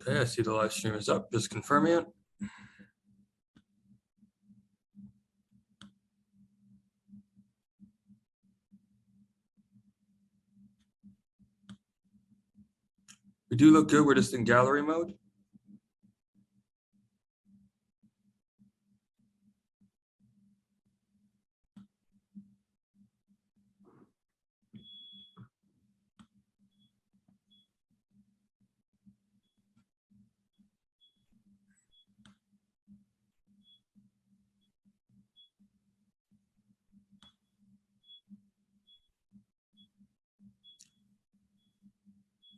Okay, I see the live stream is up. Just confirming it. We do look good. We're just in gallery mode.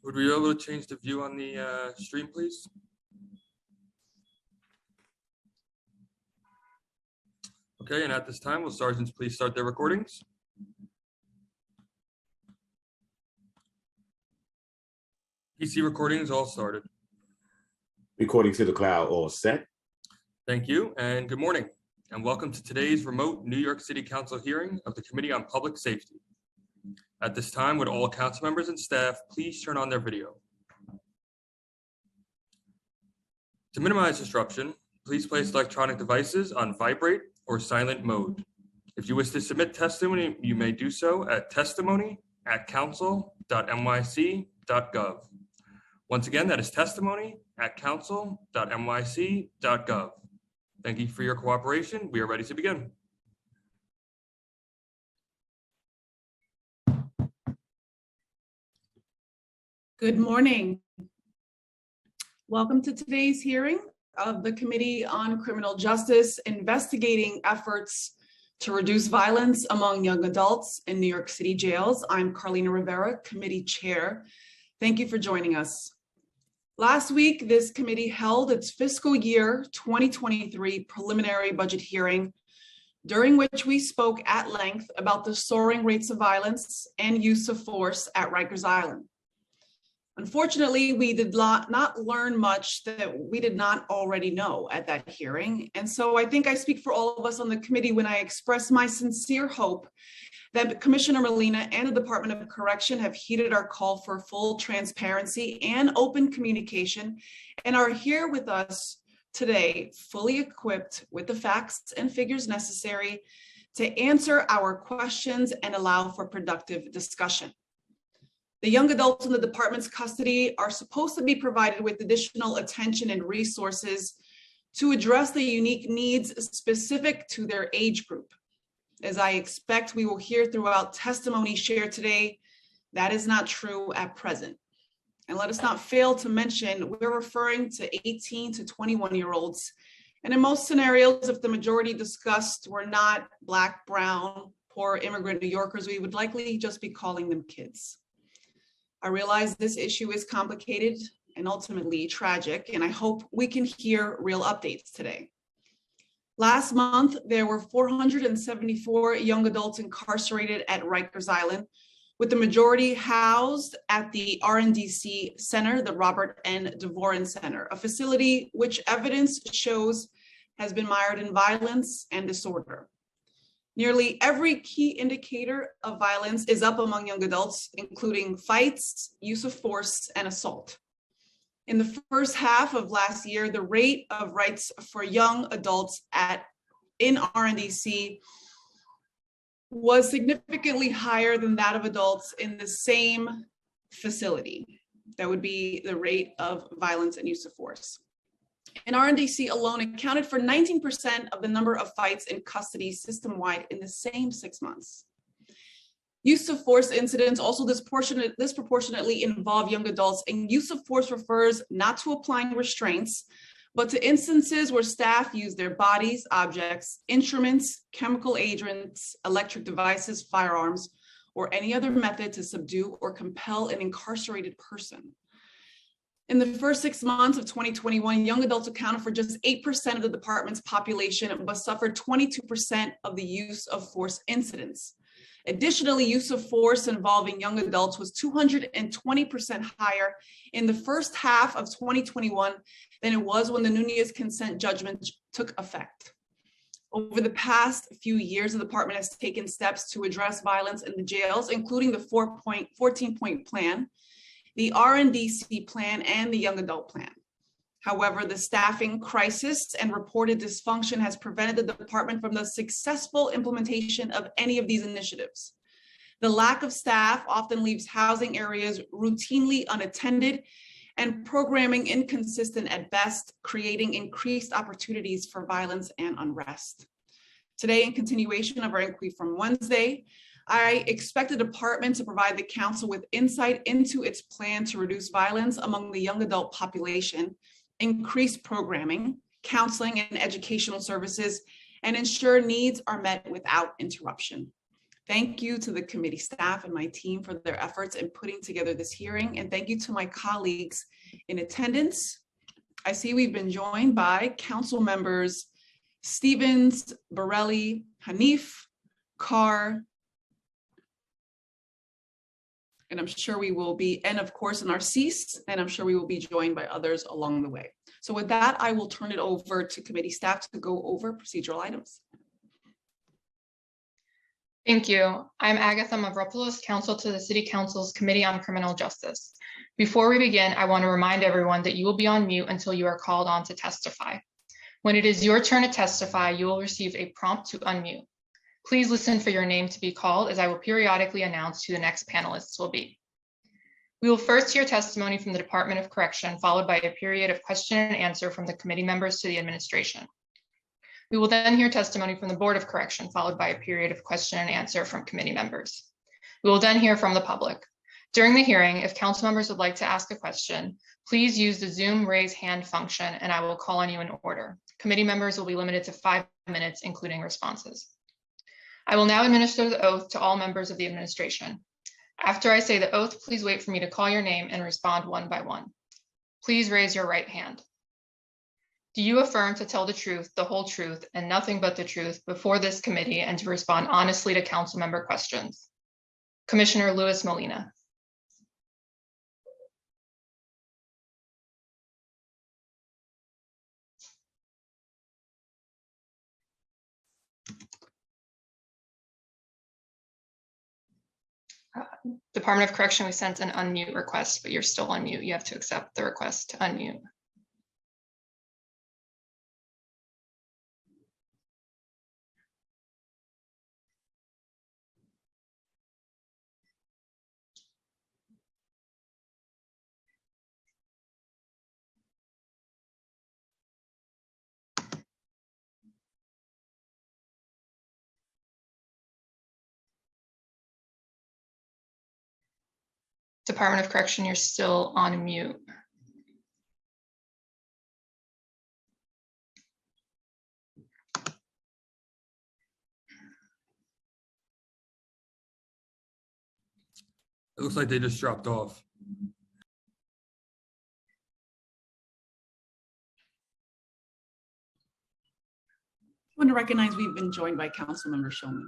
Would we be able to change the view on the stream, please? Okay, and at this time, will sergeants please start their recordings? PC recordings all started. Recording to the cloud all set. Thank you, and good morning, and welcome to today's remote New York City Council hearing of the Committee on Public Safety. At this time, would all council members and staff please turn on their video? To minimize disruption, please place electronic devices on vibrate or silent mode. If you wish to submit testimony, you may do so at testimony@council.nyc.gov. Once again, that is testimony@council.nyc.gov. Thank you for your cooperation. We are ready to begin. Good morning. Welcome to today's hearing of the Committee on Criminal Justice, investigating efforts to reduce violence among young adults in New York City jails. I'm Carlina Rivera, Committee Chair. Thank you for joining us. Last week, this committee held its fiscal year 2023 preliminary budget hearing, during which we spoke at length about the soaring rates of violence and use of force at Rikers Island. Unfortunately, we did not learn much that we did not already know at that hearing. And so I think I speak for all of us on the committee when I express my sincere hope that Commissioner Molina and the Department of Correction have heeded our call for full transparency and open communication and are here with us today, fully equipped with the facts and figures necessary to answer our questions and allow for productive discussion. The young adults in the department's custody are supposed to be provided with additional attention and resources to address the unique needs specific to their age group. As I expect we will hear throughout testimony shared today, that is not true at present. And let us not fail to mention, we're referring to 18 to 21-year-olds. And in most scenarios, if the majority discussed were not Black, brown, poor immigrant New Yorkers, we would likely just be calling them kids. I realize this issue is complicated and ultimately tragic, and I hope we can hear real updates today. Last month, there were 474 young adults incarcerated at Rikers Island, with the majority housed at the RNDC Center, the Robert N. Dvorin Center, a facility which evidence shows has been mired in violence and disorder. Nearly every key indicator of violence is up among young adults, including fights, use of force, and assault. In the first half of last year, the rate of rights for young adults in RNDC was significantly higher than that of adults in the same facility. That would be the rate of violence and use of force. And RNDC alone accounted for 19% of the number of fights in custody system-wide in the same 6 months. Use of force incidents also disproportionately involve young adults, and use of force refers not to applying restraints, but to instances where staff use their bodies, objects, instruments, chemical agents, electric devices, firearms, or any other method to subdue or compel an incarcerated person. In the first 6 months of 2021, young adults accounted for just 8% of the department's population, but suffered 22% of the use of force incidents. Additionally, use of force involving young adults was 220% higher in the first half of 2021 than it was when the Nunez consent judgment took effect. Over the past few years, the department has taken steps to address violence in the jails, including the 14-point plan, the RNDC plan, and the young adult plan. However, the staffing crisis and reported dysfunction has prevented the department from the successful implementation of any of these initiatives. The lack of staff often leaves housing areas routinely unattended and programming inconsistent at best, creating increased opportunities for violence and unrest. Today, in continuation of our inquiry from Wednesday, I expect the department to provide the council with insight into its plan to reduce violence among the young adult population, increase programming, counseling, and educational services, and ensure needs are met without interruption. Thank you to the committee staff and my team for their efforts in putting together this hearing, and thank you to my colleagues in attendance. I see we've been joined by council members Stevens, Borelli, Hanif, Carr, and I'm sure we will be, and of course Narcisse, and I'm sure we will be joined by others along the way. So with that, I will turn it over to committee staff to go over procedural items. Thank you. I'm Agatha Mavropoulos, counsel to the City Council's Committee on Criminal Justice. Before we begin, I want to remind everyone that you will be on mute until you are called on to testify. When it is your turn to testify, you will receive a prompt to unmute. Please listen for your name to be called, as I will periodically announce who the next panelists will be. We will first hear testimony from the Department of Correction, followed by a period of question and answer from the committee members to the administration. We will then hear testimony from the Board of Correction, followed by a period of question and answer from committee members. We will then hear from the public. During the hearing, if council members would like to ask a question, please use the Zoom raise hand function and I will call on you in order. Committee members will be limited to 5 minutes, including responses. I will now administer the oath to all members of the administration. After I say the oath, please wait for me to call your name and respond one by one. Please raise your right hand. Do you affirm to tell the truth, the whole truth, and nothing but the truth before this committee and to respond honestly to council member questions? Commissioner Luis Molina. Department of Correction, we sent an unmute request, but you're still on mute. You have to accept the request to unmute. Department of Correction, you're still on mute. It looks like they just dropped off. I want to recognize we've been joined by Councilmember Shulman.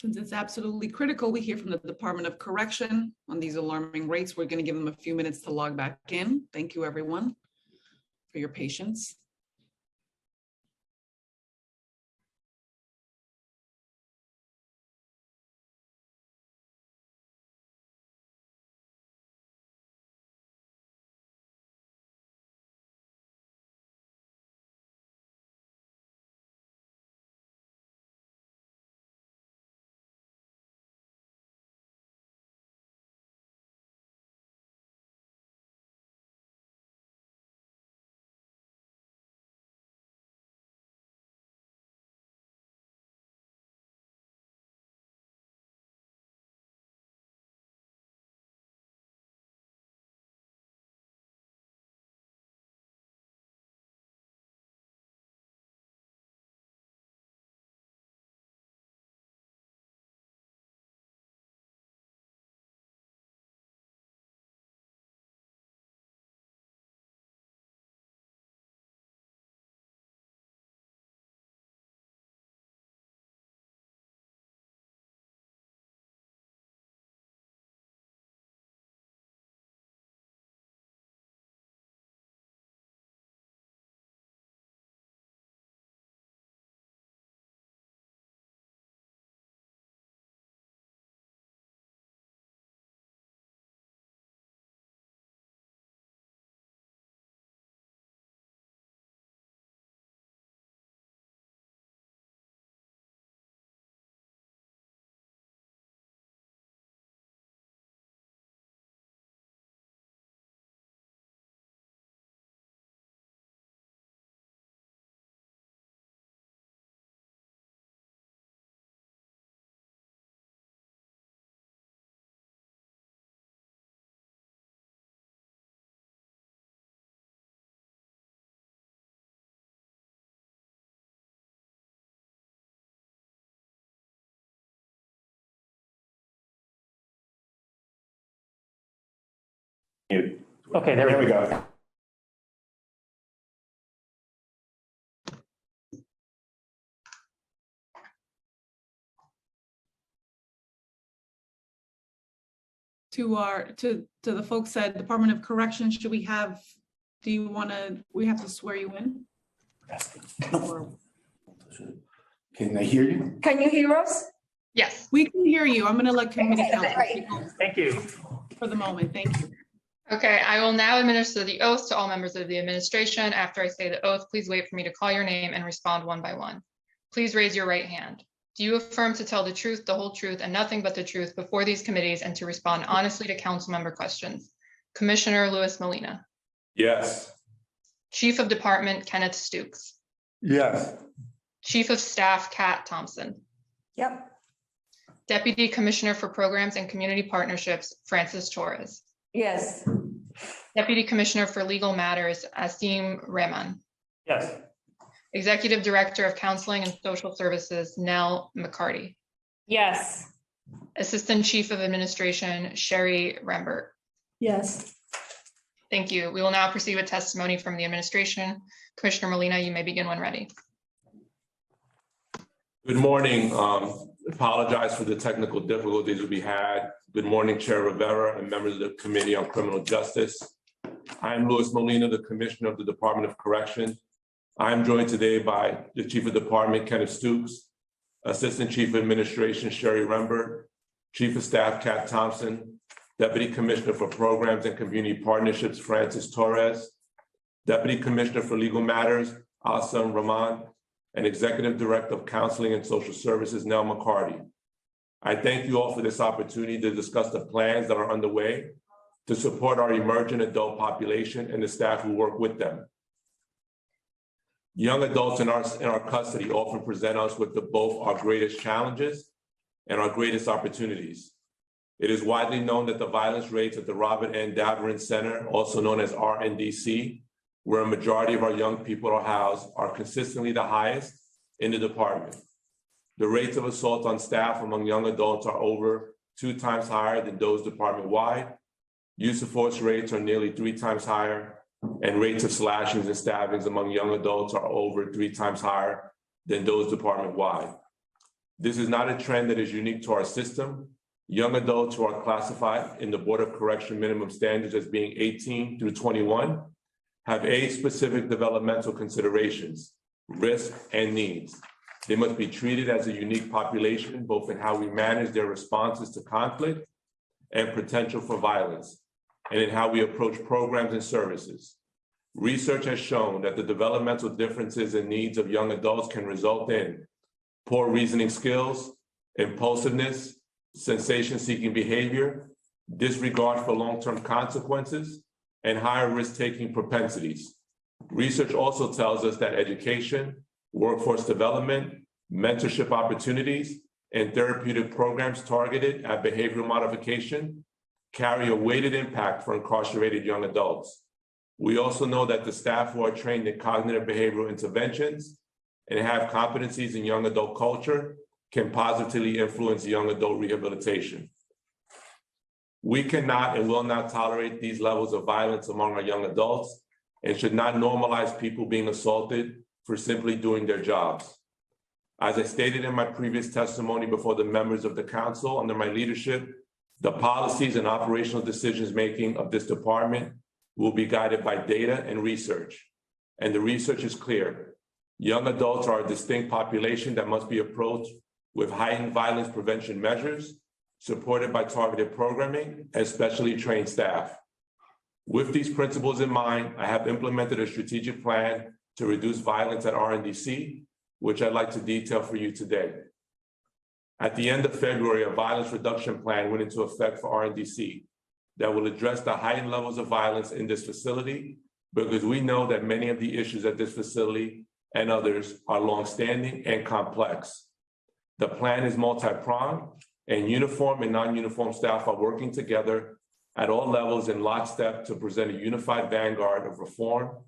Since it's absolutely critical, we hear from the Department of Correction on these alarming rates. We're going to give them a few minutes to log back in. Thank you, everyone, for your patience. Okay, there we go. To the folks at Department of Corrections, should we have, we have to swear you in? Can they hear you? Can you hear us? Yes. We can hear you. I'm gonna let committee Okay, counsel great. take over Thank you. for the moment. Thank you. Okay, I will now administer the oath to all members of the administration. After I say the oath, please wait for me to call your name and respond one by one. Please raise your right hand. Do you affirm to tell the truth, the whole truth, and nothing but the truth before these committees and to respond honestly to council member questions? Commissioner Louis Molina. Yes. Chief of Department Kenneth Stukes. Yes. Chief of Staff Kat Thompson. Yep. Deputy Commissioner for Programs and Community Partnerships Francis Torres. Yes. Deputy Commissioner for Legal Matters Asim Rahman. Yes. Executive Director of Counseling and Social Services Nell McCarty. Yes. Assistant Chief of Administration Sherry Rembert. Yes. Thank you. We will now proceed with testimony from the administration. Commissioner Molina, you may begin when ready. Good morning. Apologize for the technical difficulties we had. Good morning, Chair Rivera and members of the Committee on Criminal Justice. I'm Louis Molina, the Commissioner of the Department of Correction. I'm joined today by the Chief of Department, Kenneth Stukes, Assistant Chief of Administration, Sherry Rembert, Chief of Staff, Kat Thompson, Deputy Commissioner for Programs and Community Partnerships, Francis Torres, Deputy Commissioner for Legal Matters, Asim Rahman, and Executive Director of Counseling and Social Services, Nell McCarty. I thank you all for this opportunity to discuss the plans that are underway to support our emerging adult population and the staff who work with them. Young adults in our custody often present us with both our greatest challenges and our greatest opportunities. It is widely known that the violence rates at the Robert N. Daverin Center, also known as RNDC, where a majority of our young people are housed, are consistently the highest in the department. The rates of assault on staff among young adults are over 2 times higher than those department-wide. Use of force rates are nearly 3 times higher, and rates of slashings and stabbings among young adults are over 3 times higher than those department-wide. This is not a trend that is unique to our system. Young adults who are classified in the Board of Correction minimum standards as being 18 through 21 have age-specific developmental considerations, risks, and needs. They must be treated as a unique population, both in how we manage their responses to conflict and potential for violence, and in how we approach programs and services. Research has shown that the developmental differences and needs of young adults can result in poor reasoning skills, impulsiveness, sensation-seeking behavior, disregard for long-term consequences, and higher risk-taking propensities. Research also tells us that education, workforce development, mentorship opportunities, and therapeutic programs targeted at behavioral modification carry a weighted impact for incarcerated young adults. We also know that the staff who are trained in cognitive behavioral interventions and have competencies in young adult culture can positively influence young adult rehabilitation. We cannot and will not tolerate these levels of violence among our young adults and should not normalize people being assaulted for simply doing their jobs. As I stated in my previous testimony before the members of the council, under my leadership, the policies and operational decisions-making of this department will be guided by data and research. And the research is clear. Young adults are a distinct population that must be approached with heightened violence prevention measures, supported by targeted programming and specially trained staff. With these principles in mind, I have implemented a strategic plan to reduce violence at RNDC, which I'd like to detail for you today. At the end of February, a violence reduction plan went into effect for RNDC that will address the heightened levels of violence in this facility, because we know that many of the issues at this facility and others are longstanding and complex. The plan is multi-pronged, and uniform and non-uniform staff are working together at all levels in lockstep to present a unified vanguard of reform.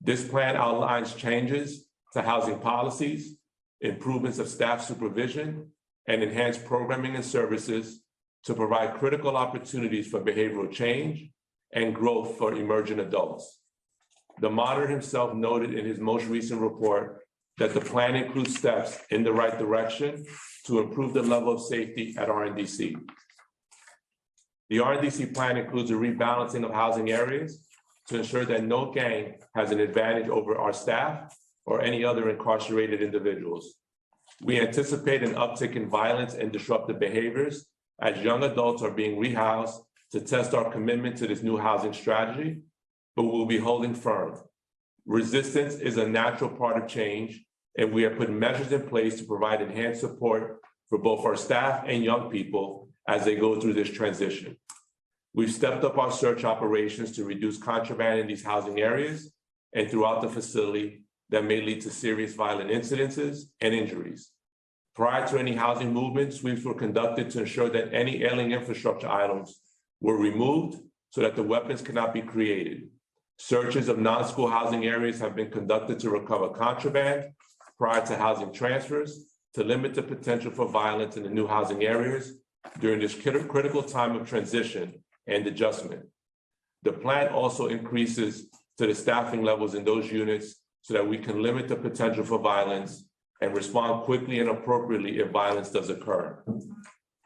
This plan outlines changes to housing policies, improvements of staff supervision, and enhanced programming and services to provide critical opportunities for behavioral change and growth for emerging adults. The monitor himself noted in his most recent report that the plan includes steps in the right direction to improve the level of safety at RNDC. The RNDC plan includes a rebalancing of housing areas to ensure that no gang has an advantage over our staff or any other incarcerated individuals. We anticipate an uptick in violence and disruptive behaviors as young adults are being rehoused to test our commitment to this new housing strategy, but we'll be holding firm. Resistance is a natural part of change, and we have put measures in place to provide enhanced support for both our staff and young people as they go through this transition. We've stepped up our search operations to reduce contraband in these housing areas and throughout the facility that may lead to serious violent incidences and injuries. Prior to any housing movement, sweeps were conducted to ensure that any ailing infrastructure items were removed so that the weapons cannot be created. Searches of non-school housing areas have been conducted to recover contraband prior to housing transfers to limit the potential for violence in the new housing areas during this critical time of transition and adjustment. The plan also increases to the staffing levels in those units so that we can limit the potential for violence and respond quickly and appropriately if violence does occur.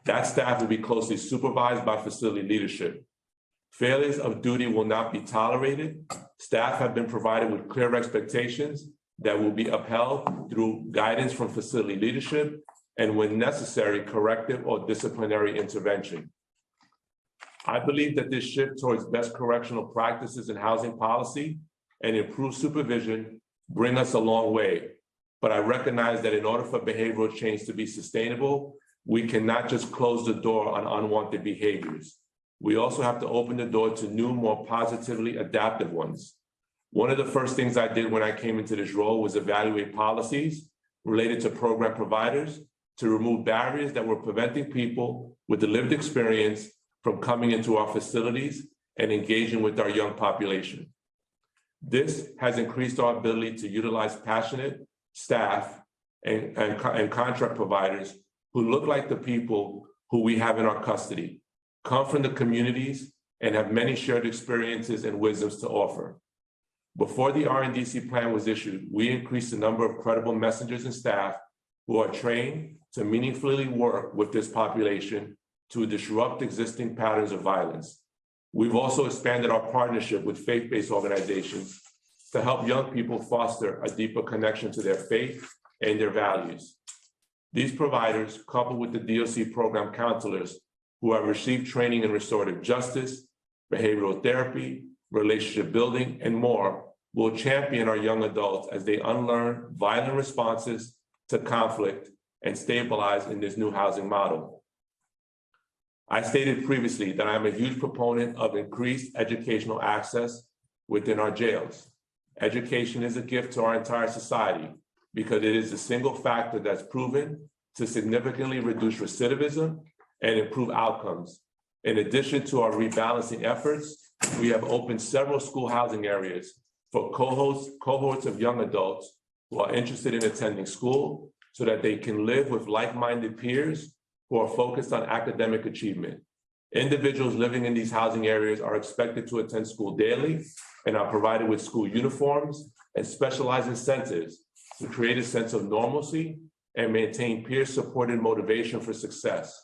That staff will be closely supervised by facility leadership. Failures of duty will not be tolerated. Staff have been provided with clear expectations that will be upheld through guidance from facility leadership and, when necessary, corrective or disciplinary intervention. I believe that this shift towards best correctional practices in housing policy and improved supervision bring us a long way. But I recognize that in order for behavioral change to be sustainable, we cannot just close the door on unwanted behaviors. We also have to open the door to new, more positively adaptive ones. One of the first things I did when I came into this role was evaluate policies related to program providers to remove barriers that were preventing people with the lived experience from coming into our facilities and engaging with our young population. This has increased our ability to utilize passionate staff and contract providers who look like the people who we have in our custody, come from the communities, and have many shared experiences and wisdoms to offer. Before the RNDC plan was issued, we increased the number of credible messengers and staff who are trained to meaningfully work with this population to disrupt existing patterns of violence. We've also expanded our partnership with faith-based organizations to help young people foster a deeper connection to their faith and their values. These providers, coupled with the DOC program counselors who have received training in restorative justice, behavioral therapy, relationship building, and more, will champion our young adults as they unlearn violent responses to conflict and stabilize in this new housing model. I stated previously that I'm a huge proponent of increased educational access within our jails. Education is a gift to our entire society because it is the single factor that's proven to significantly reduce recidivism and improve outcomes. In addition to our rebalancing efforts, we have opened several school housing areas for cohorts of young adults who are interested in attending school so that they can live with like-minded peers who are focused on academic achievement. Individuals living in these housing areas are expected to attend school daily and are provided with school uniforms and specialized incentives to create a sense of normalcy and maintain peer-supported motivation for success.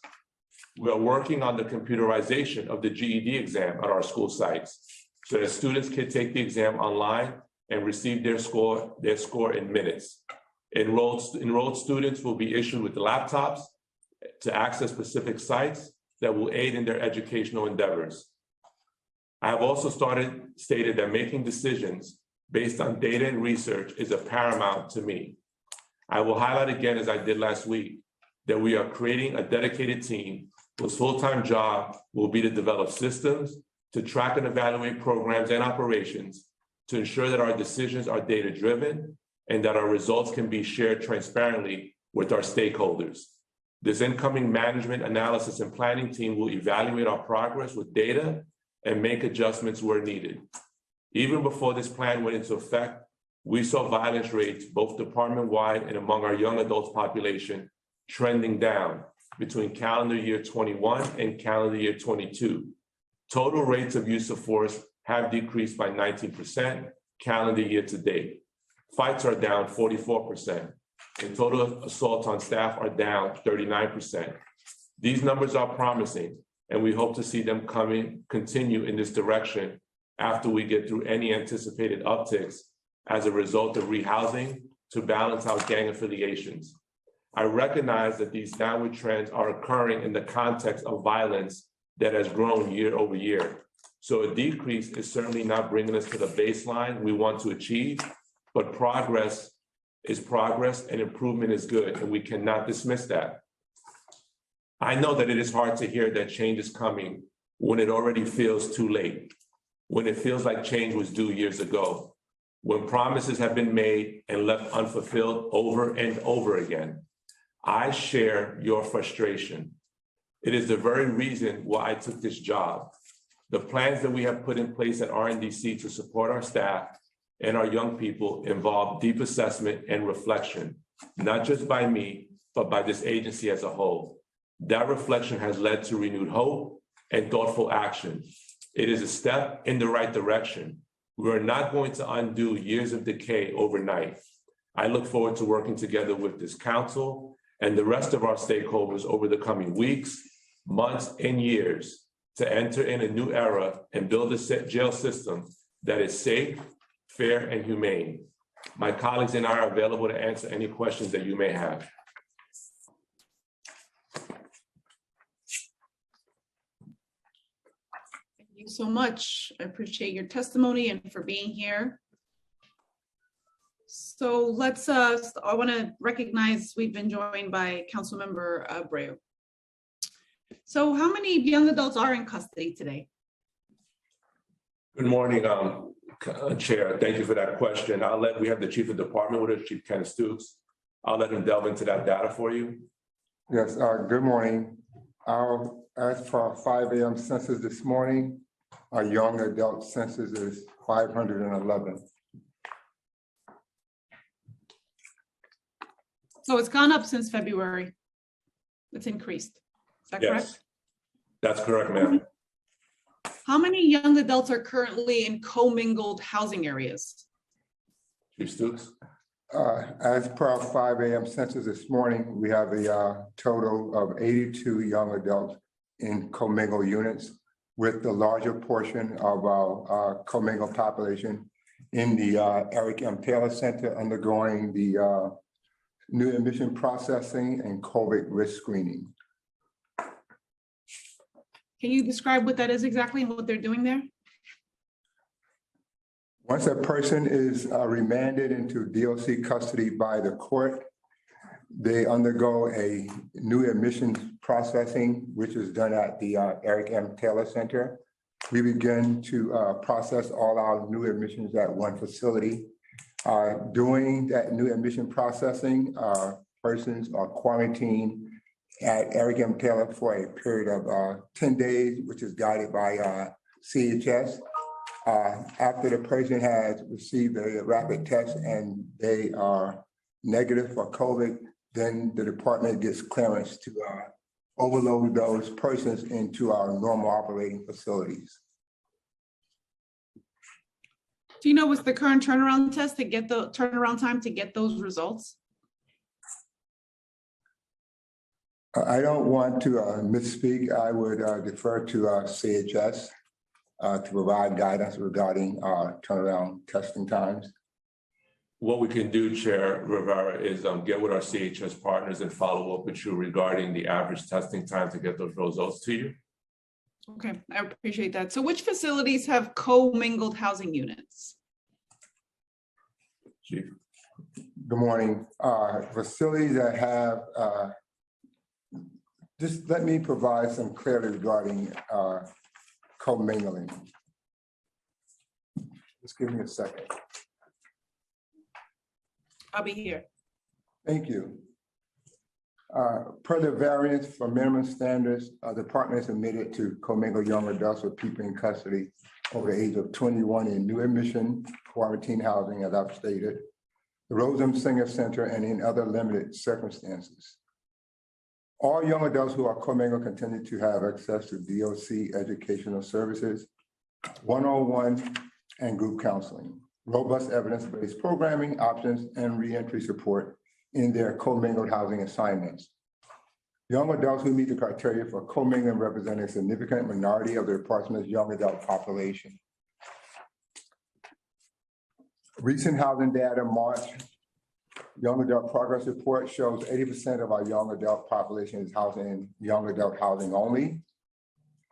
We are working on the computerization of the GED exam at our school sites so that students can take the exam online and receive their score in minutes. Enrolled students will be issued with laptops to access specific sites that will aid in their educational endeavors. I have also stated that making decisions based on data and research is a paramount to me. I will highlight again, as I did last week, that we are creating a dedicated team whose full-time job will be to develop systems to track and evaluate programs and operations to ensure that our decisions are data-driven and that our results can be shared transparently with our stakeholders. This incoming management analysis and planning team will evaluate our progress with data and make adjustments where needed. Even before this plan went into effect, we saw violence rates, both department-wide and among our young adults population, trending down between calendar year 21 and calendar year 22. Total rates of use of force have decreased by 19% calendar year to date. Fights are down 44%, and total assaults on staff are down 39%. These numbers are promising, and we hope to see them continue in this direction after we get through any anticipated upticks as a result of rehousing to balance out gang affiliations. I recognize that these downward trends are occurring in the context of violence that has grown year over year. So a decrease is certainly not bringing us to the baseline we want to achieve, but progress is progress and improvement is good, and we cannot dismiss that. I know that it is hard to hear that change is coming when it already feels too late, when it feels like change was due years ago, when promises have been made and left unfulfilled over and over again. I share your frustration. It is the very reason why I took this job. The plans that we have put in place at RNDC to support our staff and our young people involve deep assessment and reflection, not just by me, but by this agency as a whole. That reflection has led to renewed hope and thoughtful action. It is a step in the right direction. We are not going to undo years of decay overnight. I look forward to working together with this council and the rest of our stakeholders over the coming weeks, months, and years to enter in a new era and build a jail system that is safe, fair, and humane. My colleagues and I are available to answer any questions that you may have. Thank you so much. I appreciate your testimony and for being here. So let's, I want to recognize we've been joined by Councilmember Abreu. So how many young adults are in custody today? Good morning, Chair. Thank you for that question. We have the Chief of Department with us, Chief Kenneth Stooks. I'll let him delve into that data for you. Yes, good morning. As for our 5 a.m. census this morning, our young adult census is 511. So it's gone up since February. It's increased. Is that correct? Yes, that's correct, ma'am. How many young adults are currently in commingled housing areas? Chief Stooks. As per our 5 a.m. census this morning, we have a total of 82 young adults in commingled units, with the larger portion of our commingled population in the Eric M. Taylor Center undergoing the new admission processing and COVID risk screening. Can you describe what that is exactly and what they're doing there? Once a person is remanded into DOC custody by the court, they undergo a new admissions processing, which is done at the Eric M. Taylor Center. We begin to process all our new admissions at one facility. During that new admission processing, persons are quarantined at Eric M. Taylor for a period of 10 days, which is guided by CHS. After the person has received a rapid test and they are negative for COVID, then the department gets clearance to overload those persons into our normal operating facilities. Do you know what's the current turnaround test to get the turnaround time to get those results? I don't want to misspeak. I would defer to CHS to provide guidance regarding turnaround testing times. What we can do, Chair Rivera, is get with our CHS partners and follow up with you regarding the average testing time to get those results to you. Okay, I appreciate that. So which facilities have commingled housing units? Chief. Good morning. Facilities that have, just let me provide some clarity regarding commingling. Just give me a second. I'll be here. Thank you. Per the variance for minimum standards, the department is admitted to commingle young adults with people in custody over the age of 21 in new admission quarantine housing, as I've stated, the Rosem Singer Center, and in other limited circumstances. All young adults who are commingled continue to have access to DOC educational services, one-on-one and group counseling, robust evidence-based programming options, and reentry support in their commingled housing assignments. Young adults who meet the criteria for commingling represent a significant minority of the department's young adult population. Recent housing data March Young Adult Progress Report shows 80% of our young adult population is housed in young adult housing only.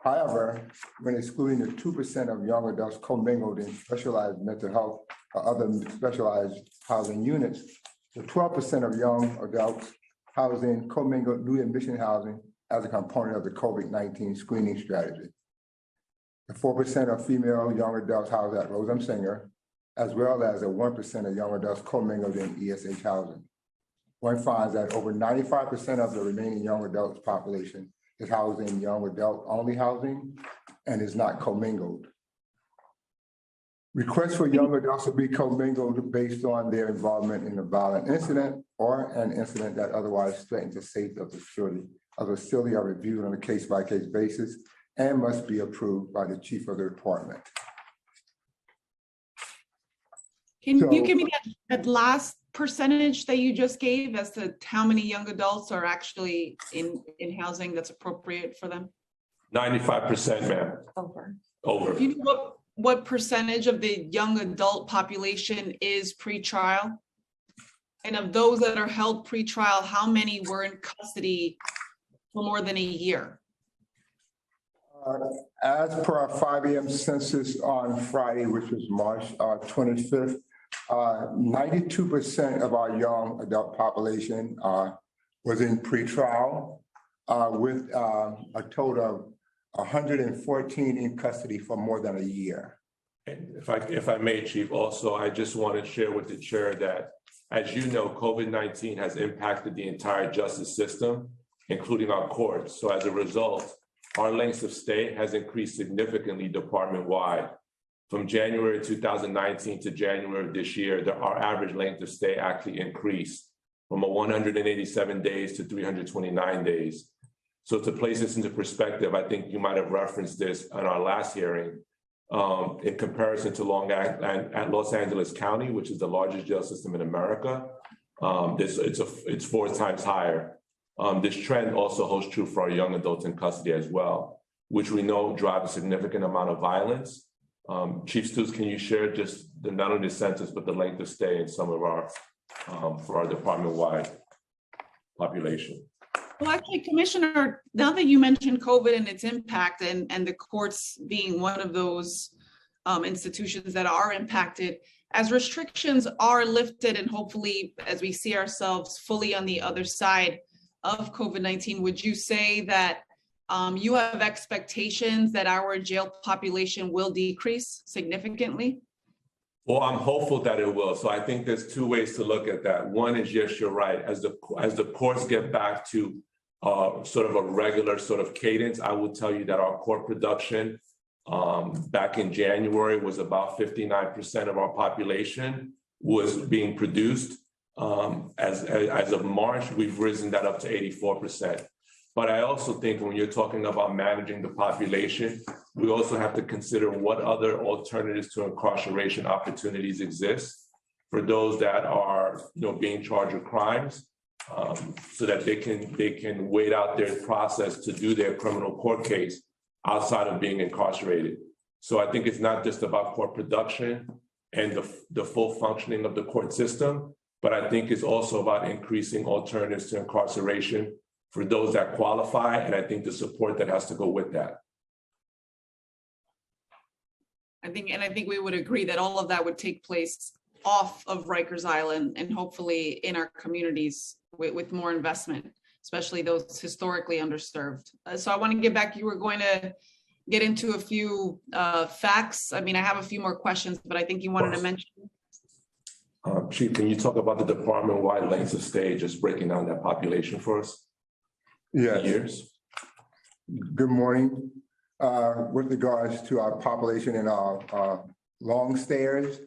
However, when excluding the 2% of young adults commingled in specialized mental health or other specialized housing units, the 12% of young adults housed in commingled new admission housing as a component of the COVID-19 screening strategy. The 4% of female young adults housed at Rose Singer, as well as the 1% of young adults commingled in ESH housing. One finds that over 95% of the remaining young adults population is housed in young adult only housing and is not commingled. Requests for young adults to be commingled based on their involvement in a violent incident or an incident that otherwise threatens the safety of the facility are reviewed on a case-by-case basis and must be approved by the chief of the department. Can you So- give me that last percentage that you just gave as to how many young adults are actually in housing that's appropriate for them? 95%, ma'am, Over. over. Do you know what percentage of the young adult population is pretrial? And of those that are held pretrial, how many were in custody for more than a year? As per our 5 a.m. census on Friday, which was March 25th, 92% of our young adult population was in pretrial with a total of 114 in custody for more than a year. And if I may, Chief, also, I just want to share with the chair that, as you know, COVID-19 has impacted the entire justice system, including our courts. So as a result, our lengths of stay has increased significantly department-wide. From January 2019 to January of this year, our average length of stay actually increased from 187 days to 329 days. So to place this into perspective, I think you might have referenced this on our last hearing. In comparison to Los Angeles County, which is the largest jail system in America, it's 4 times higher. This trend also holds true for our young adults in custody as well, which we know drive a significant amount of violence. Chief Stutz, can you share just not only the census, but the length of stay in some of our, for our department-wide population? Well, actually, Commissioner, now that you mentioned COVID and its impact and the courts being one of those institutions that are impacted, as restrictions are lifted and hopefully as we see ourselves fully on the other side of COVID-19, would you say that you have expectations that our jail population will decrease significantly? Well, I'm hopeful that it will. So I think there's 2 ways to look at that. One is, yes, you're right. As the courts get back to sort of a regular sort of cadence, I will tell you that our court production back in January was about 59% of our population was being produced. As of March, we've risen that up to 84%. But I also think when you're talking about managing the population, we also have to consider what other alternatives to incarceration opportunities exist for those that are, being charged with crimes, so that they can wait out their process to do their criminal court case outside of being incarcerated. So I think it's not just about court production and the full functioning of the court system, but I think it's also about increasing alternatives to incarceration for those that qualify, and I think the support that has to go with that. I think we would agree that all of that would take place off of Rikers Island and hopefully in our communities with more investment, especially those historically underserved. So I want to get back, you were going to get into a few facts. I mean, I have a few more questions, but I think you wanted to mention. Chief, can you talk about the department-wide lengths of stay, just breaking down that population for us? Yes. Years. Good morning. With regards to our population and our long stayers,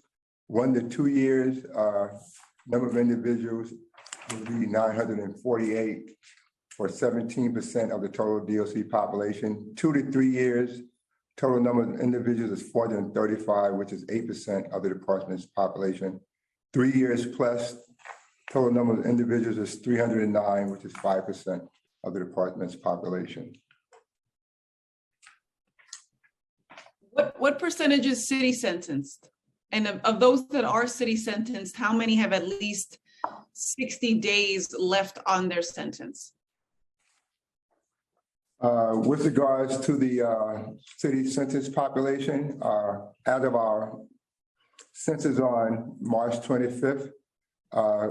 1 to 2 years, number of individuals would be 948. for 17% of the total DOC population. 2 to 3 years, total number of individuals is 435, which is 8% of the department's population. 3 years plus, total number of individuals is 309, which is 5% of the department's population. What percentage is city sentenced? And of those that are city sentenced, how many have at least 60 days left on their sentence? With regards to the city census population, out of our census on March 25th,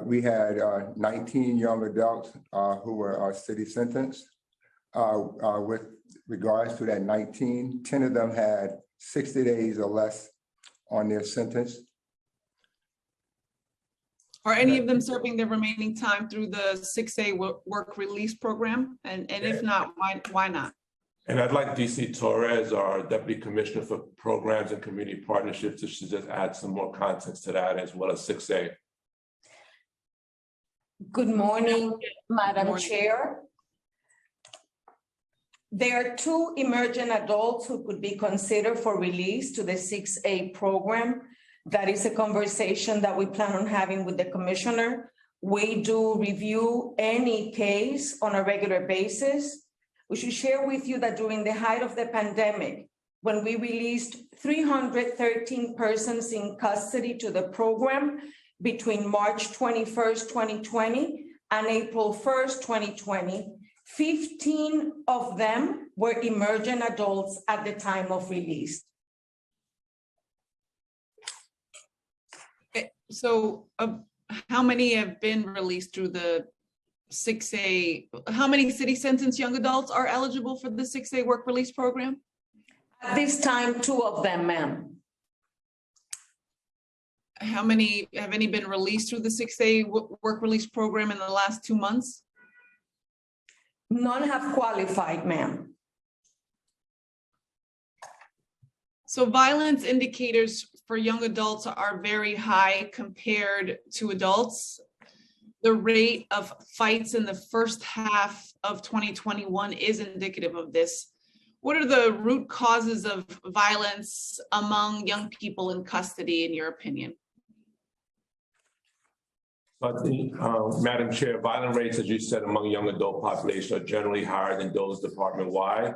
we had 19 young adults who were city sentenced. With regards to that 19, 10 of them had 60 days or less on their sentence. Are any of them serving their remaining time through the 6A work release program? And if not, why not? And I'd like DC Torres, our Deputy Commissioner for Programs and Community Partnerships, to just add some more context to that, as well as 6A. Good morning, Madam morning. Chair. There are 2 emergent adults who could be considered for release to the 6A program. That is a conversation that we plan on having with the commissioner. We do review any case on a regular basis. We should share with you that during the height of the pandemic, when we released 313 persons in custody to the program between March 21st, 2020 and April 1st, 2020, 15 of them were emergent adults at the time of release. So how many have been released through the 6A? How many city sentenced young adults are eligible for the 6A work release program? At this time, 2 of them, ma'am. How many have any been released through the 6A work release program in the last 2 months? None have qualified, ma'am. So violence indicators for young adults are very high compared to adults. The rate of fights in the first half of 2021 is indicative of this. What are the root causes of violence among young people in custody, in your opinion? I think, Madam Chair, violent rates, as you said, among young adult population are generally higher than those department-wide.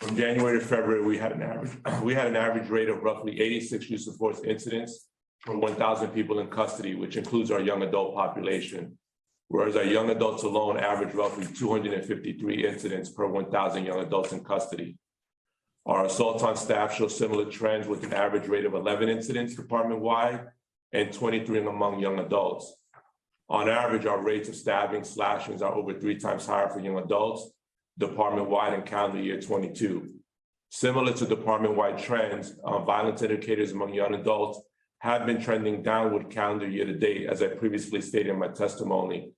From January to February, we had an average rate of roughly 86 use of force incidents per 1,000 people in custody, which includes our young adult population. Whereas our young adults alone average roughly 253 incidents per 1,000 young adults in custody. Our assaults on staff show similar trends with an average rate of 11 incidents department-wide and 23 among young adults. On average, our rates of stabbing, slashings are over 3 times higher for young adults, department-wide in calendar year 22. Similar to department-wide trends, violence indicators among young adults have been trending downward calendar year to date. As I previously stated in my testimony,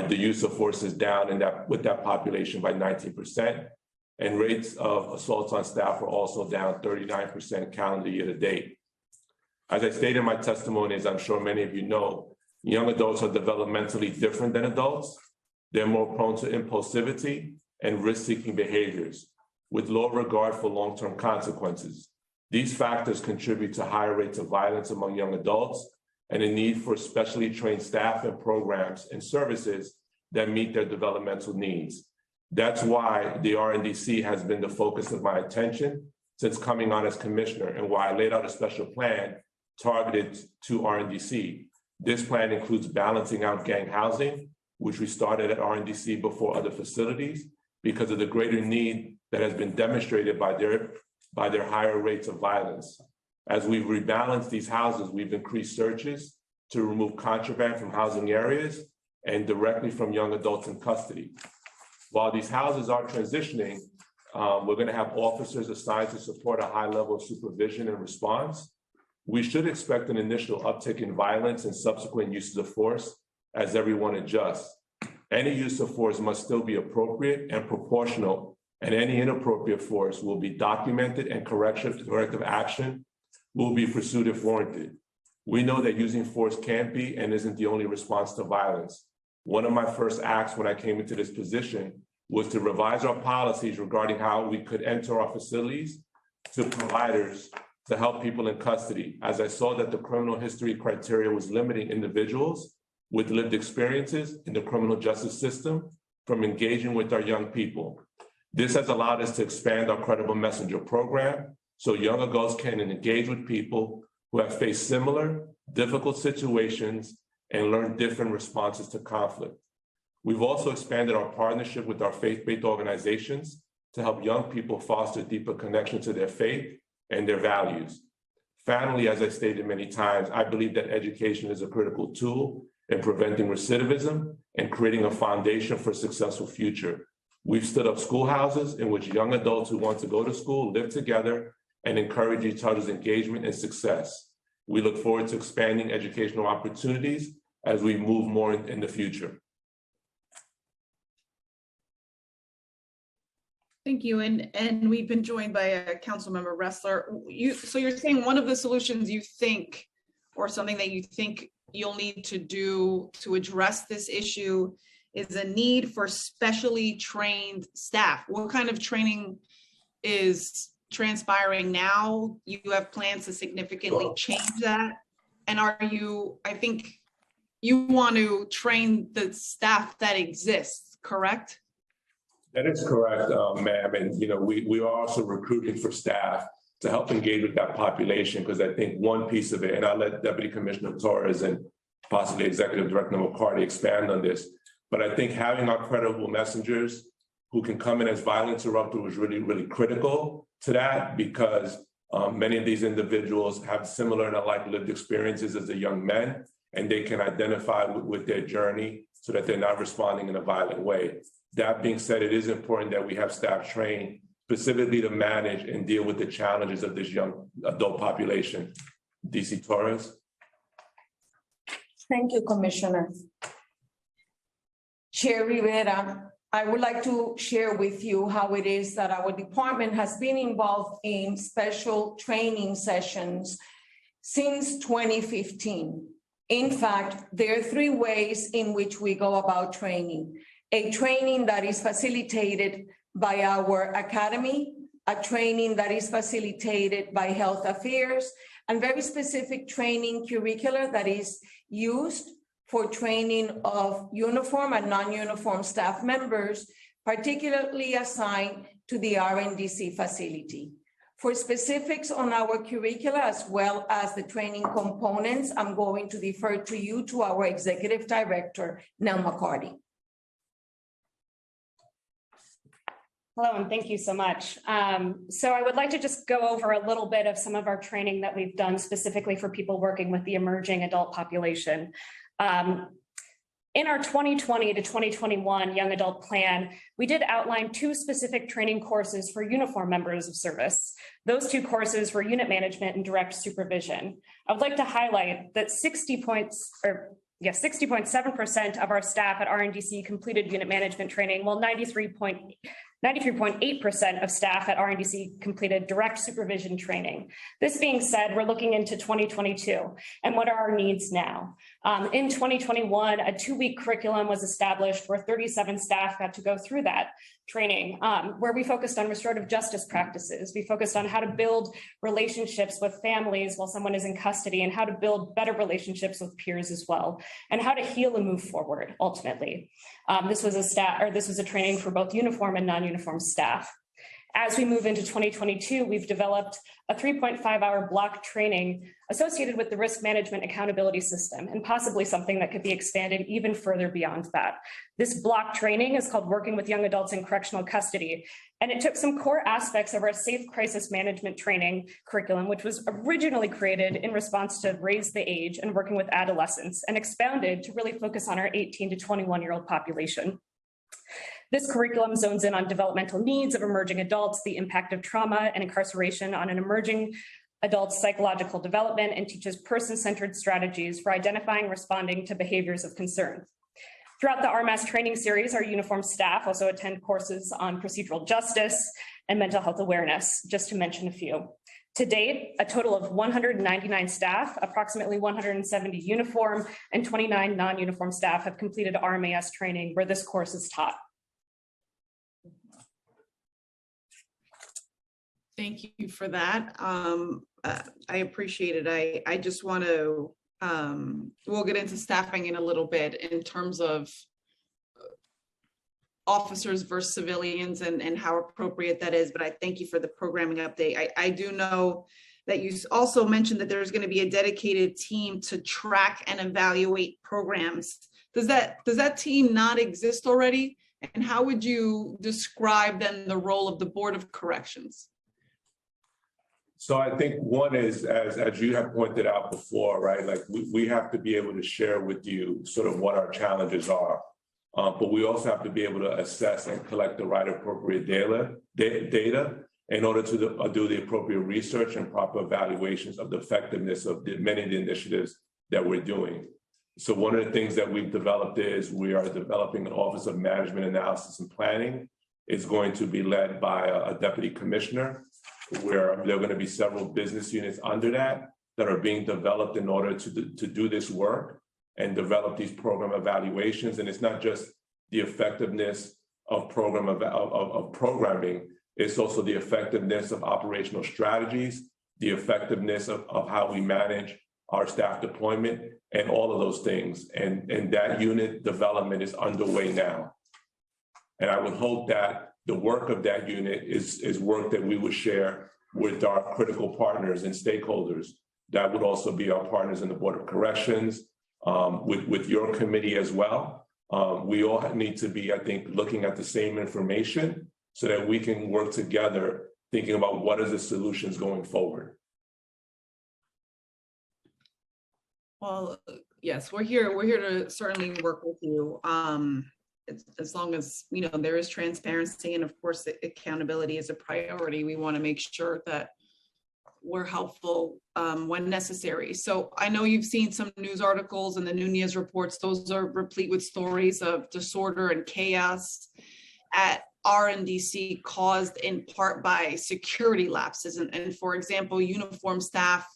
the use of force is down with that population by 19%, and rates of assaults on staff are also down 39% calendar year to date. As I stated in my testimony, as I'm sure many of you know, young adults are developmentally different than adults. They're more prone to impulsivity and risk-seeking behaviors with low regard for long-term consequences. These factors contribute to higher rates of violence among young adults and a need for specially trained staff and programs and services that meet their developmental needs. That's why the RNDC has been the focus of my attention since coming on as commissioner, and why I laid out a special plan targeted to RNDC. This plan includes balancing out gang housing, which we started at RNDC before other facilities, because of the greater need that has been demonstrated by their higher rates of violence. As we've rebalanced these houses, we've increased searches to remove contraband from housing areas and directly from young adults in custody. While these houses are transitioning, we're going to have officers assigned to support a high level of supervision and response. We should expect an initial uptick in violence and subsequent uses of force as everyone adjusts. Any use of force must still be appropriate and proportional, and any inappropriate force will be documented and corrective action will be pursued if warranted. We know that using force can't be and isn't the only response to violence. One of my first acts when I came into this position was to revise our policies regarding how we could enter our facilities to providers to help people in custody, as I saw that the criminal history criteria was limiting individuals with lived experiences in the criminal justice system from engaging with our young people. This has allowed us to expand our Credible Messenger program so young adults can engage with people who have faced similar difficult situations and learn different responses to conflict. We've also expanded our partnership with our faith-based organizations to help young people foster deeper connection to their faith and their values. Finally, as I stated many times, I believe that education is a critical tool in preventing recidivism and creating a foundation for a successful future. We've stood up schoolhouses in which young adults who want to go to school live together and encourage each other's engagement and success. We look forward to expanding educational opportunities as we move more in the future. Thank you. And we've been joined by a council member, Ressler. So you're saying one of the solutions you think, or something that you think you'll need to do to address this issue, is a need for specially trained staff. What kind of training is transpiring now? You have plans to significantly change that? And I think you want to train the staff that exists, correct? That is correct, ma'am. And we are also recruiting for staff to help engage with that population, because I think one piece of it, and I'll let Deputy Commissioner Torres and possibly Executive Director McCarty expand on this, but I think having our credible messengers who can come in as violence interrupter was really, really critical to that, because many of these individuals have similar and alike lived experiences as the young men, and they can identify with their journey so that they're not responding in a violent way. That being said, it is important that we have staff trained specifically to manage and deal with the challenges of this young adult population. DC Torres. Thank you, Commissioner. Chair Rivera, I would like to share with you how it is that our department has been involved in special training sessions since 2015. In fact, there are 3 ways in which we go about training. A training that is facilitated by our academy, a training that is facilitated by Health Affairs, and very specific training curricula that is used for training of uniform and non-uniform staff members, particularly assigned to the RNDC facility. For specifics on our curricula, as well as the training components, I'm going to defer to you, to our Executive Director, Nell McCarty. Hello, and thank you so much. So I would like to just go over a little bit of some of our training that we've done specifically for people working with the emerging adult population. In our 2020 to 2021 Young Adult Plan, we did outline 2 specific training courses for uniform members of service. Those 2 courses were unit management and direct supervision. I would like to highlight that 60.7% of our staff at RNDC completed unit management training, while 93.8% of staff at RNDC completed direct supervision training. This being said, we're looking into 2022, and what are our needs now? In 2021, a 2-week curriculum was established where 37 staff got to go through that training, where we focused on restorative justice practices. We focused on how to build relationships with families while someone is in custody, and how to build better relationships with peers as well, and how to heal and move forward ultimately. This was a training for both uniform and non-uniform staff. As we move into 2022, we've developed a 3.5-hour block training associated with the risk management accountability system, and possibly something that could be expanded even further beyond that. This block training is called Working with Young Adults in Correctional Custody, and it took some core aspects of our safe crisis management training curriculum, which was originally created in response to Raise the Age and working with adolescents, and expounded to really focus on our 18 to 21-year-old population. This curriculum zones in on developmental needs of emerging adults, the impact of trauma and incarceration on an emerging adult's psychological development, and teaches person-centered strategies for identifying and responding to behaviors of concern. Throughout the RMAS training series, our uniformed staff also attend courses on procedural justice and mental health awareness, just to mention a few. To date, a total of 199 staff, approximately 170 uniform and 29 non-uniform staff have completed RMAS training where this course is taught. Thank you for that. I appreciate it. I just want to, we'll get into staffing in a little bit in terms of officers versus civilians and how appropriate that is, but I thank you for the programming update. I do know that you also mentioned that there's going to be a dedicated team to track and evaluate programs. Does that team not exist already? And how would you describe then the role of the Board of Corrections? So I think one is, as you have pointed out before, right, like we have to be able to share with you sort of what our challenges are. But we also have to be able to assess and collect the right appropriate data in order to do the appropriate research and proper evaluations of the effectiveness of many of the initiatives that we're doing. So one of the things that we've developed is we are developing an Office of Management Analysis and Planning. It's going to be led by a deputy commissioner, where there are going to be several business units under that are being developed in order to do this work and develop these program evaluations. And it's not just the effectiveness of programming, it's also the effectiveness of operational strategies, the effectiveness of how we manage our staff deployment, and all of those things. And that unit development is underway now. And I would hope that the work of that unit is work that we would share with our critical partners and stakeholders. That would also be our partners in the Board of Corrections, with your committee as well. We all need to be, I think, looking at the same information so that we can work together thinking about what are the solutions going forward. Well, yes, we're here to certainly work with you. As long as, you know, there is transparency and of course accountability is a priority, we want to make sure that we're helpful when necessary. So I know you've seen some news articles and the Nunez reports. Those are replete with stories of disorder and chaos at RNDC caused in part by security lapses. And for example, uniformed staff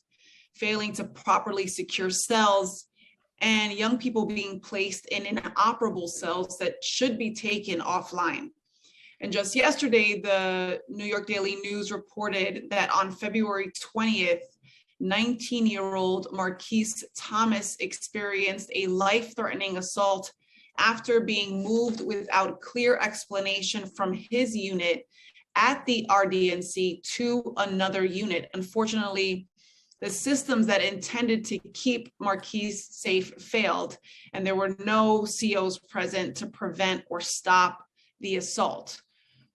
failing to properly secure cells and young people being placed in inoperable cells that should be taken offline. And just yesterday, the New York Daily News reported that on February 20th, 19-year-old Marquise Thomas experienced a life-threatening assault after being moved without clear explanation from his unit at the RDNC to another unit. Unfortunately, the systems that intended to keep Marquise safe failed, and there were no COs present to prevent or stop the assault.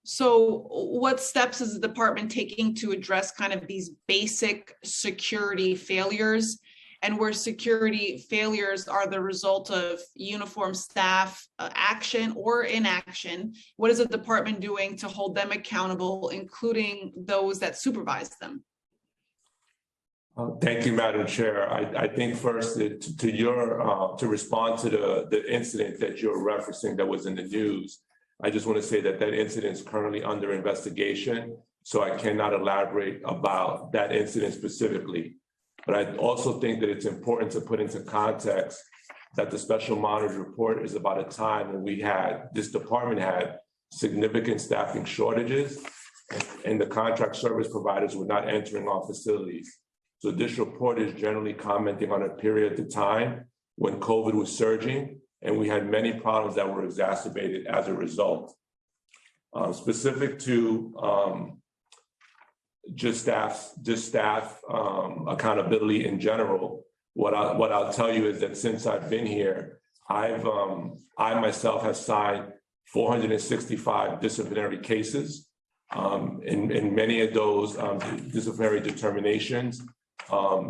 So what steps is the department taking to address kind of these basic security failures, and where security failures are the result of uniformed staff action or inaction? What is the department doing to hold them accountable, including those that supervise them? Thank you, Madam Chair. I think first to respond to the incident that you're referencing that was in the news, I just want to say that incident is currently under investigation, so I cannot elaborate about that incident specifically. But I also think that it's important to put into context that the Special Monitor report is about a time when this department had significant staffing shortages and the contract service providers were not entering our facilities. So this report is generally commenting on a period of time when COVID was surging and we had many problems that were exacerbated as a result. Specific to just staff accountability in general, what I'll tell you is that since I've been here, I myself have signed 465 disciplinary cases. In many of those disciplinary determinations,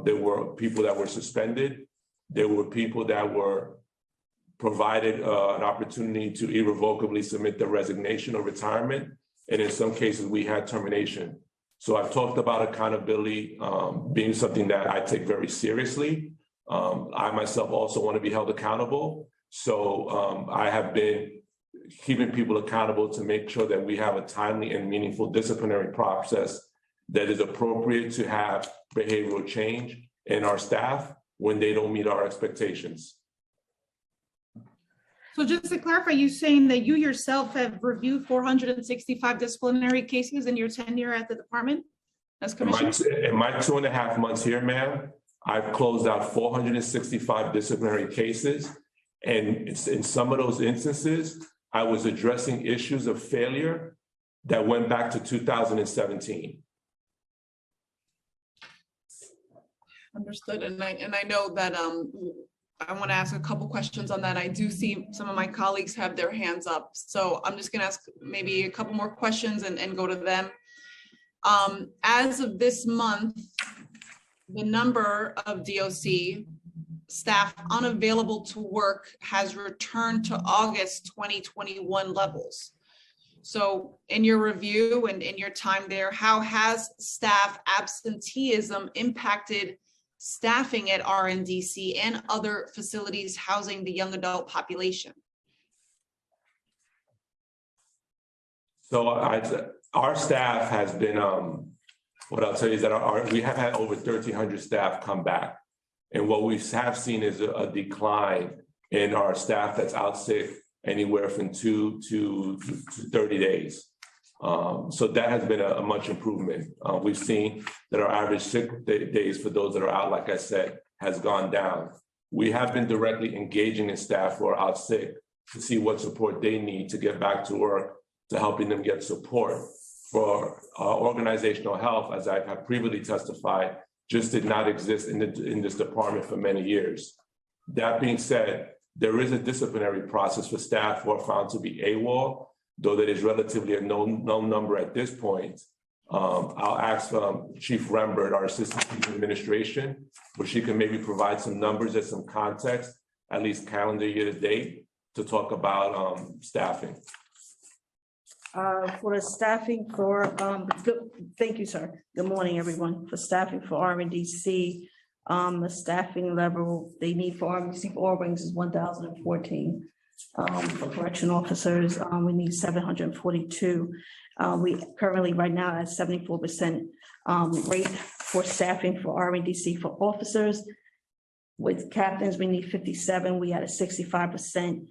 there were people that were suspended. There were people that were provided an opportunity to irrevocably submit their resignation or retirement. And in some cases, we had termination. So I've talked about accountability being something that I take very seriously. I myself also want to be held accountable. So I have been keeping people accountable to make sure that we have a timely and meaningful disciplinary process that is appropriate to have behavioral change in our staff when they don't meet our expectations. So just to clarify, you saying that you yourself have reviewed 465 disciplinary cases in your tenure at the department? as In my, commissioner? in my 2.5 months here, ma'am, I've closed out 465 disciplinary cases. And in some of those instances, I was addressing issues of failure that went back to 2017. Understood. And I know that I want to ask a couple questions on that. I do see some of my colleagues have their hands up. So I'm just going to ask maybe a couple more questions and go to them. As of this month, the number of DOC staff unavailable to work has returned to August 2021 levels. So in your review and in your time there, how has staff absenteeism impacted staffing at RNDC and other facilities housing the young adult population? So our staff has been, what I'll tell you is that we have had over 1,300 staff come back. And what we have seen is a decline in our staff that's out sick anywhere from 2 to 30 days. So that has been a much improvement. We've seen that our average sick days for those that are out, like I said, has gone down. We have been directly engaging in staff who are out sick to see what support they need to get back to work, to helping them get support. For organizational health, as I have previously testified, just did not exist in this department for many years. That being said, there is a disciplinary process for staff who are found to be AWOL, though that is relatively a known number at this point. I'll ask Chief Rembert, our Assistant Chief of Administration, where she can maybe provide some numbers and some context, at least calendar year to date, to talk about staffing. For the staffing for, thank you, sir. Good morning, everyone. For staffing for RNDC, the staffing level they need for RNDC for all ranks is 1,014. For correction officers, we need 742. We currently right now at 74% rate for staffing for RNDC for officers. With captains, we need 57. We had a 65%.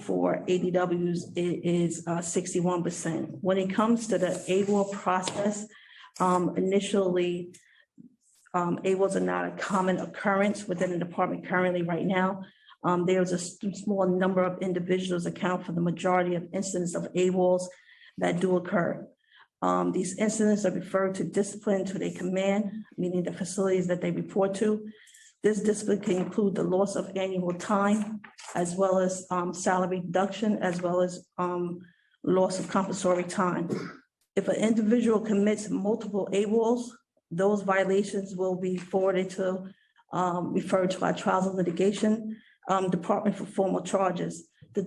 For ADWs, it is 61%. When it comes to the AWOL process, initially, AWOLs are not a common occurrence within the department currently right now. There's a small number of individuals account for the majority of incidents of AWOLs that do occur. These incidents are referred to discipline to their command, meaning the facilities that they report to. This discipline can include the loss of annual time, as well as salary reduction, as well as loss of compulsory time. If an individual commits multiple AWOLs, those violations will be forwarded to, referred to our trials and litigation department for formal charges. The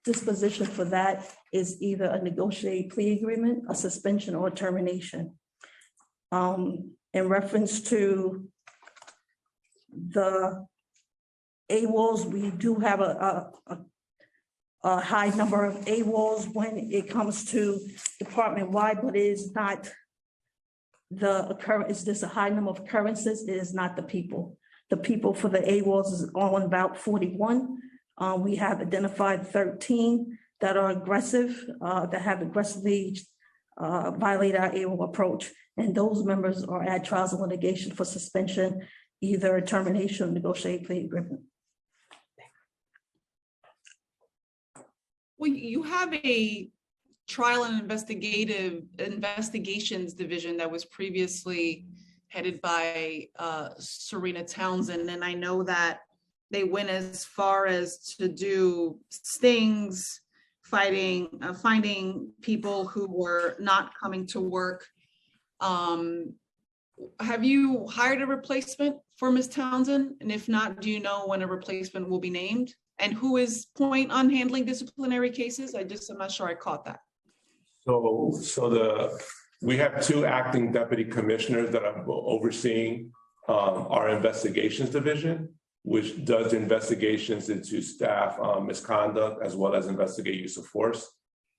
disposition for that is either a negotiated plea agreement, a suspension, or a termination. In reference to the AWOLs, we do have a high number of AWOLs when it comes to department-wide, but it is not the occurrence. It's just a high number of occurrences. It is not the people. The people for the AWOLs is on about 41. We have identified 13 that are aggressive, that have aggressively violated our AWOL approach. And those members are at trials and litigation for suspension, either a termination or negotiated plea agreement. Well, you have a trial and investigations division that was previously headed by Serena Townsend. And I know that they went as far as to do stings, finding people who were not coming to work. Have you hired a replacement for Ms. Townsend? And if not, do you know when a replacement will be named? And who is point on handling disciplinary cases? I'm not sure I caught that. We have 2 acting deputy commissioners that are overseeing our investigations division, which does investigations into staff misconduct as well as investigate use of force.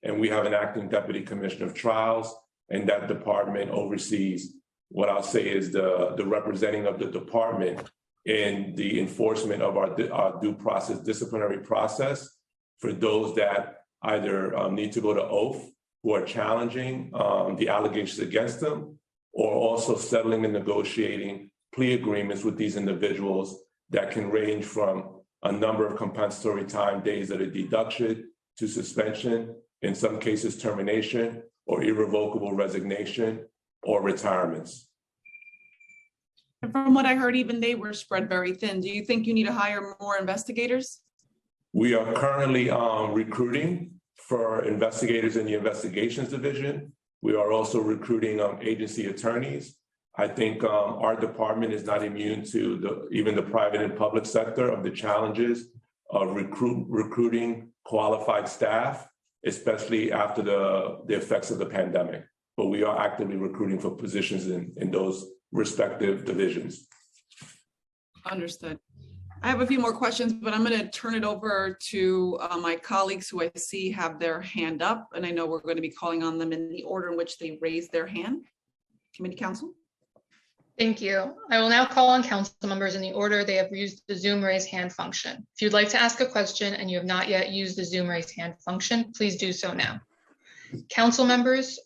And we have an acting deputy commissioner of trials, and that department oversees what I'll say is the representing of the department in the enforcement of our due process disciplinary process for those that either need to go to oath, who are challenging the allegations against them, or also settling and negotiating plea agreements with these individuals that can range from a number of compensatory time days that are deduction to suspension, in some cases termination or irrevocable resignation or retirements. And from what I heard, even they were spread very thin. Do you think you need to hire more investigators? We are currently recruiting for investigators in the investigations division. We are also recruiting agency attorneys. I think our department is not immune to even the private and public sector of the challenges of recruiting qualified staff, especially after the effects of the pandemic. But we are actively recruiting for positions in those respective divisions. Understood. I have a few more questions, but I'm going to turn it over to my colleagues who I see have their hand up, and I know we're going to be calling on them in the order in which they raised their hand. Committee counsel. Thank you. I will now call on council members in the order they have used the Zoom raise hand function. If you'd like to ask a question and you have not yet used the Zoom raise hand function, please do so now. Council members,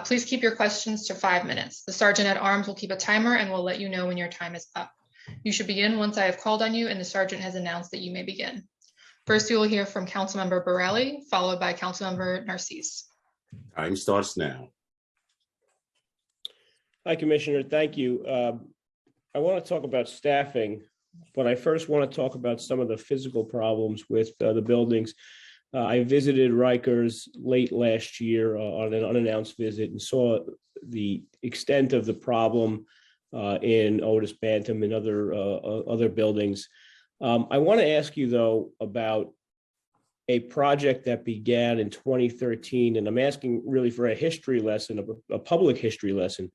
please keep your questions to 5 minutes. The Sergeant at Arms will keep a timer and will let you know when your time is up. You should begin once I have called on you and the Sergeant has announced that you may begin. First, you will hear from Councilmember Borelli, followed by Councilmember Narcisse. Time starts now. Hi, Commissioner. Thank you. I want to talk about staffing, but I first want to talk about some of the physical problems with the buildings. I visited Rikers late last year on an unannounced visit and saw the extent of the problem in Otis Bantam and other buildings. I want to ask you, though, about a project that began in 2013, and I'm asking really for a history lesson, a public history lesson.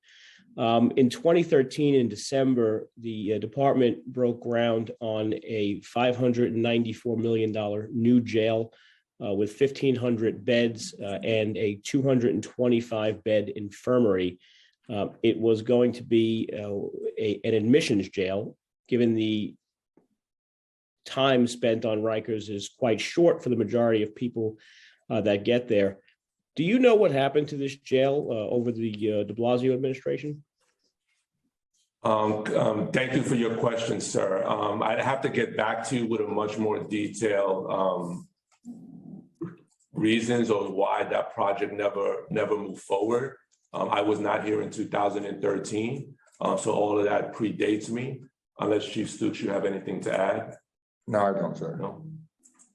In 2013, in December, the department broke ground on a $594 million new jail with 1,500 beds and a 225-bed infirmary. It was going to be an admissions jail, given the time spent on Rikers is quite short for the majority of people that get there. Do you know what happened to this jail over the de Blasio administration? Thank you for your question, sir. I'd have to get back to you with a much more detailed reasons of why that project never moved forward. I was not here in 2013, so all of that predates me. Unless Chief Stooks, you have anything to add? No, I don't, sir. No.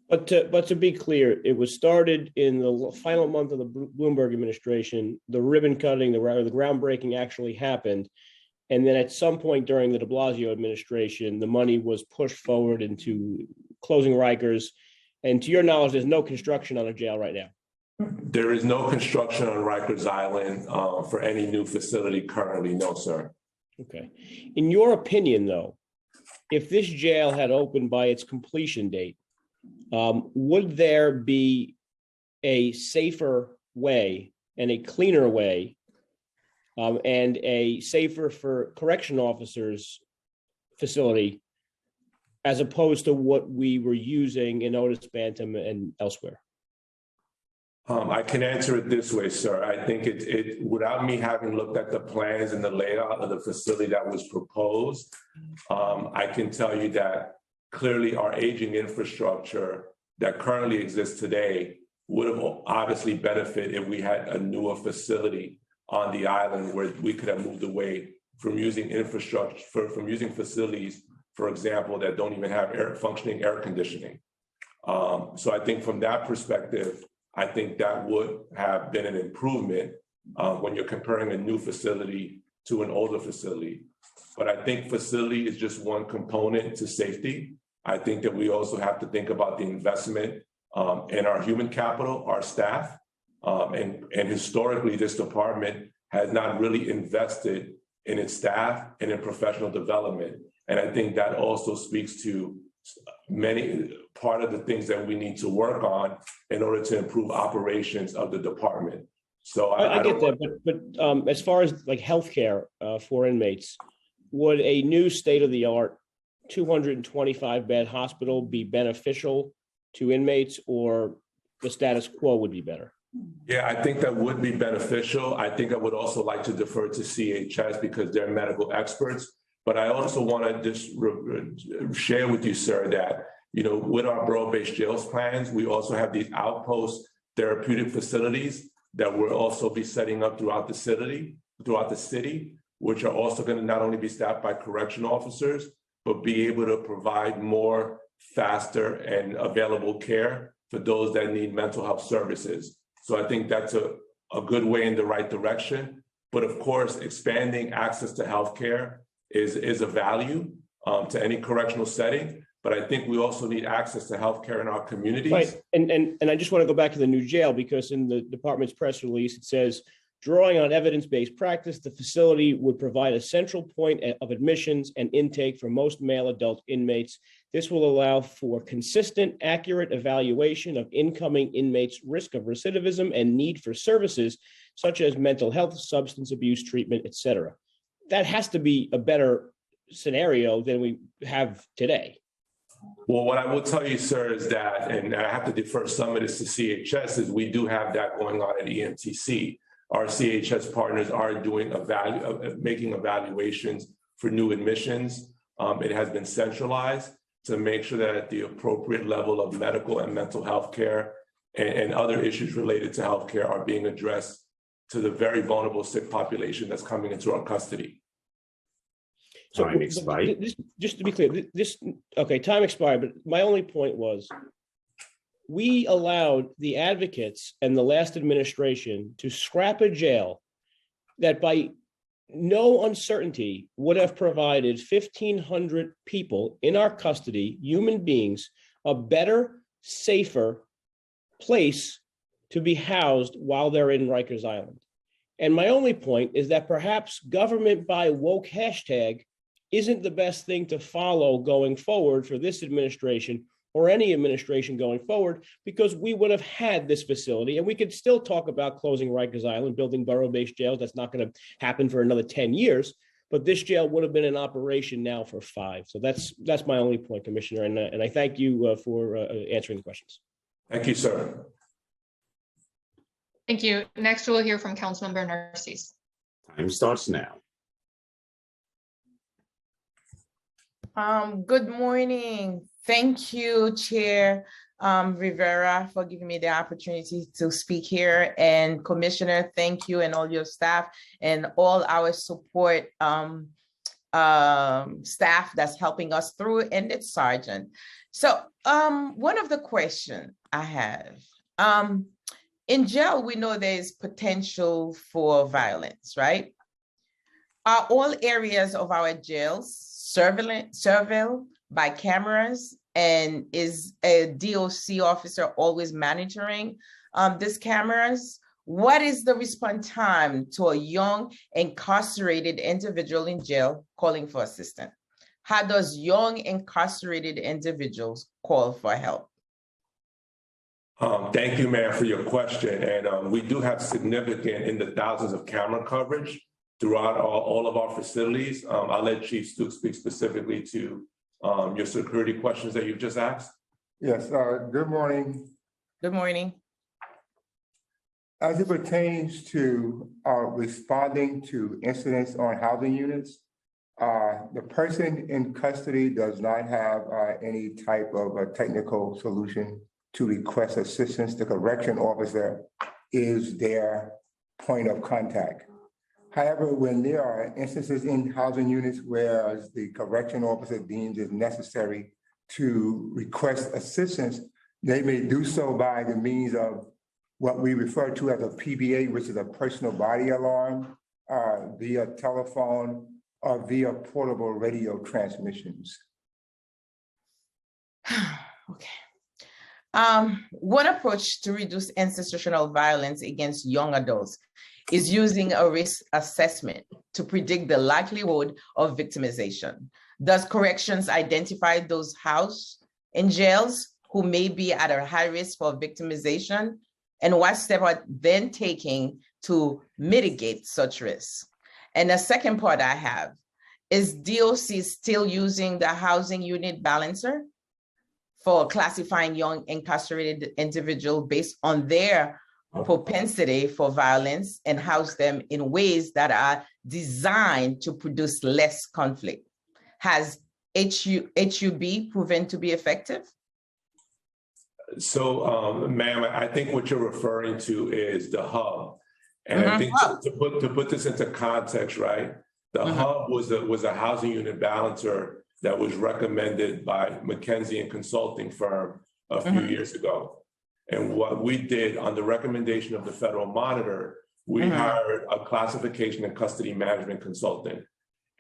But to be clear, it was started in the final month of the Bloomberg administration. The ribbon cutting, the groundbreaking actually happened. And then at some point during the de Blasio administration, the money was pushed forward into closing Rikers. And to your knowledge, there's no construction on a jail right now. There is no construction on Rikers Island for any new facility currently, no, sir. Okay. In your opinion, though, if this jail had opened by its completion date, would there be a safer way and a cleaner way and a safer for correction officers facility as opposed to what we were using in Otis Bantam and elsewhere? I can answer it this way, sir. I think it without me having looked at the plans and the layout of the facility that was proposed, I can tell you that clearly our aging infrastructure that currently exists today would have obviously benefited if we had a newer facility on the island where we could have moved away from using infrastructure, from using facilities, for example, that don't even have functioning air conditioning. So I think from that perspective, I think that would have been an improvement when you're comparing a new facility to an older facility. But I think facility is just one component to safety. I think that we also have to think about the investment in our human capital, our staff. And historically, this department has not really invested in its staff and in professional development. And I think that also speaks to part of the things that we need to work on in order to improve operations of the department. So I get that, but as far as like healthcare for inmates, would a new state-of-the-art 225-bed hospital be beneficial to inmates, or the status quo would be better? Yeah, I think that would be beneficial. I think I would also like to defer to CHS because they're medical experts. But I also want to just share with you, sir, that, with our borough-based jails plans, we also have these outpost therapeutic facilities that we'll also be setting up throughout the city, which are also going to not only be staffed by correctional officers, but be able to provide more faster and available care for those that need mental health services. So I think that's a good way in the right direction. But of course, expanding access to healthcare is a value to any correctional setting. But I think we also need access to healthcare in our communities. Right, and I just want to go back to the new jail because in the department's press release, it says, drawing on evidence-based practice, the facility would provide a central point of admissions and intake for most male adult inmates. This will allow for consistent, accurate evaluation of incoming inmates' risk of recidivism and need for services such as mental health, substance abuse treatment, et cetera. That has to be a better scenario than we have today. Well, what I will tell you, sir, is that, and I have to defer some of this to CHS, is we do have that going on at EMTC. Our CHS partners are doing making evaluations for new admissions. It has been centralized to make sure that at the appropriate level of medical and mental health care and other issues related to healthcare are being addressed to the very vulnerable sick population that's coming into our custody. So Time expired. Just to be clear, time expired, but my only point was we allowed the advocates and the last administration to scrap a jail that by no uncertainty would have provided 1,500 people in our custody, human beings, a better, safer place to be housed while they're in Rikers Island. And my only point is that perhaps government by woke hashtag isn't the best thing to follow going forward for this administration or any administration going forward, because we would have had this facility and we could still talk about closing Rikers Island, building borough-based jails. That's not going to happen for another 10 years, but this jail would have been in operation now for 5. So that's my only point, Commissioner. And I thank you for answering the questions. Thank you, sir. Thank you. Next, we'll hear from Councilmember Narcisse. Time starts now. Good morning. Thank you, Chair Rivera, for giving me the opportunity to speak here. And Commissioner, thank you, and all your staff and all our support staff that's helping us through, and it's Sergeant. So one of the questions I have, in jail, we know there's potential for violence, right? Are all areas of our jails surveilled by cameras, and is a DOC officer always monitoring these cameras? What is the response time to a young incarcerated individual in jail calling for assistance? How does young incarcerated individuals call for help? Thank you, ma'am, for your question. And we do have significant in the thousands of camera coverage throughout all of our facilities. I'll let Chief Stooks speak specifically to your security questions that you've just asked. Yes, good morning. Good morning. As it pertains to responding to incidents on housing units, the person in custody does not have any type of a technical solution to request assistance. The correction officer is their point of contact. However, when there are instances in housing units where the correction officer deems it necessary to request assistance, they may do so by the means of what we refer to as a PBA, which is a personal body alarm, via telephone or via portable radio transmissions. Okay. One approach to reduce institutional violence against young adults is using a risk assessment to predict the likelihood of victimization. Does corrections identify those housed in jails who may be at a high risk for victimization? And what steps are then taking to mitigate such risks? And the second part I have is DOC still using the housing unit balancer for classifying young incarcerated individuals based on their propensity for violence and house them in ways that are designed to produce less conflict. Has HUB proven to be effective? So, ma'am, I think what you're referring to is the hub. And I think to put this into context, right? The hub was a housing unit balancer that was recommended by McKinsey and consulting firm a few years ago. And what we did on the recommendation of the federal monitor, we hired a classification and custody management consultant.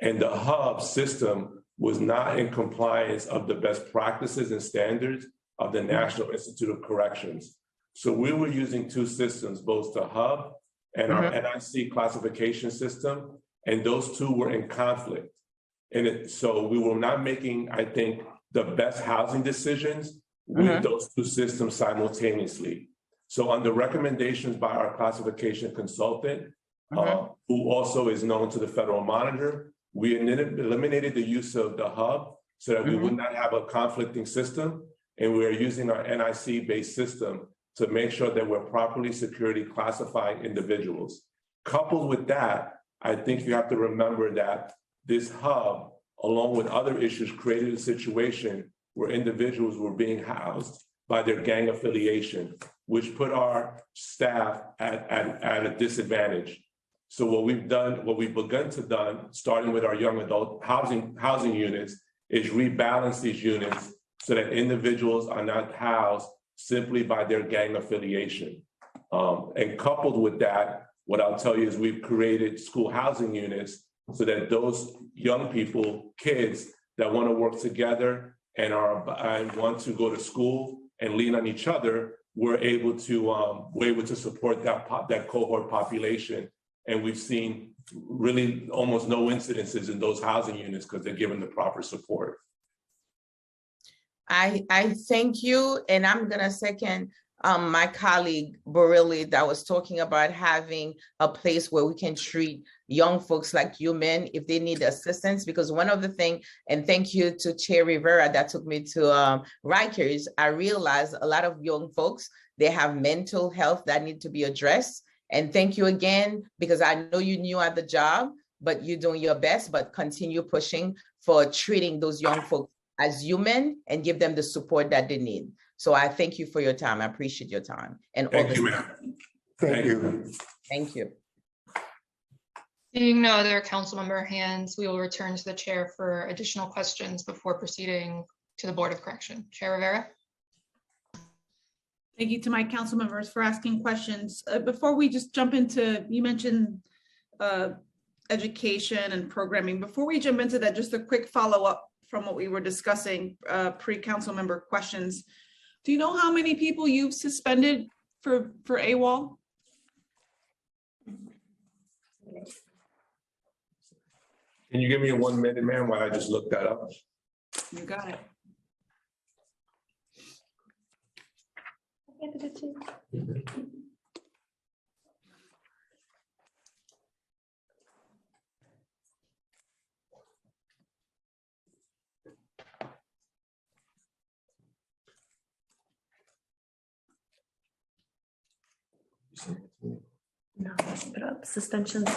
And the hub system was not in compliance of the best practices and standards of the National Institute of Corrections. So we were using two systems, both the hub and our NIC classification system, and those two were in conflict. And so we were not making, I think, the best housing decisions with those two systems simultaneously. So on the recommendations by our classification consultant, who also is known to the federal monitor, we eliminated the use of the hub so that we would not have a conflicting system. And we are using our NIC-based system to make sure that we're properly security classifying individuals. Coupled with that, I think you have to remember that this hub, along with other issues, created a situation where individuals were being housed by their gang affiliation, which put our staff at a disadvantage. So what we've begun to do, starting with our young adult housing units, is rebalance these units so that individuals are not housed simply by their gang affiliation. And coupled with that, what I'll tell you is we've created school housing units so that those young people, kids that want to work together and want to go to school and lean on each other, we're able to support that cohort population. And we've seen really almost no incidences in those housing units because they're given the proper support. I thank you, and I'm gonna second my colleague Borelli that was talking about having a place where we can treat young folks like human if they need assistance. Because one of the things, and thank you to Chair Rivera that took me to Rikers, I realized a lot of young folks, they have mental health that need to be addressed. And thank you again, because I know you're new at the job, but you're doing your best, but continue pushing for treating those young folks as human and give them the support that they need. So I thank you for your time. I appreciate your time. And Thank you, ma'am. Thank you. Thank you. Seeing no other council member hands, we will return to the chair for additional questions before proceeding to the Board of Correction. Chair Rivera. Thank you to my council members for asking questions. Before we just jump into, you mentioned education and programming. Before we jump into that, just a quick follow-up from what we were discussing, pre-council member questions. Do you know how many people you've suspended for AWOL? Can you give me 1 minute, ma'am, while I just look that up? You got it. No, put up suspensions.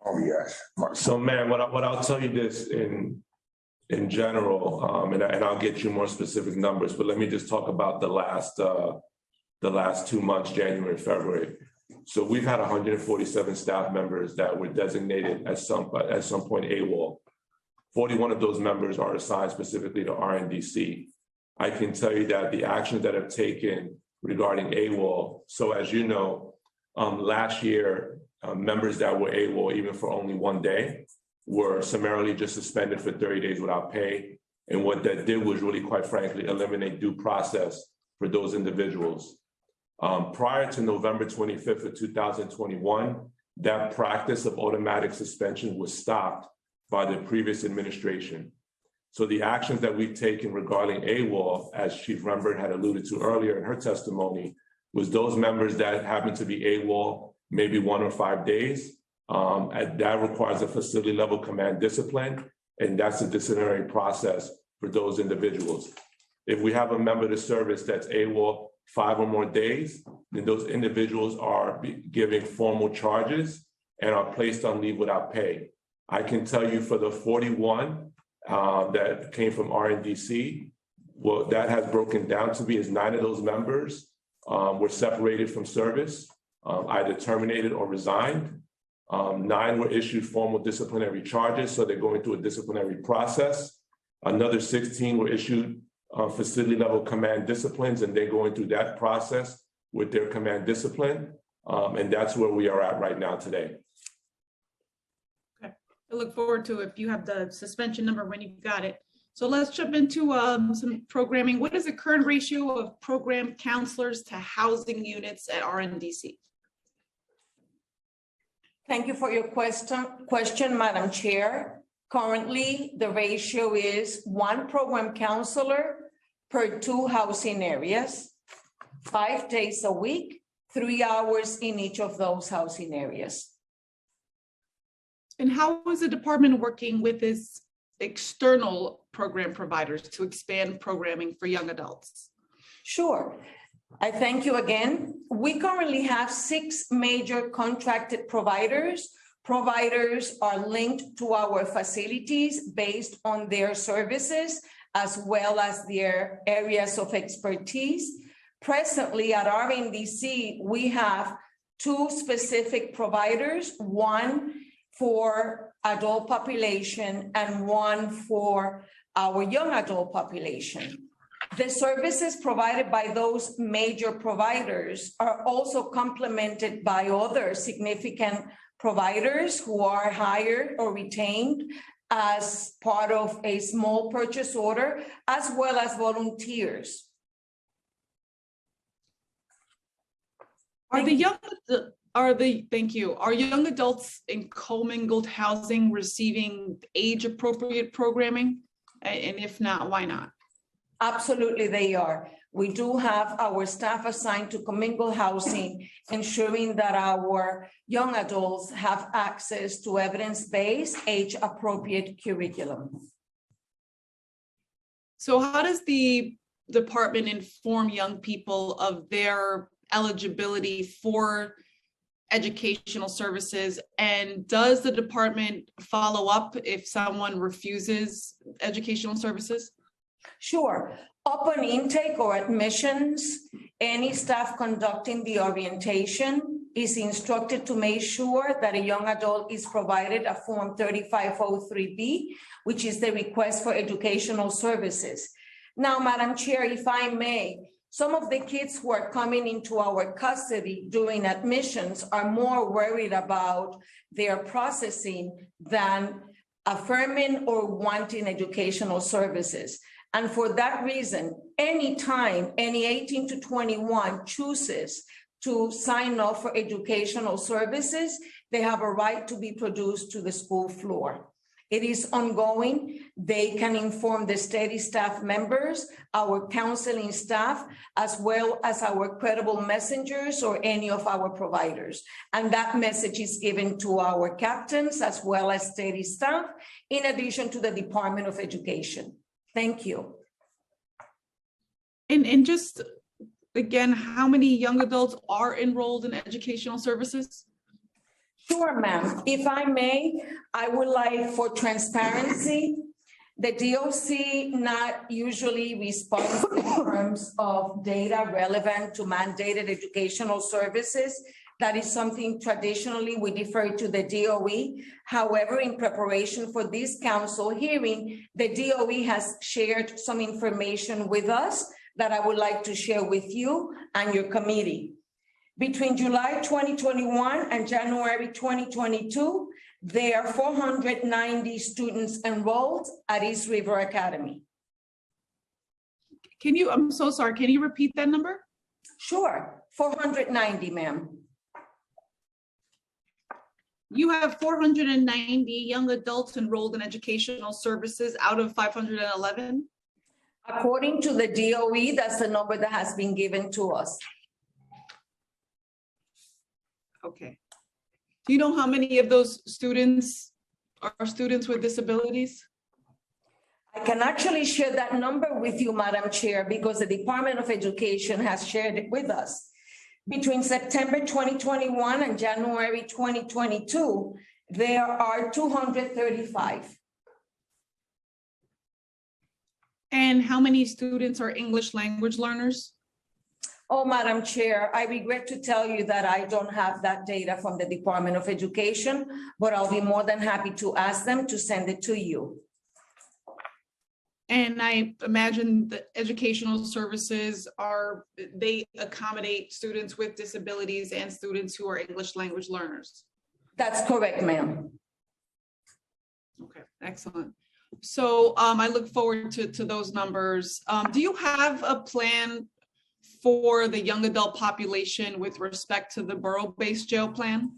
Oh, yes. So, ma'am, what I'll tell you this in general, and I'll get you more specific numbers, but let me just talk about the last 2 months, January and February. So we've had 147 staff members that were designated at some point AWOL. 41 of those members are assigned specifically to RNDC. I can tell you that the actions that have taken regarding AWOL. So as you know, last year, members that were AWOL, even for only 1 day, were summarily just suspended for 30 days without pay. And what that did was really, quite frankly, eliminate due process for those individuals. Prior to November 25th of 2021, that practice of automatic suspension was stopped by the previous administration. So the actions that we've taken regarding AWOL, as Chief Rembert had alluded to earlier in her testimony, was those members that happened to be AWOL maybe 1 or 5 days. And that requires a facility level command discipline, and that's a disciplinary process for those individuals. If we have a member of the service that's AWOL 5 or more days, then those individuals are giving formal charges and are placed on leave without pay. I can tell you for the 41 that came from RNDC, what that has broken down to be is 9 of those members were separated from service, either terminated or resigned. 9 were issued formal disciplinary charges, so they're going through a disciplinary process. Another 16 were issued facility level command disciplines, and they're going through that process with their command discipline. And that's where we are at right now today. Okay, I look forward to if you have the suspension number when you've got it. So let's jump into some programming. What is the current ratio of program counselors to housing units at RNDC? Thank you for your question, Madam Chair. Currently, the ratio is 1 program counselor per 2 housing areas, 5 days a week, 3 hours in each of those housing areas. And how is the department working with its external program providers to expand programming for young adults? Sure. I thank you again. We currently have 6 major contracted providers. Providers are linked to our facilities based on their services as well as their areas of expertise. Presently at RNDC, we have 2 specific providers, 1 for adult population and 1 for our young adult population. The services provided by those major providers are also complemented by other significant providers who are hired or retained as part of a small purchase order, as well as volunteers. Are young adults in commingled housing receiving age-appropriate programming? And if not, why not? Absolutely, they are. We do have our staff assigned to commingled housing, ensuring that our young adults have access to evidence-based, age-appropriate curriculum. So how does the department inform young people of their eligibility for educational services? And does the department follow up if someone refuses educational services? Sure. Upon intake or admissions, any staff conducting the orientation is instructed to make sure that a young adult is provided a Form 3503B, which is the request for educational services. Now, Madam Chair, if I may, some of the kids who are coming into our custody during admissions are more worried about their processing than affirming or wanting educational services. And for that reason, anytime any 18 to 21 chooses to sign up for educational services, they have a right to be produced to the school floor. It is ongoing. They can inform the steady staff members, our counseling staff, as well as our credible messengers or any of our providers. And that message is given to our captains as well as steady staff, in addition to the Department of Education. Thank you. And just again, how many young adults are enrolled in educational services? Sure, ma'am. If I may, I would like, for transparency, the DOC not usually responds in terms of data relevant to mandated educational services. That is something traditionally we defer to the DOE. However, in preparation for this council hearing, the DOE has shared some information with us that I would like to share with you and your committee. Between July 2021 and January 2022, there are 490 students enrolled at East River Academy. I'm so sorry, can you repeat that number? Sure, 490, ma'am. You have 490 young adults enrolled in educational services out of 511? According to the DOE, that's the number that has been given to us. Okay. Do you know how many of those students are students with disabilities? I can actually share that number with you, Madam Chair, because the Department of Education has shared it with us. Between September 2021 and January 2022, there are 235. And how many students are English language learners? Oh, Madam Chair, I regret to tell you that I don't have that data from the Department of Education, but I'll be more than happy to ask them to send it to you. And I imagine that educational services they accommodate students with disabilities and students who are English language learners. That's correct, ma'am. Okay, excellent. So I look forward to those numbers. Do you have a plan for the young adult population with respect to the borough-based jail plan?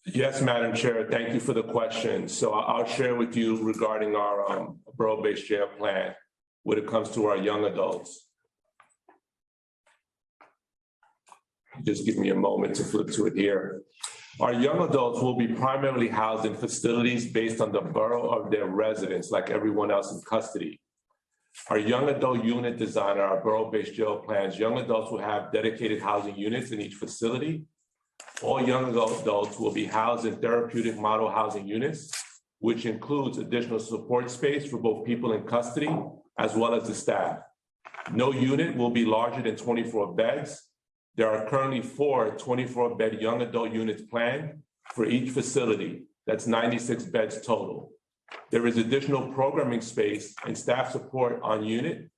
Yes, Madam Chair, thank you for the question. So I'll share with you regarding our borough-based jail plan when it comes to our young adults. Just give me a moment to flip to it here. Our young adults will be primarily housed in facilities based on the borough of their residence, like everyone else in custody. Our young adult unit design, our borough-based jail plans, young adults will have dedicated housing units in each facility. All young adults will be housed in therapeutic model housing units, which includes additional support space for both people in custody as well as the staff. No unit will be larger than 24 beds. There are currently 4 24-bed young adult units planned for each facility. That's 96 beds total. There is additional programming space and staff support on unit.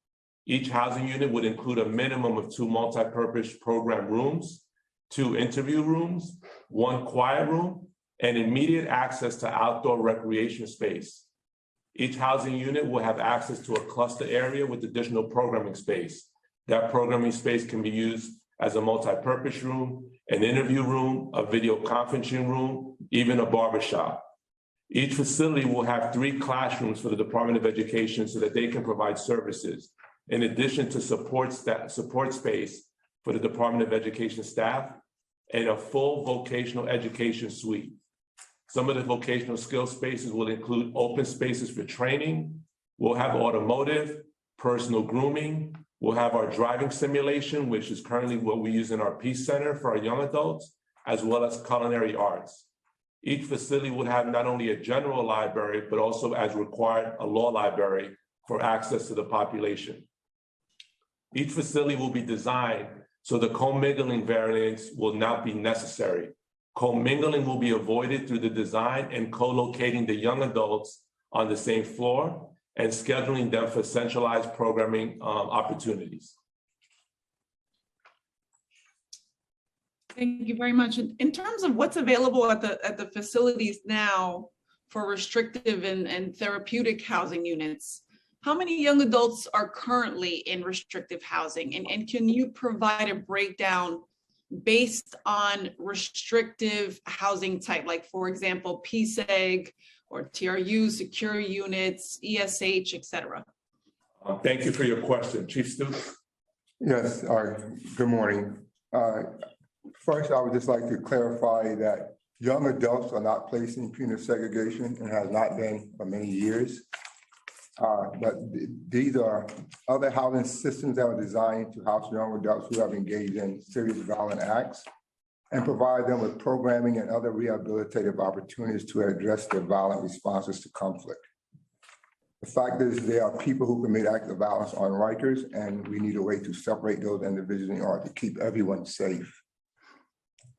Each housing unit would include a minimum of 2 multi-purpose program rooms, 2 interview rooms, 1 quiet room, and immediate access to outdoor recreation space. Each housing unit will have access to a cluster area with additional programming space. That programming space can be used as a multi-purpose room, an interview room, a video conferencing room, even a barbershop. Each facility will have 3 classrooms for the Department of Education so that they can provide services, in addition to support space for the Department of Education staff, and a full vocational education suite. Some of the vocational skill spaces will include open spaces for training. We'll have automotive, personal grooming. We'll have our driving simulation, which is currently what we use in our Peace Center for our young adults, as well as culinary arts. Each facility would have not only a general library, but also, as required, a law library for access to the population. Each facility will be designed so the commingling variants will not be necessary. Commingling will be avoided through the design and co-locating the young adults on the same floor and scheduling them for centralized programming opportunities. Thank you very much. In terms of what's available at the facilities now for restrictive and therapeutic housing units, how many young adults are currently in restrictive housing? And can you provide a breakdown based on restrictive housing type, like, for example, PSEG or TRU, secure units, ESH, et cetera? Thank you for your question. Chief Stoops. Yes, good morning. First, I would just like to clarify that young adults are not placed in punitive segregation and has not been for many years. But these are other housing systems that are designed to house young adults who have engaged in serious violent acts and provide them with programming and other rehabilitative opportunities to address their violent responses to conflict. The fact is there are people who commit acts of violence on Rikers, and we need a way to separate those individuals in order to keep everyone safe.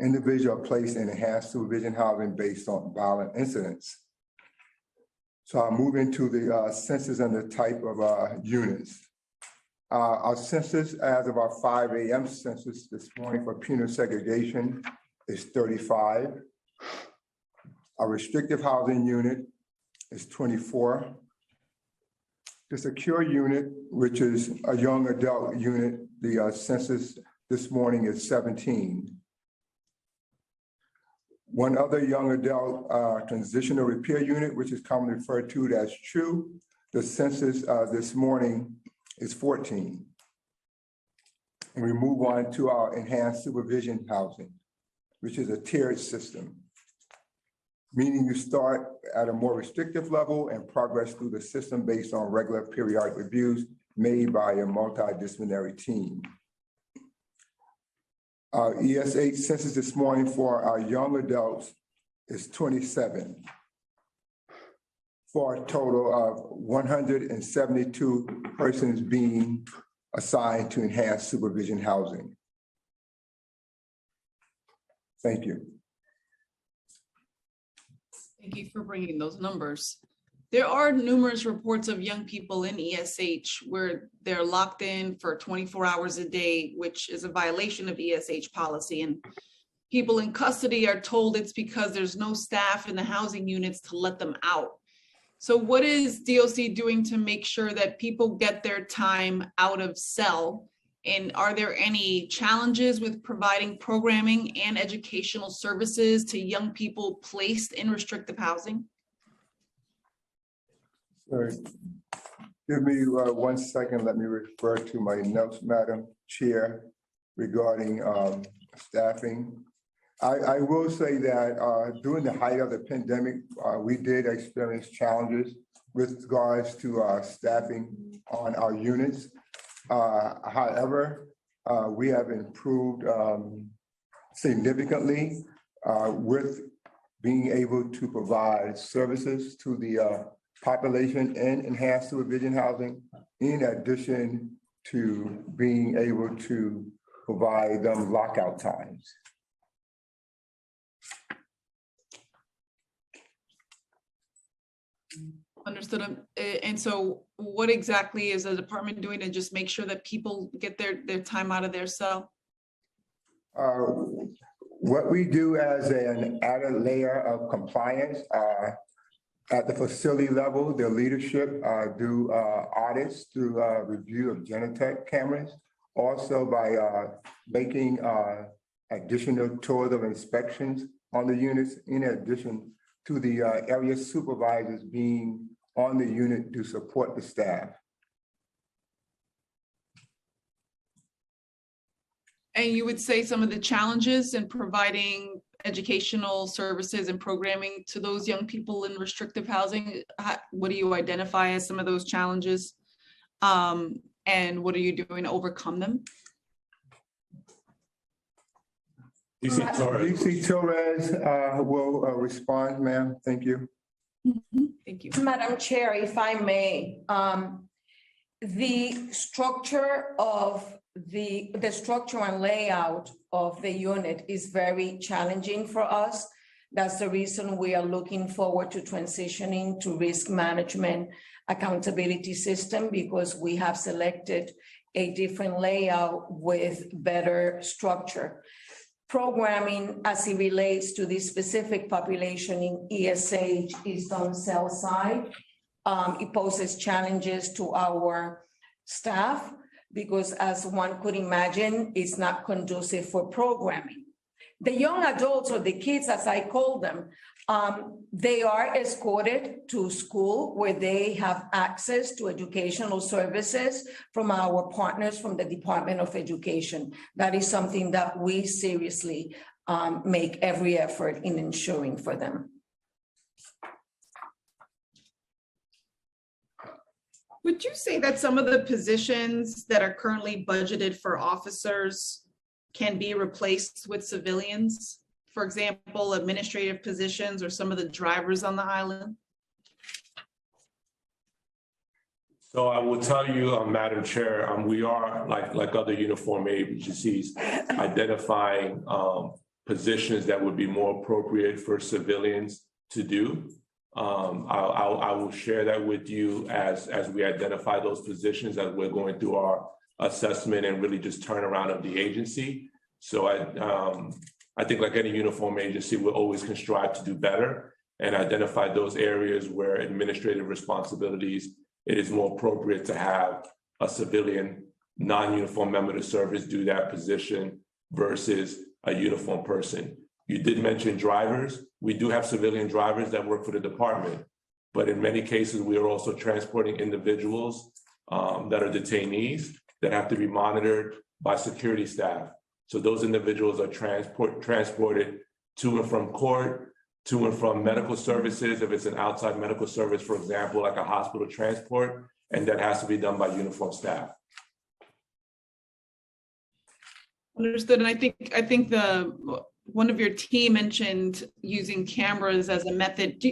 Individuals are placed in enhanced supervision housing based on violent incidents. So I'll move into the census and the type of units. Our census as of our 5 a.m. census this morning for punitive segregation is 35. Our restrictive housing unit is 24. The secure unit, which is a young adult unit, the census this morning is 17. One other young adult transitional repair unit, which is commonly referred to as TRU, the census this morning is 14. And we move on to our enhanced supervision housing. which is a tiered system, meaning you start at a more restrictive level and progress through the system based on regular periodic reviews made by a multidisciplinary team. Our ESH census this morning for our young adults is 27, for a total of 172 persons being assigned to enhanced supervision housing. Thank you. Thank you for bringing those numbers. There are numerous reports of young people in ESH where they're locked in for 24 hours a day, which is a violation of ESH policy. And people in custody are told it's because there's no staff in the housing units to let them out. So what is DOC doing to make sure that people get their time out of cell? And are there any challenges with providing programming and educational services to young people placed in restrictive housing? Sorry. Give me 1 second. Let me refer to my notes, Madam Chair, regarding staffing. I will say that during the height of the pandemic, we did experience challenges with regards to staffing on our units. However, we have improved significantly with being able to provide services to the population in enhanced supervision housing, in addition to being able to provide them lockout times. Understood. And so what exactly is the department doing to just make sure that people get their time out of their cell? What we do as an added layer of compliance at the facility level, the leadership do audits through review of Genetec cameras, also by making additional tours of inspections on the units, in addition to the area supervisors being on the unit to support the staff. And you would say some of the challenges in providing educational services and programming to those young people in restrictive housing, what do you identify as some of those challenges? And what are you doing to overcome them? DC Torres will respond, ma'am. Thank you. Thank you. Madam Chair, if I may, the structure and layout of the unit is very challenging for us. That's the reason we are looking forward to transitioning to risk management accountability system, because we have selected a different layout with better structure. Programming as it relates to this specific population in ESH is on cell side. It poses challenges to our staff because, as one could imagine, it's not conducive for programming. The young adults, or the kids as I call them, they are escorted to school where they have access to educational services from our partners from the Department of Education. That is something that we seriously make every effort in ensuring for them. Would you say that some of the positions that are currently budgeted for officers can be replaced with civilians? For example, administrative positions or some of the drivers on the island? So I will tell you, Madam Chair, we are, like other uniform agencies, identifying positions that would be more appropriate for civilians to do. I will share that with you as we identify those positions, as we're going through our assessment and really just turnaround of the agency. So I think, like any uniform agency, we'll always can strive to do better and identify those areas where administrative responsibilities, it is more appropriate to have a civilian non-uniform member of the service do that position versus a uniform person. You did mention drivers. We do have civilian drivers that work for the department, but in many cases, we are also transporting individuals that are detainees that have to be monitored by security staff. So those individuals are transported to and from court, to and from medical services, if it's an outside medical service, for example, like a hospital transport, and that has to be done by uniformed staff. Understood. And I think one of your team mentioned using cameras as a method.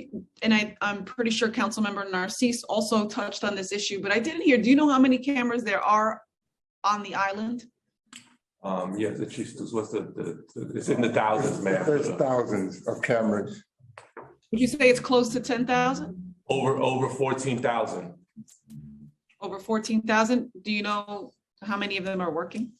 And I'm pretty sure Councilmember Narcisse also touched on this issue, but I didn't hear, do you know how many cameras there are on the island? Yes, the chief, what's it's in the thousands, ma'am. There's thousands of cameras. Would you say it's close to 10,000? Over 14,000. Over 14,000? Do you know how many of them are working?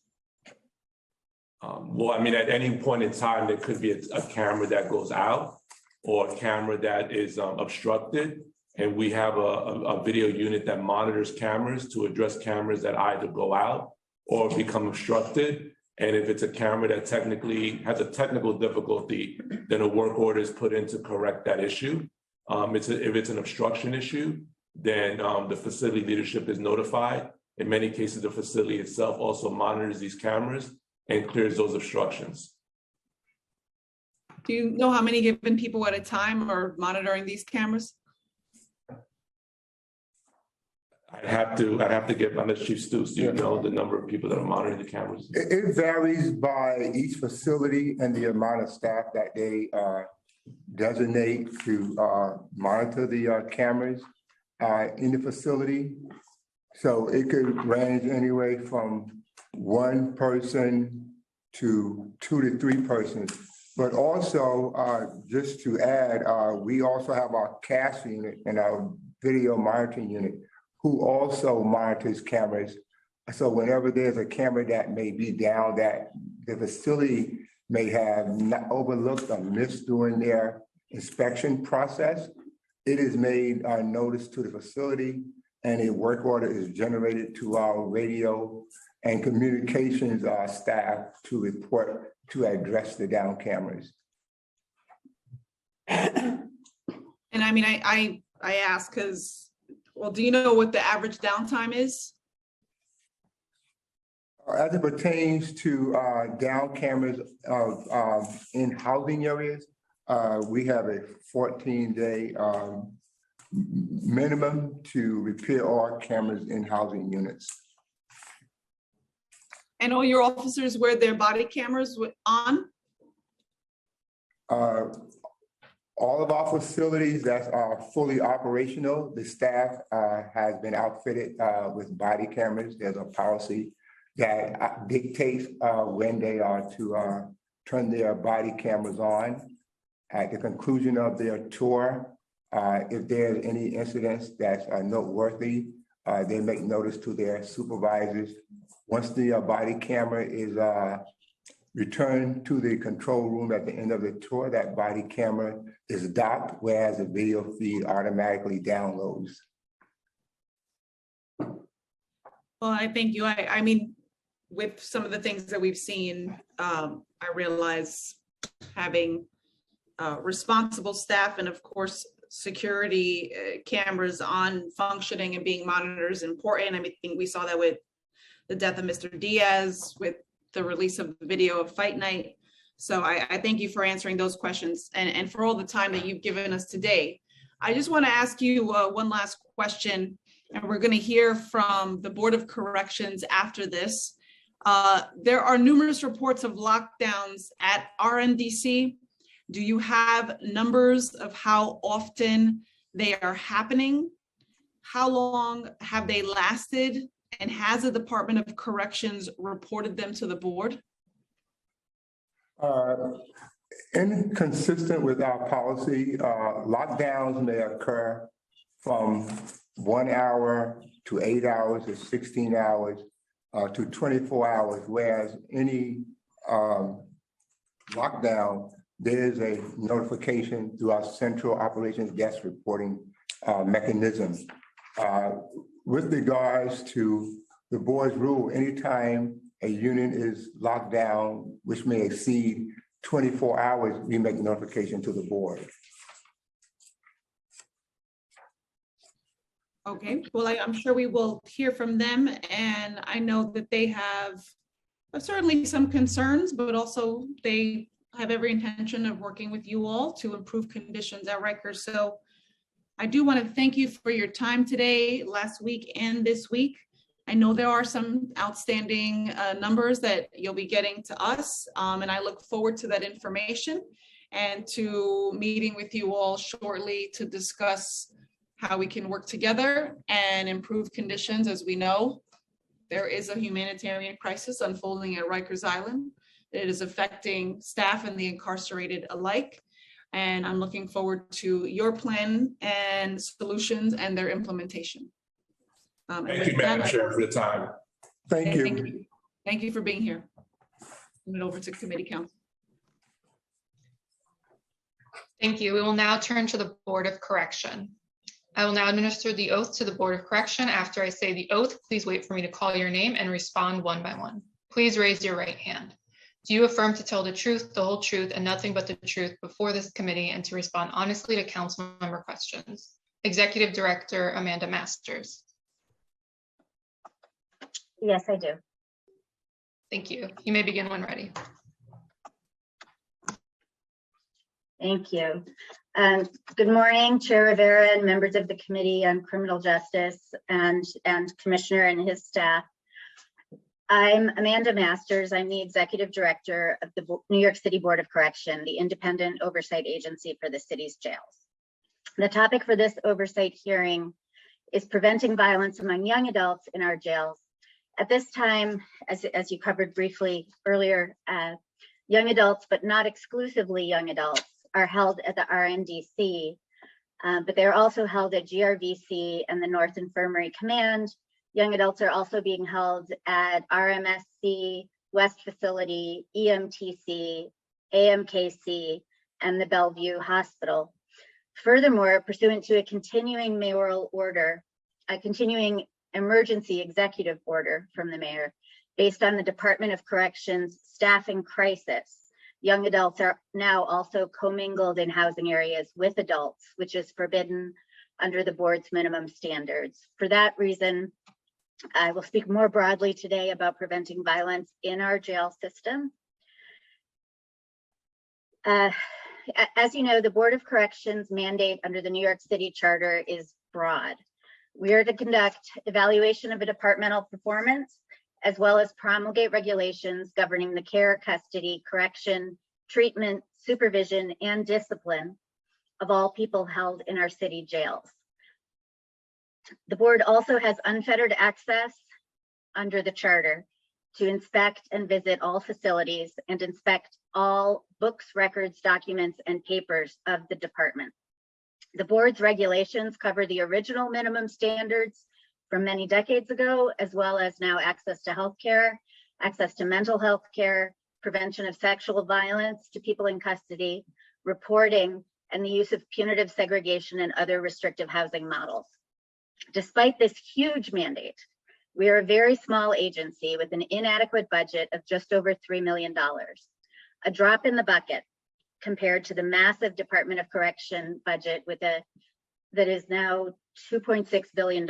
Well, I mean, at any point in time, there could be a camera that goes out or a camera that is obstructed. And we have a video unit that monitors cameras to address cameras that either go out or become obstructed. And if it's a camera that technically has a technical difficulty, then a work order is put in to correct that issue. If it's an obstruction issue, then the facility leadership is notified. In many cases, the facility itself also monitors these cameras and clears those obstructions. Do you know how many given people at a time are monitoring these cameras? I'd have to get on the Chief Stoops. Do you know the number of people that are monitoring the cameras? It varies by each facility and the amount of staff that they designate to monitor the cameras in the facility. So it could range anyway from one person to 2 to 3 persons. But also, just to add, we also have our CAS unit and our video monitoring unit, who also monitors cameras. So whenever there's a camera that may be down that the facility may have not overlooked or missed during their inspection process, it is made notice to the facility and a work order is generated to our radio and communications staff to report to address the down cameras. And I mean, I ask because, well, do you know what the average downtime is? As it pertains to down cameras in housing areas, we have a 14-day minimum to repair all cameras in housing units. And all your officers wear their body cameras on? All of our facilities that are fully operational, the staff has been outfitted with body cameras. There's a policy that dictates when they are to turn their body cameras on. At the conclusion of their tour, if there's any incidents that's noteworthy, they make notice to their supervisors. Once the body camera is returned to the control room at the end of the tour, that body camera is docked, whereas the video feed automatically downloads. Well, I thank you. I mean, with some of the things that we've seen, I realize having responsible staff and of course, security cameras on functioning and being monitored is important. I mean, I think we saw that with the death of Mr. Diaz, with the release of the video of Fight Night. So I thank you for answering those questions and for all the time that you've given us today. I just want to ask you one last question, and we're going to hear from the Board of Corrections after this. There are numerous reports of lockdowns at RNDC. Do you have numbers of how often they are happening? How long have they lasted? And has the Department of Corrections reported them to the board? Inconsistent with our policy, lockdowns may occur from 1 hour to 8 hours to 16 hours to 24 hours, whereas any lockdown, there is a notification through our central operations desk reporting mechanism. With regards to the board's rule, anytime a unit is locked down, which may exceed 24 hours, we make notification to the board. Okay, well, I'm sure we will hear from them, and I know that they have certainly some concerns, but also they have every intention of working with you all to improve conditions at Rikers. So I do want to thank you for your time today, last week and this week. I know there are some outstanding numbers that you'll be getting to us, and I look forward to that information and to meeting with you all shortly to discuss how we can work together and improve conditions. As we know, there is a humanitarian crisis unfolding at Rikers Island. It is affecting staff and the incarcerated alike. And I'm looking forward to your plan and solutions and their implementation. Thank you, Madam Chair, for the time. Thank you. Thank you for being here. Turn it over to committee counsel. Thank you. We will now turn to the Board of Correction. I will now administer the oath to the Board of Correction. After I say the oath, please wait for me to call your name and respond one by one. Please raise your right hand. Do you affirm to tell the truth, the whole truth, and nothing but the truth before this committee and to respond honestly to council member questions? Executive Director Amanda Masters. Yes, I do. Thank you. You may begin when ready. Thank you. Good morning, Chair Rivera and members of the Committee on Criminal Justice and Commissioner and his staff. I'm Amanda Masters. I'm the Executive Director of the New York City Board of Correction, the independent oversight agency for the city's jails. The topic for this oversight hearing is preventing violence among young adults in our jails. At this time, as you covered briefly earlier, young adults, but not exclusively young adults, are held at the RNDC, but they're also held at GRVC and the North Infirmary Command. Young adults are also being held at RMSC, West Facility, EMTC, AMKC, and the Bellevue Hospital. Furthermore, pursuant to a continuing mayoral order, a continuing emergency executive order from the mayor, based on the Department of Corrections staffing crisis, young adults are now also commingled in housing areas with adults, which is forbidden under the board's minimum standards. For that reason, I will speak more broadly today about preventing violence in our jail system. As you know, the Board of Corrections mandate under the New York City Charter is broad. We are to conduct evaluation of a departmental performance, as well as promulgate regulations governing the care, custody, correction, treatment, supervision, and discipline of all people held in our city jails. The board also has unfettered access under the charter to inspect and visit all facilities and inspect all books, records, documents, and papers of the department. The board's regulations cover the original minimum standards from many decades ago, as well as now access to healthcare, access to mental health care, prevention of sexual violence to people in custody, reporting, and the use of punitive segregation and other restrictive housing models. Despite this huge mandate, we are a very small agency with an inadequate budget of just over $3 million, a drop in the bucket compared to the massive Department of Correction budget that is now $2.6 billion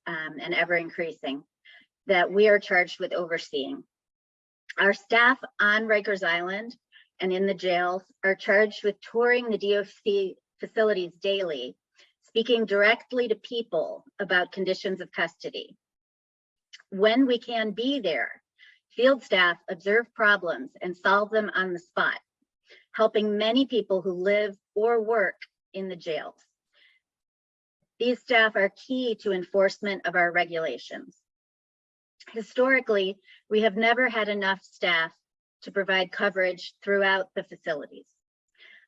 and ever increasing, that we are charged with overseeing. Our staff on Rikers Island and in the jails are charged with touring the DOC facilities daily, speaking directly to people about conditions of custody. When we can be there, field staff observe problems and solve them on the spot, helping many people who live or work in the jails. These staff are key to enforcement of our regulations. Historically, we have never had enough staff to provide coverage throughout the facilities.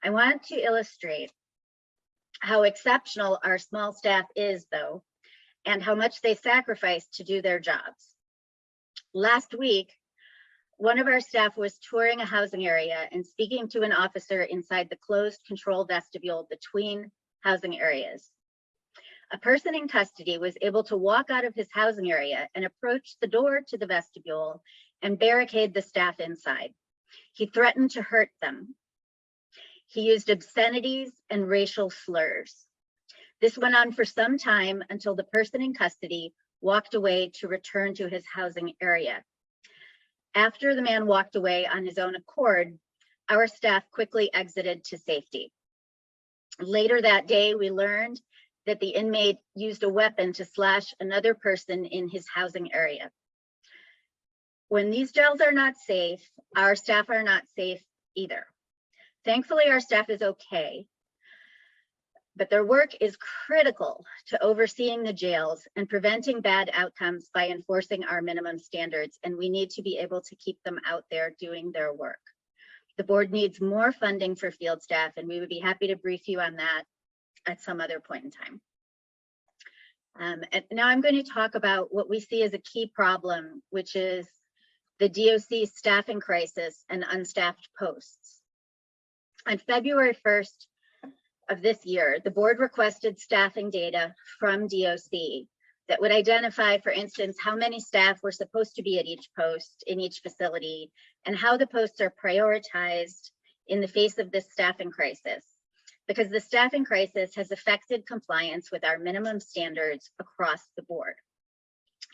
I want to illustrate how exceptional our small staff is, though, and how much they sacrifice to do their jobs. Last week, one of our staff was touring a housing area and speaking to an officer inside the closed control vestibule between housing areas. A person in custody was able to walk out of his housing area and approach the door to the vestibule and barricade the staff inside. He threatened to hurt them. He used obscenities and racial slurs. This went on for some time until the person in custody walked away to return to his housing area. After the man walked away on his own accord, our staff quickly exited to safety. Later that day, we learned that the inmate used a weapon to slash another person in his housing area. When these jails are not safe, our staff are not safe either. Thankfully, our staff is okay, but their work is critical to overseeing the jails and preventing bad outcomes by enforcing our minimum standards, and we need to be able to keep them out there doing their work. The board needs more funding for field staff, and we would be happy to brief you on that at some other point in time. And now I'm going to talk about what we see as a key problem, which is the DOC staffing crisis and unstaffed posts. On February 1st of this year, the board requested staffing data from DOC that would identify, for instance, how many staff were supposed to be at each post in each facility and how the posts are prioritized in the face of this staffing crisis, because the staffing crisis has affected compliance with our minimum standards across the board.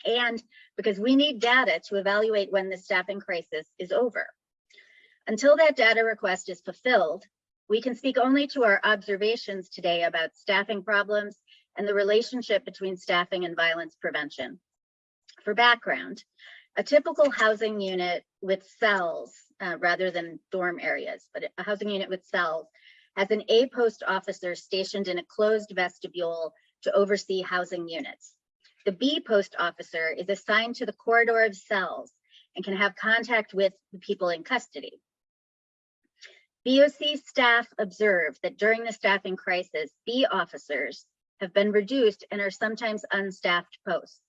And because we need data to evaluate when the staffing crisis is over. Until that data request is fulfilled, we can speak only to our observations today about staffing problems and the relationship between staffing and violence prevention. For background, a typical housing unit with cells, rather than dorm areas, but a housing unit with cells, has an A post officer stationed in a closed vestibule to oversee housing units. The B post officer is assigned to the corridor of cells and can have contact with the people in custody. BOC staff observe that during the staffing crisis, B officers have been reduced and are sometimes unstaffed posts.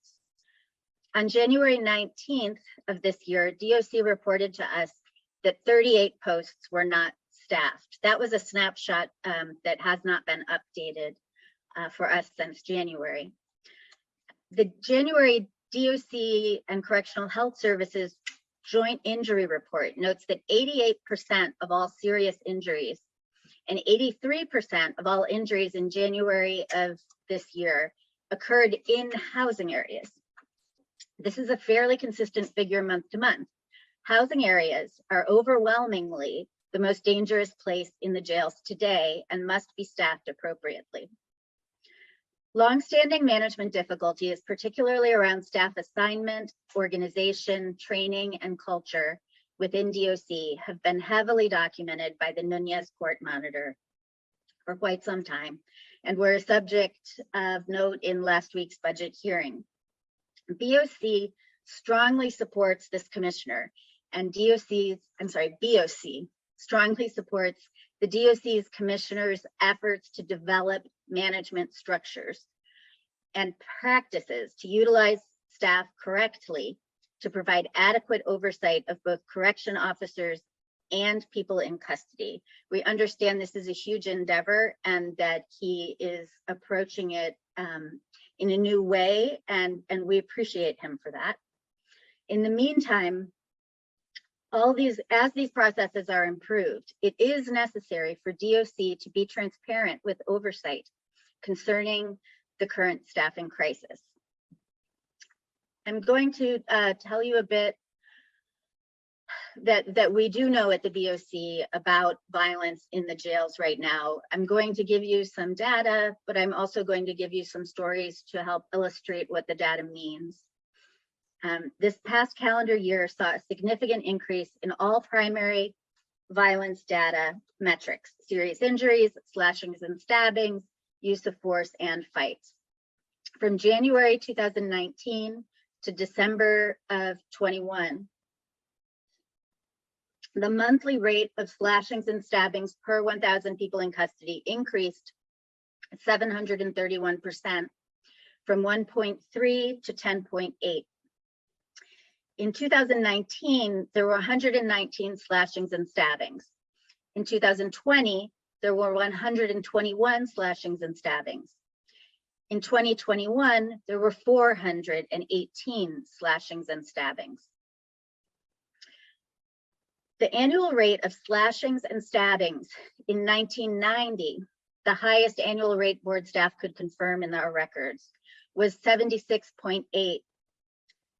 On January 19th of this year, DOC reported to us that 38 posts were not staffed. That was a snapshot that has not been updated for us since January. The January DOC and Correctional Health Services Joint Injury Report notes that 88% of all serious injuries and 83% of all injuries in January of this year occurred in housing areas. This is a fairly consistent figure month to month. Housing areas are overwhelmingly the most dangerous place in the jails today and must be staffed appropriately. Longstanding management difficulties, particularly around staff assignment, organization, training, and culture within DOC have been heavily documented by the Nunez Court Monitor for quite some time and were a subject of note in last week's budget hearing. BOC strongly supports this commissioner and BOC strongly supports the DOC's commissioner's efforts to develop management structures and practices to utilize staff correctly to provide adequate oversight of both correction officers and people in custody. We understand this is a huge endeavor and that he is approaching it in a new way, and we appreciate him for that. In the meantime, as these processes are improved, it is necessary for DOC to be transparent with oversight concerning the current staffing crisis. I'm going to tell you a bit that we do know at the BOC about violence in the jails right now. I'm going to give you some data, but I'm also going to give you some stories to help illustrate what the data means. This past calendar year saw a significant increase in all primary violence data metrics: serious injuries, slashings and stabbings, use of force, and fights. From January 2019 to December of 21, the monthly rate of slashings and stabbings per 1,000 people in custody increased 731% from 1.3 to 10.8. In 2019, there were 119 slashings and stabbings. In 2020, there were 121 slashings and stabbings. In 2021, there were 418 slashings and stabbings. The annual rate of slashings and stabbings in 1990, the highest annual rate board staff could confirm in our records, was 76.8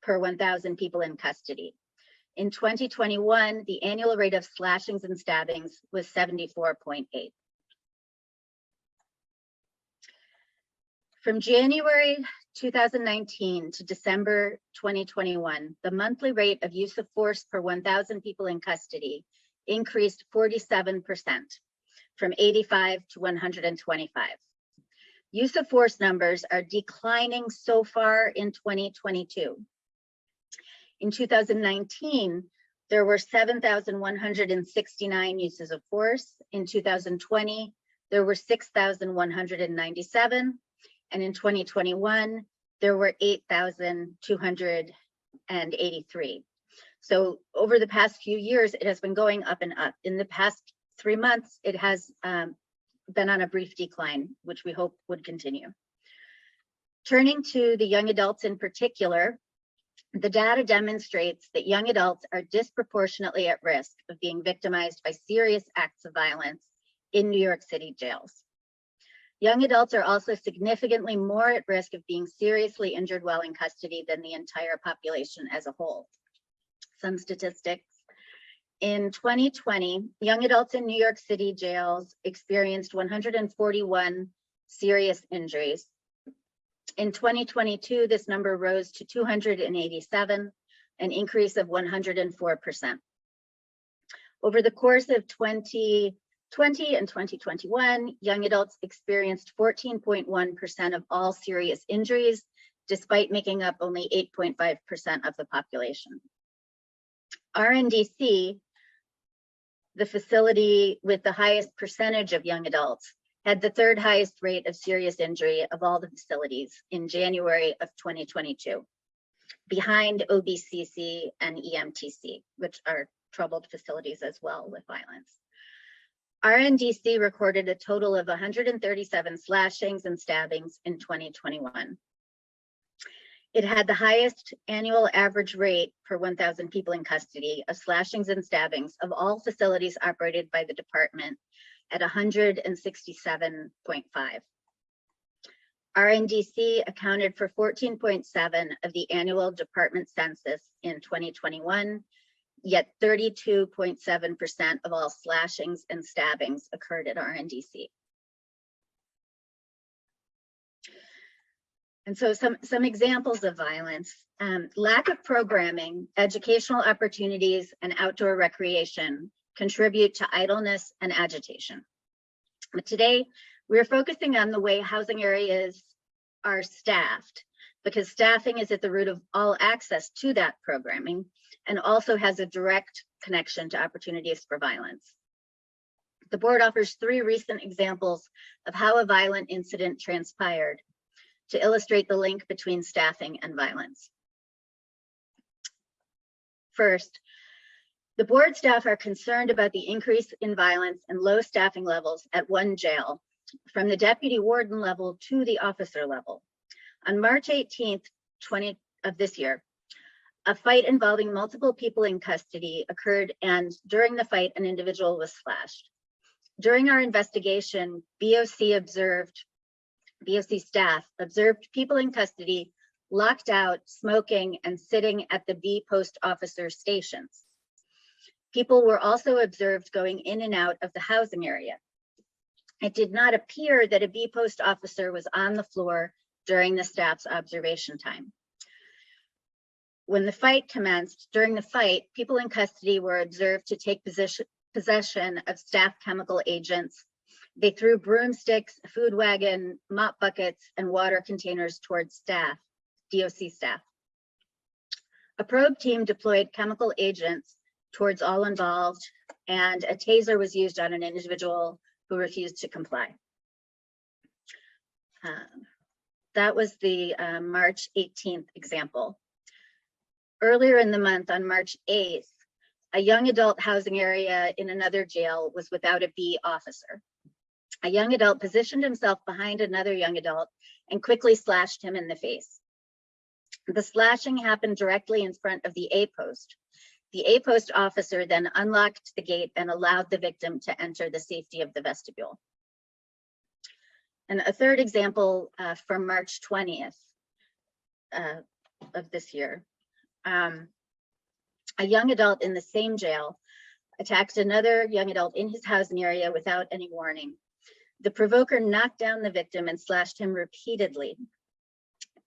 per 1,000 people in custody. In 2021, the annual rate of slashings and stabbings was 74.8. From January 2019 to December 2021, the monthly rate of use of force per 1,000 people in custody increased 47%, from 85 to 125. Use of force numbers are declining so far in 2022. In 2019, there were 7,169 uses of force. In 2020, there were 6,197. And in 2021, there were 8,283. So over the past few years, it has been going up and up. In the past 3 months, it has been on a brief decline, which we hope would continue. Turning to the young adults in particular, the data demonstrates that young adults are disproportionately at risk of being victimized by serious acts of violence in New York City jails. Young adults are also significantly more at risk of being seriously injured while in custody than the entire population as a whole. Some statistics. In 2020, young adults in New York City jails experienced 141 serious injuries. In 2022, this number rose to 287, an increase of 104%. Over the course of 2020 and 2021, young adults experienced 14.1% of all serious injuries, despite making up only 8.5% of the population. RNDC, the facility with the highest percentage of young adults, had the third highest rate of serious injury of all the facilities in January of 2022, behind OBCC and EMTC, which are troubled facilities as well with violence. RNDC recorded a total of 137 slashings and stabbings in 2021. It had the highest annual average rate per 1,000 people in custody of slashings and stabbings of all facilities operated by the department at 167.5. RNDC accounted for 14.7 of the annual department census in 2021, yet 32.7% of all slashings and stabbings occurred at RNDC. And so some examples of violence: lack of programming, educational opportunities, and outdoor recreation contribute to idleness and agitation. But today, we're focusing on the way housing areas are staffed, because staffing is at the root of all access to that programming and also has a direct connection to opportunities for violence. The board offers 3 recent examples of how a violent incident transpired to illustrate the link between staffing and violence. First, the board staff are concerned about the increase in violence and low staffing levels at one jail, from the deputy warden level to the officer level. On March 18th, of this year, a fight involving multiple people in custody occurred, and during the fight, an individual was slashed. During our investigation, BOC staff observed people in custody locked out, smoking, and sitting at the B post officer stations. People were also observed going in and out of the housing area. It did not appear that a B post officer was on the floor during the staff's observation time. When the fight commenced, during the fight, people in custody were observed to take possession of staff chemical agents. They threw broomsticks, a food wagon, mop buckets, and water containers towards staff, DOC staff. A probe team deployed chemical agents towards all involved, and a taser was used on an individual who refused to comply. That was the March 18th example. Earlier in the month, on March 8th, a young adult housing area in another jail was without a B officer. A young adult positioned himself behind another young adult and quickly slashed him in the face. The slashing happened directly in front of the A post. The A post officer then unlocked the gate and allowed the victim to enter the safety of the vestibule. And a third example from March 20th of this year. A young adult in the same jail attacked another young adult in his housing area without any warning. The provoker knocked down the victim and slashed him repeatedly.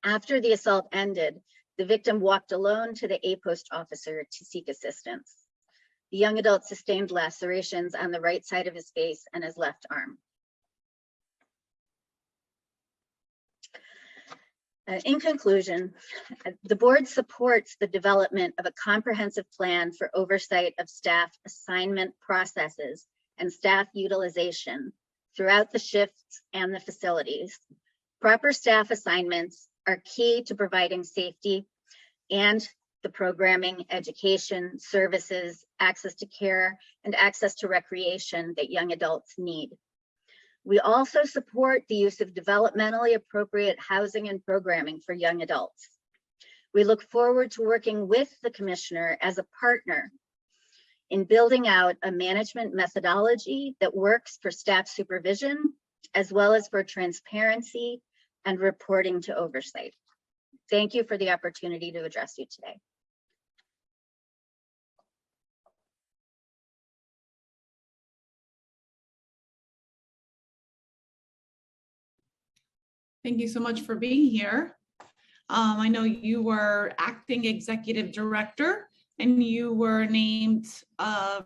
After the assault ended, the victim walked alone to the A-post officer to seek assistance. The young adult sustained lacerations on the right side of his face and his left arm. In conclusion, the board supports the development of a comprehensive plan for oversight of staff assignment processes and staff utilization throughout the shifts and the facilities. Proper staff assignments are key to providing safety and the programming, education, services, access to care, and access to recreation that young adults need. We also support the use of developmentally appropriate housing and programming for young adults. We look forward to working with the commissioner as a partner in building out a management methodology that works for staff supervision, as well as for transparency and reporting to oversight. Thank you for the opportunity to address you today. Thank you so much for being here. I know you were acting executive director and you were named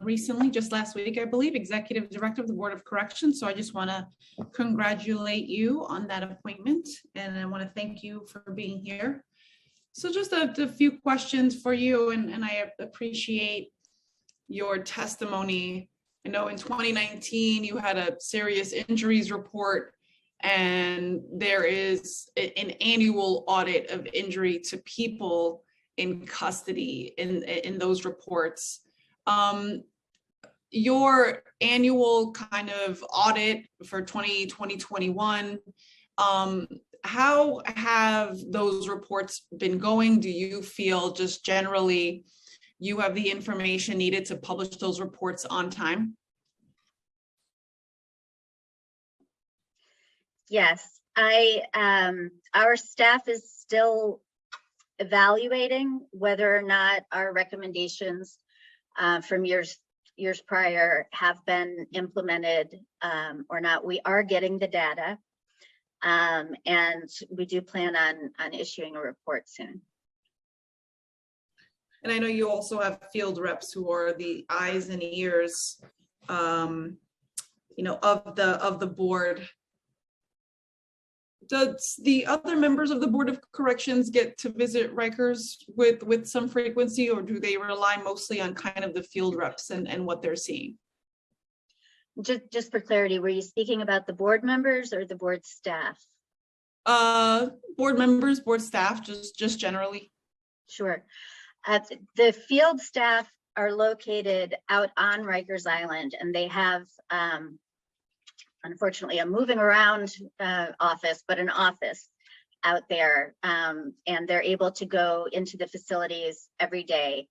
recently, just last week, I believe, executive director of the Board of Corrections. So I just want to congratulate you on that appointment. And I want to thank you for being here. So just a few questions for you, and I appreciate your testimony. I know in 2019, you had a serious injuries report, and there is an annual audit of injury to people in custody in those reports. Your annual kind of audit for 2021, how have those reports been going? Do you feel just generally you have the information needed to publish those reports on time? Yes, our staff is still evaluating whether or not our recommendations from years prior have been implemented or not. We are getting the data, and we do plan on issuing a report soon. And I know you also have field reps who are the eyes and ears, of the board. Does the other members of the Board of Corrections get to visit Rikers with some frequency, or do they rely mostly on kind of the field reps and what they're seeing? Just for clarity, were you speaking about the board members or the board staff? Board members, board staff, just generally. Sure. The field staff are located out on Rikers Island, and they have unfortunately a moving around office, but an office out there, and they're able to go into the facilities every day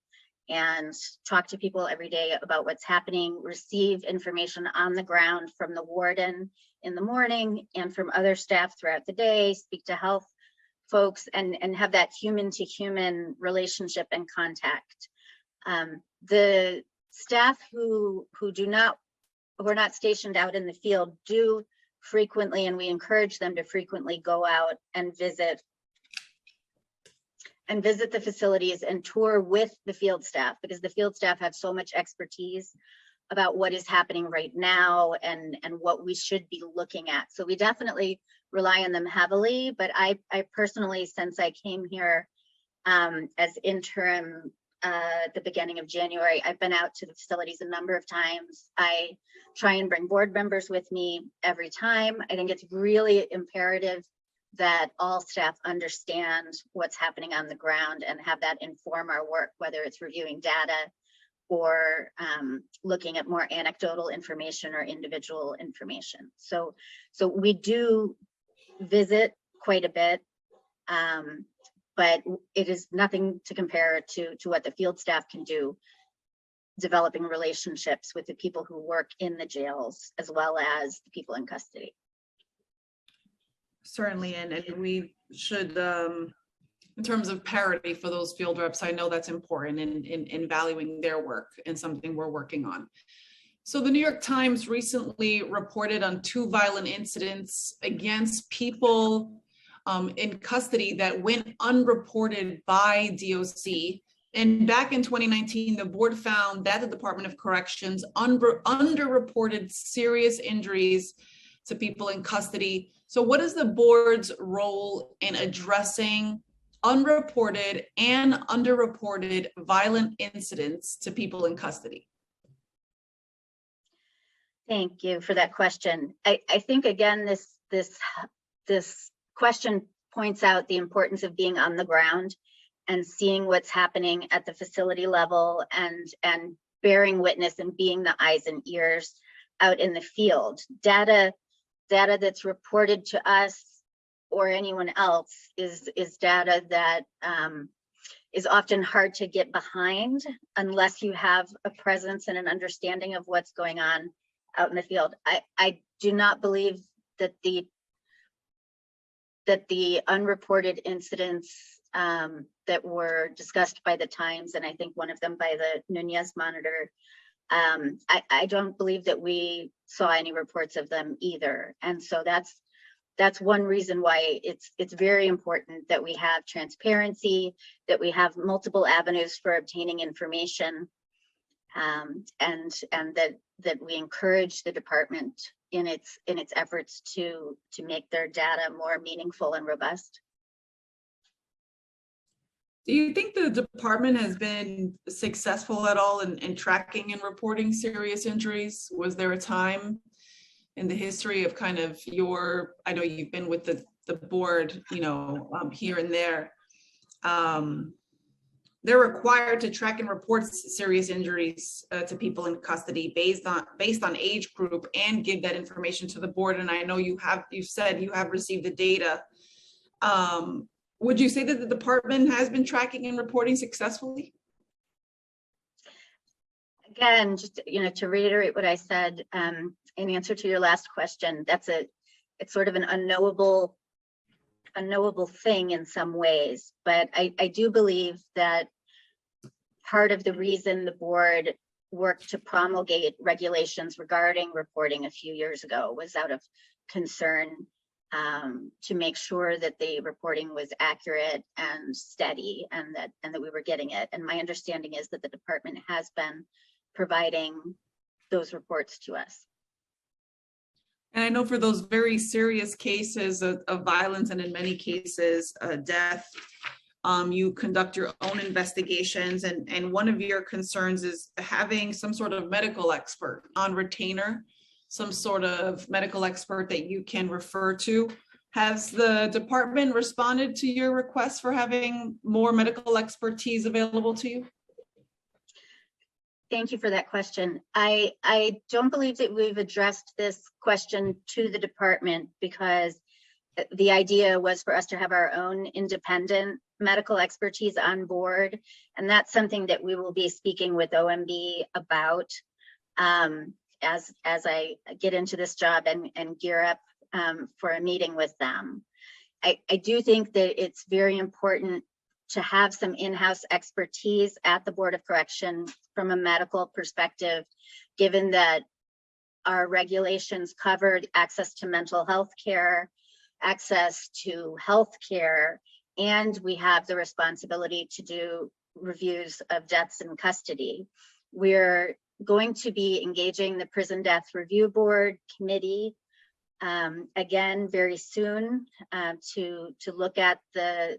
and talk to people every day about what's happening, receive information on the ground from the warden in the morning and from other staff throughout the day, speak to health folks, and have that human to human relationship and contact. The staff who are not stationed out in the field do frequently, and we encourage them to frequently go out and visit the facilities and tour with the field staff, because the field staff have so much expertise about what is happening right now and what we should be looking at. So we definitely rely on them heavily, but I personally, since I came here as interim at the beginning of January, I've been out to the facilities a number of times. I try and bring board members with me every time. I think it's really imperative that all staff understand what's happening on the ground and have that inform our work, whether it's reviewing data or looking at more anecdotal information or individual information. So we do visit quite a bit, but it is nothing to compare to what the field staff can do, developing relationships with the people who work in the jails as well as the people in custody. Certainly, and we should in terms of parity for those field reps. I know that's important in valuing their work and something we're working on. So the New York Times recently reported on 2 violent incidents against people in custody that went unreported by DOC. And back in 2019, the board found that the Department of Corrections underreported serious injuries to people in custody. So what is the board's role in addressing unreported and underreported violent incidents to people in custody? Thank you for that question. I think, again, this question points out the importance of being on the ground and seeing what's happening at the facility level and bearing witness and being the eyes and ears out in the field. Data that's reported to us or anyone else is data that is often hard to get behind unless you have a presence and an understanding of what's going on out in the field. I do not believe that the unreported incidents that were discussed by the Times, and I think one of them by the Nunez Monitor, I don't believe that we saw any reports of them either. And so that's one reason why it's very important that we have transparency, that we have multiple avenues for obtaining information, and that we encourage the department in its efforts to make their data more meaningful and robust. Do you think the department has been successful at all in tracking and reporting serious injuries? Was there a time in the history of kind of I know you've been with the board, here and there. They're required to track and report serious injuries to people in custody based on age group and give that information to the board. And I know you said you have received the data. Would you say that the department has been tracking and reporting successfully? Again, just to reiterate what I said in answer to your last question, it's sort of an unknowable thing in some ways, but I do believe that part of the reason the board worked to promulgate regulations regarding reporting a few years ago was out of concern to make sure that the reporting was accurate and steady and that we were getting it. And my understanding is that the department has been providing those reports to us. And I know for those very serious cases of violence and in many cases death, you conduct your own investigations, and one of your concerns is having some sort of medical expert on retainer, some sort of medical expert that you can refer to. Has the department responded to your request for having more medical expertise available to you? Thank you for that question. I don't believe that we've addressed this question to the department because the idea was for us to have our own independent medical expertise on board. And that's something that we will be speaking with OMB about as I get into this job and gear up for a meeting with them. I do think that it's very important to have some in-house expertise at the Board of Correction from a medical perspective, given that our regulations covered access to mental health care, access to health care, and we have the responsibility to do reviews of deaths in custody. We're going to be engaging the Prison Death Review Board Committee again very soon to look at the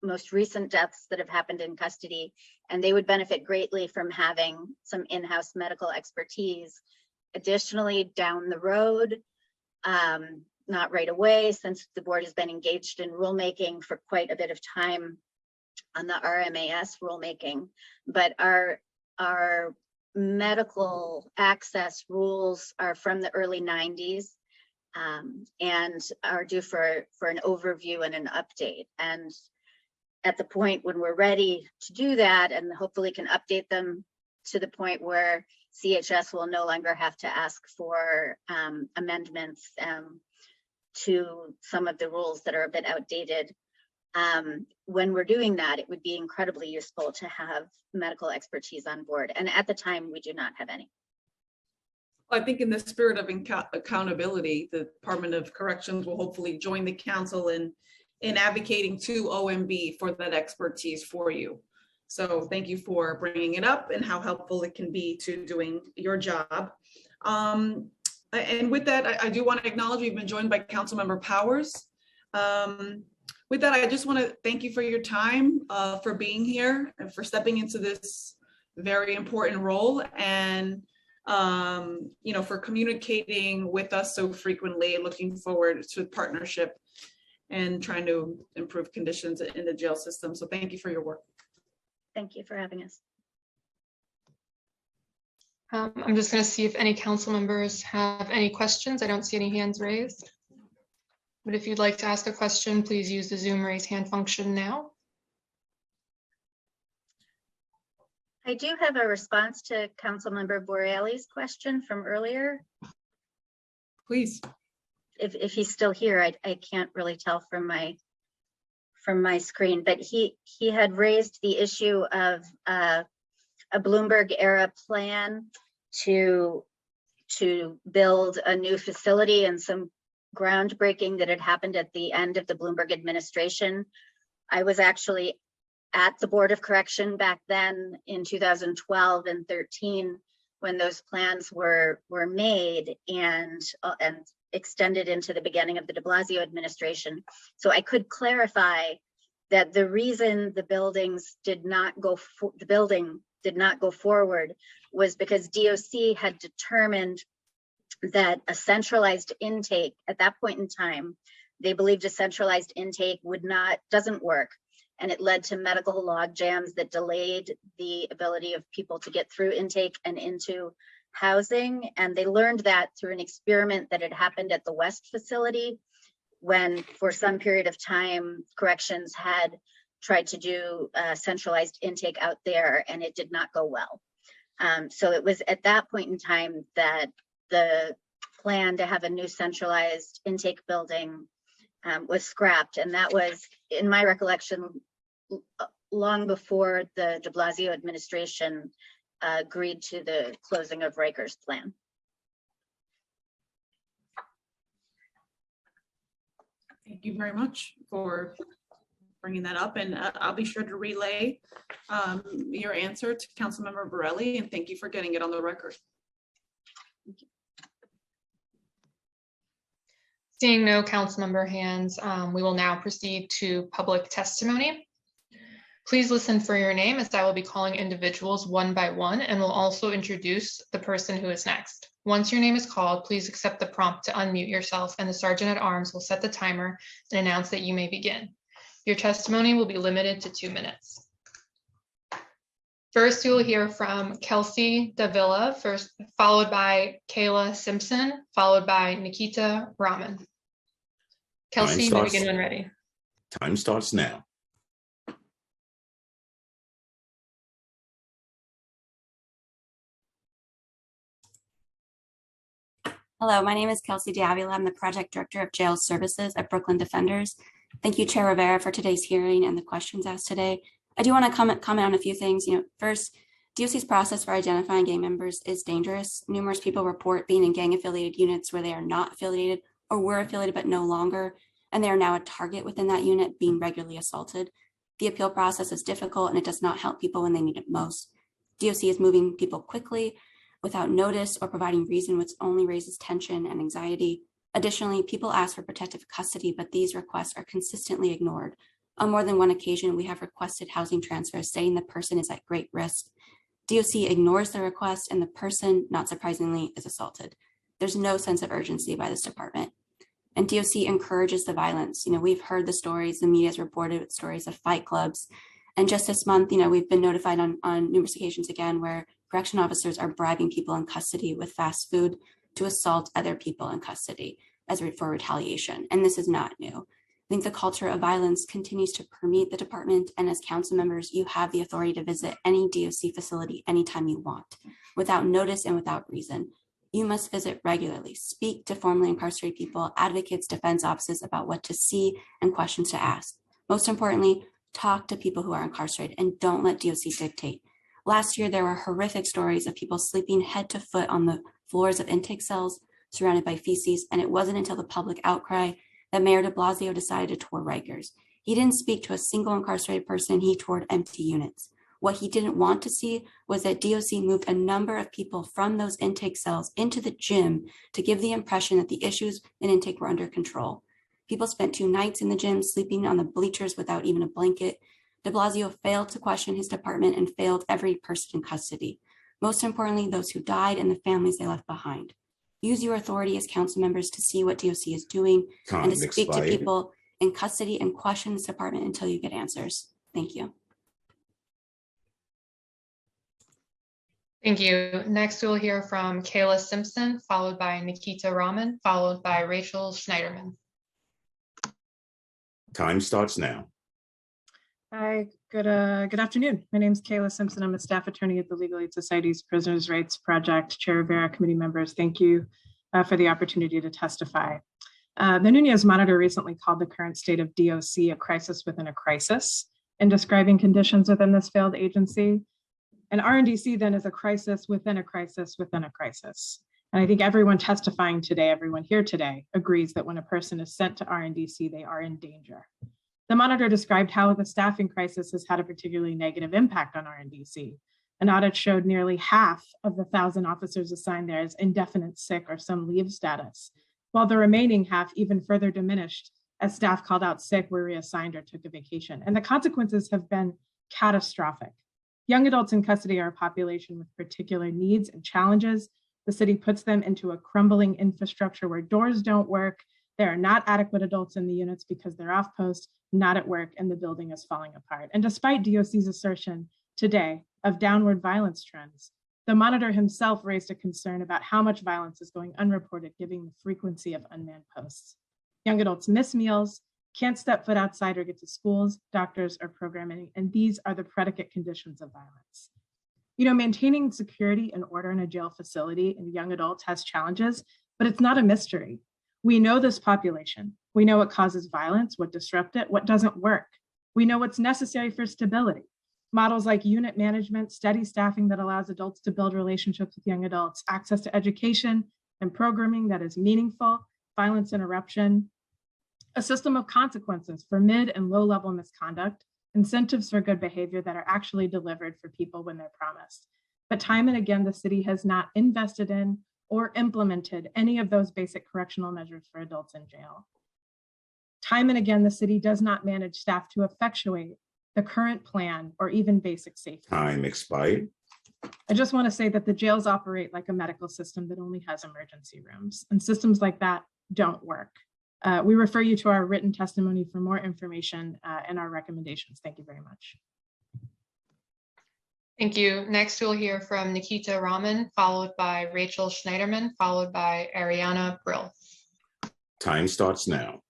most recent deaths that have happened in custody, and they would benefit greatly from having some in-house medical expertise. Additionally, down the road, not right away, since the board has been engaged in rulemaking for quite a bit of time on the RMAS rulemaking, but our medical access rules are from the early 90s and are due for an overview and an update. And at the point when we're ready to do that, and hopefully can update them to the point where CHS will no longer have to ask for amendments to some of the rules that are a bit outdated, when we're doing that, it would be incredibly useful to have medical expertise on board. And at the time, we do not have any. I think in the spirit of accountability, the Department of Corrections will hopefully join the council in advocating to OMB for that expertise for you. So thank you for bringing it up and how helpful it can be to doing your job. And with that, I do want to acknowledge we've been joined by Councilmember Powers. With that, I just want to thank you for your time, for being here and for stepping into this very important role, and for communicating with us so frequently. Looking forward to the partnership and trying to improve conditions in the jail system. So thank you for your work. Thank you for having us. I'm just going to see if any council members have any questions. I don't see any hands raised. But if you'd like to ask a question, please use the Zoom raise hand function now. I do have a response to Councilmember Boreali's question from earlier. Please. If he's still here, I can't really tell from my screen, but he had raised the issue of a Bloomberg era plan to build a new facility and some groundbreaking that had happened at the end of the Bloomberg administration. I was actually at the Board of Correction back then in 2012 and 13 when those plans were made and extended into the beginning of the de Blasio administration. So I could clarify that the reason the building did not go forward was because DOC had determined that a centralized intake at that point in time, they believed a centralized intake doesn't work. And it led to medical log jams that delayed the ability of people to get through intake and into housing. And they learned that through an experiment that had happened at the West facility when for some period of time, corrections had tried to do centralized intake out there and it did not go well. So it was at that point in time that the plan to have a new centralized intake building was scrapped. And that was, in my recollection, long before the de Blasio administration agreed to the closing of Riker's plan. Thank you very much for bringing that up, and I'll be sure to relay your answer to Councilmember Borelli, and thank you for getting it on the record. Seeing no council member hands, we will now proceed to public testimony. Please listen for your name as I will be calling individuals one by one and will also introduce the person who is next. Once your name is called, please accept the prompt to unmute yourself and the Sergeant at Arms will set the timer and announce that you may begin. Your testimony will be limited to 2 minutes. First, you will hear from Kelsey Davila, followed by Kayla Simpson, followed by Nikita Raman. Kelsey, you may begin when ready. Time starts now. Hello, my name is Kelsey Davila. I'm the Project Director of Jail Services at Brooklyn Defenders. Thank you, Chair Rivera, for today's hearing and the questions asked today. I do want to comment on a few things. First, DOC's process for identifying gang members is dangerous. Numerous people report being in gang-affiliated units where they are not affiliated or were affiliated but no longer, and they are now a target within that unit being regularly assaulted. The appeal process is difficult and it does not help people when they need it most. DOC is moving people quickly without notice or providing reason, which only raises tension and anxiety. Additionally, people ask for protective custody, but these requests are consistently ignored. On more than one occasion, we have requested housing transfers saying the person is at great risk. DOC ignores the request and the person, not surprisingly, is assaulted. There's no sense of urgency by this department. And DOC encourages the violence. We've heard the stories, the media has reported stories of fight clubs. And just this month, we've been notified on numerous occasions again where correction officers are bribing people in custody with fast food to assault other people in custody for retaliation. And this is not new. I think the culture of violence continues to permeate the department. And as council members, you have the authority to visit any DOC facility anytime you want, without notice and without reason. You must visit regularly, speak to formerly incarcerated people, advocates, defense offices about what to see and questions to ask. Most importantly, talk to people who are incarcerated and don't let DOC dictate. Last year, there were horrific stories of people sleeping head to foot on the floors of intake cells surrounded by feces, and it wasn't until the public outcry that Mayor de Blasio decided to tour Rikers. He didn't speak to a single incarcerated person, he toured empty units. What he didn't want to see was that DOC moved a number of people from those intake cells into the gym to give the impression that the issues in intake were under control. People spent 2 nights in the gym sleeping on the bleachers without even a blanket. De Blasio failed to question his department and failed every person in custody. Most importantly, those who died and the families they left behind. Use your authority as council members to see what DOC is doing and to speak to people in custody and question this department until you get answers. Thank you. Thank you. Next, we'll hear from Kayla Simpson, followed by Nikita Rahman, followed by Rachel Schneiderman. Time starts now. Hi, good afternoon. My name is Kayla Simpson. I'm a staff attorney at the Legal Aid Society's Prisoners' Rights Project. Chair Rivera, committee members, thank you for the opportunity to testify. The Nunez Monitor recently called the current state of DOC a crisis within a crisis in describing conditions within this failed agency. And RNDC then is a crisis within a crisis within a crisis. And I think everyone testifying today, everyone here today, agrees that when a person is sent to RNDC, they are in danger. The Monitor described how the staffing crisis has had a particularly negative impact on RNDC. An audit showed nearly half of the 1,000 officers assigned there as indefinite sick or some leave status, while the remaining half even further diminished as staff called out sick, were reassigned, or took a vacation. And the consequences have been catastrophic. Young adults in custody are a population with particular needs and challenges. The city puts them into a crumbling infrastructure where doors don't work. There are not adequate adults in the units because they're off post, not at work, and the building is falling apart. And despite DOC's assertion today of downward violence trends, the Monitor himself raised a concern about how much violence is going unreported, given the frequency of unmanned posts. Young adults miss meals, can't step foot outside or get to schools, doctors, or programming, and these are the predicate conditions of violence. You know, maintaining security and order in a jail facility in young adults has challenges, but it's not a mystery. We know this population. We know what causes violence, what disrupts it, what doesn't work. We know what's necessary for stability. Models like unit management, steady staffing that allows adults to build relationships with young adults, access to education and programming that is meaningful, violence interruption, a system of consequences for mid and low-level misconduct, incentives for good behavior that are actually delivered for people when they're promised. But time and again, the city has not invested in or implemented any of those basic correctional measures for adults in jail. Time and again, the city does not manage staff to effectuate the current plan or even basic safety. Time expired. I just want to say that the jails operate like a medical system that only has emergency rooms, and systems like that don't work. We refer you to our written testimony for more information and our recommendations. Thank you very much. Thank you. Next, we'll hear from Nikita Rahman, followed by Rachel Schneiderman, followed by Ariana Brill. Time starts now.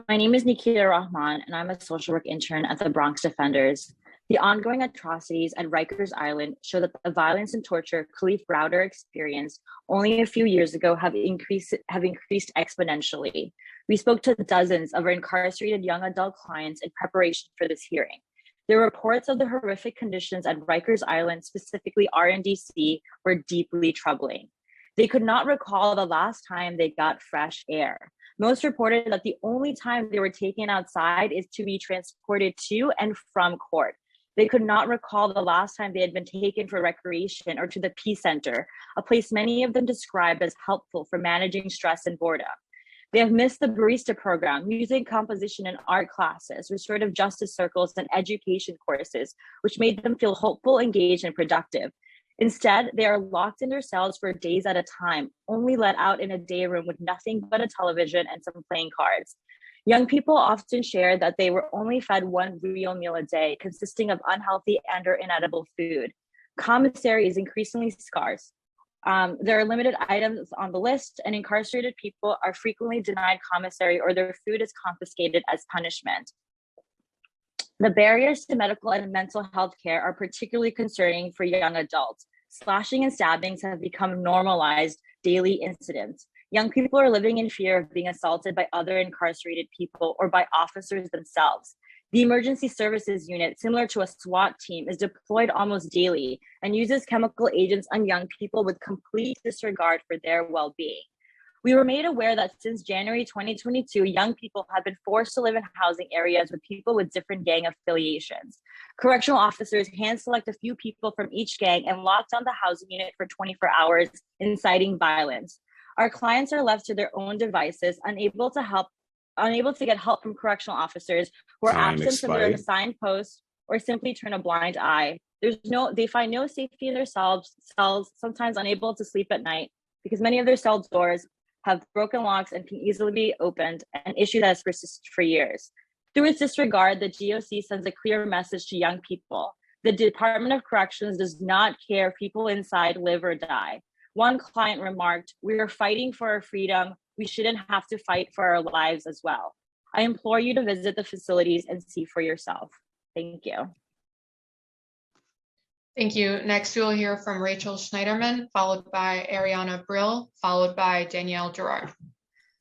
My name is Nikita Rahman, and I'm a social work intern at the Bronx Defenders. The ongoing atrocities at Rikers Island show that the violence and torture Khalif Browder experienced only a few years ago have increased exponentially. We spoke to dozens of our incarcerated young adult clients in preparation for this hearing. The reports of the horrific conditions at Rikers Island, specifically RNDC, were deeply troubling. They could not recall the last time they got fresh air. Most reported that the only time they were taken outside is to be transported to and from court. They could not recall the last time they had been taken for recreation or to the Peace Center, a place many of them described as helpful for managing stress and boredom. They have missed the barista program, music composition and art classes, restorative justice circles, and education courses, which made them feel hopeful, engaged, and productive. Instead, they are locked in their cells for days at a time, only let out in a day room with nothing but a television and some playing cards. Young people often share that they were only fed one real meal a day, consisting of unhealthy and/or inedible food. Commissary is increasingly scarce. There are limited items on the list, and incarcerated people are frequently denied commissary or their food is confiscated as punishment. The barriers to medical and mental health care are particularly concerning for young adults. Slashing and stabbings have become normalized daily incidents. Young people are living in fear of being assaulted by other incarcerated people or by officers themselves. The emergency services unit, similar to a SWAT team, is deployed almost daily and uses chemical agents on young people with complete disregard for their well-being. We were made aware that since January 2022, young people have been forced to live in housing areas with people with different gang affiliations. Correctional officers hand-select a few people from each gang and lock down the housing unit for 24 hours, inciting violence. Our clients are left to their own devices, unable to get help from correctional officers who are Time absent from their expired. assigned posts or simply they blind eye. They find no safety in their cells, sometimes unable to sleep at night because many of their cell doors have broken locks and can easily be opened, an issue that has persisted for years. Through its disregard, the GOC sends a clear message to young people. The Department of Corrections does not care if people inside live or die. One client remarked, "We are fighting for our freedom. We shouldn't have to fight for our lives as well." I implore you to visit the facilities and see for yourself. Thank you. Thank you. Next, we'll hear from Rachel Schneiderman, followed by Ariana Brill, followed by Danielle Gerard.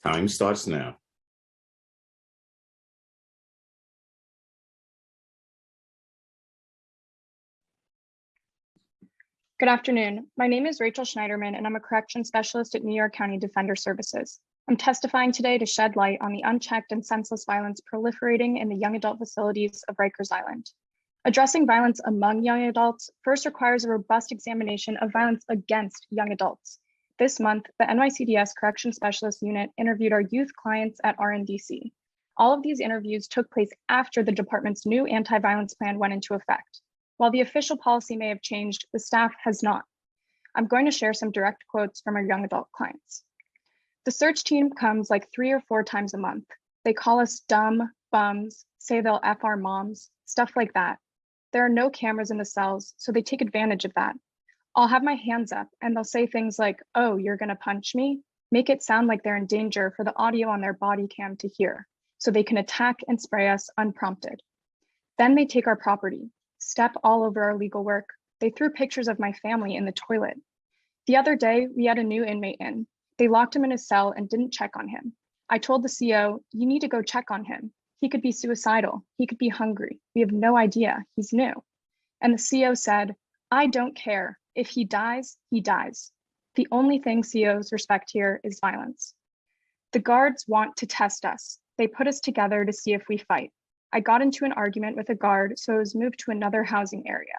Time starts now. Good afternoon. My name is Rachel Schneiderman, and I'm a correction specialist at New York County Defender Services. I'm testifying today to shed light on the unchecked and senseless violence proliferating in the young adult facilities of Rikers Island. Addressing violence among young adults first requires a robust examination of violence against young adults. This month, the NYCDS Correction Specialist Unit interviewed our youth clients at RNDC. All of these interviews took place after the department's new anti-violence plan went into effect. While the official policy may have changed, the staff has not. I'm going to share some direct quotes from our young adult clients. The search team comes like 3 or 4 times a month. They call us dumb, bums, say they'll F our moms, stuff like that. There are no cameras in the cells, so they take advantage of that. I'll have my hands up and they'll say things like, "Oh, you're gonna punch me?" Make it sound like they're in danger for the audio on their body cam to hear, so they can attack and spray us unprompted. Then they take our property, step all over our legal work. They threw pictures of my family in the toilet. The other day, we had a new inmate in. They locked him in his cell and didn't check on him. I told the CO, "You need to go check on him. He could be suicidal. He could be hungry. We have no idea. He's new." And the CO said, "I don't care. If he dies, he dies." The only thing COs respect here is violence. The guards want to test us. They put us together to see if we fight. I got into an argument with a guard, so I was moved to another housing area.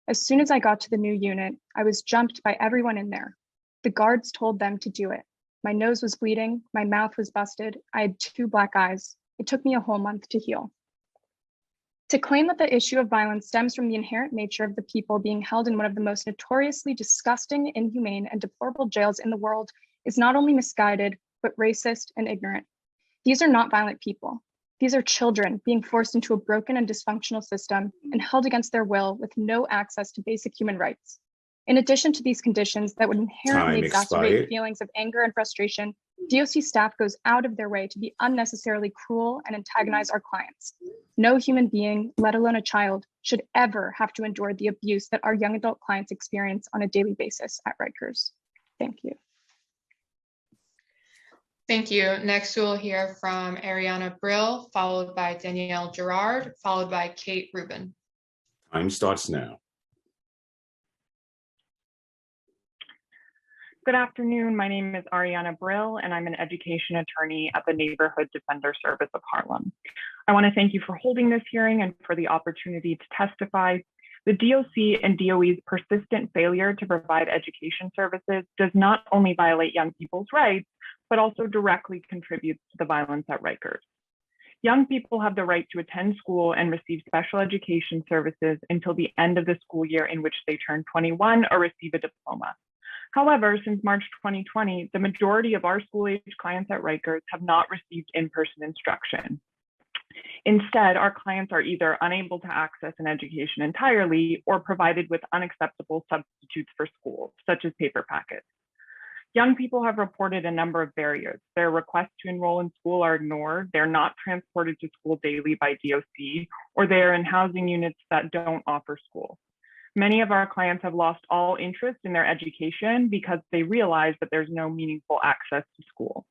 As soon as I got to the new unit, I was jumped by everyone in there. The guards told them to do it. My nose was bleeding, my mouth was busted, I had 2 black eyes. It took me a whole month to heal. To claim that the issue of violence stems from the inherent nature of the people being held in one of the most notoriously disgusting, inhumane, and deplorable jails in the world is not only misguided, but racist and ignorant. These are not violent people. These are children being forced into a broken and dysfunctional system and held against their will with no access to basic human rights. In addition to these conditions that would inherently Time exacerbate expired. feelings of anger and frustration, DOC staff goes out of their way to be unnecessarily cruel and antagonize our clients. No human being, let alone a child, should ever have to endure the abuse that our young adult clients experience on a daily basis at Rikers. Thank you. Thank you. Next, we'll hear from Ariana Brill, followed by Danielle Gerard, followed by Kate Rubin. Time starts now. Good afternoon. My name is Ariana Brill, and I'm an education attorney at the Neighborhood Defender Service of Harlem. I want to thank you for holding this hearing and for the opportunity to testify. The DOC and DOE's persistent failure to provide education services does not only violate young people's rights, but also directly contributes to the violence at Rikers. Young people have the right to attend school and receive special education services until the end of the school year in which they turn 21 or receive a diploma. However, since March 2020, the majority of our school-age clients at Rikers have not received in-person instruction. Instead, our clients are either unable to access an education entirely or provided with unacceptable substitutes for school, such as paper packets. Young people have reported a number of barriers. Their requests to enroll in school are ignored, they're not transported to school daily by DOC, or they're in housing units that don't offer school. Many of our clients have lost all interest in their education because they realize that there's no meaningful access to school.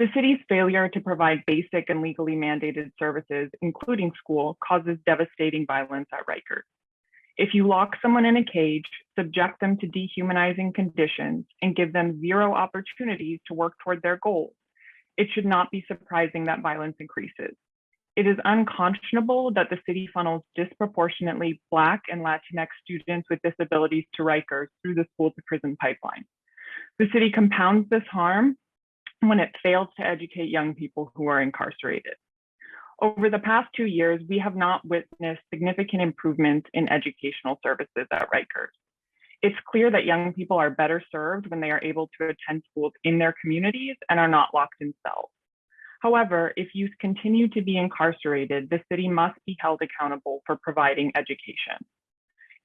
The city's failure to provide basic and legally mandated services, including school, causes devastating violence at Rikers. If you lock someone in a cage, subject them to dehumanizing conditions, and give them zero opportunities to work toward their goals, it should not be surprising that violence increases. It is unconscionable that the city funnels disproportionately Black and Latinx students with disabilities to Rikers through the school to prison pipeline. The city compounds this harm when it fails to educate young people who are incarcerated. Over the past 2 years, we have not witnessed significant improvements in educational services at Rikers. It's clear that young people are better served when they are able to attend schools in their communities and are not locked in cells. However, if youth continue to be incarcerated, the city must be held accountable for providing education.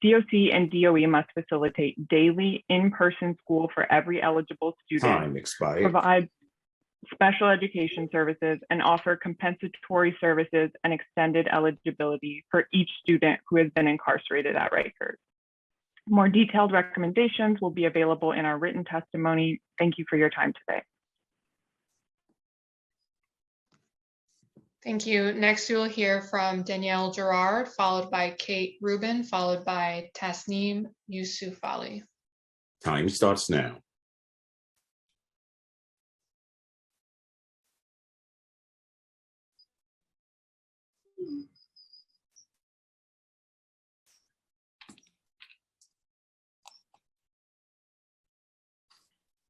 DOC and DOE must facilitate daily in-person school for every eligible student, Time expired. provide special education services, and offer compensatory services and extended eligibility for each student who has been incarcerated at Rikers. More detailed recommendations will be available in our written testimony. Thank you for your time today. Thank you. Next, we will hear from Danielle Gerard, followed by Kate Rubin, followed by Tasneem Yusuf Ali. Time starts now.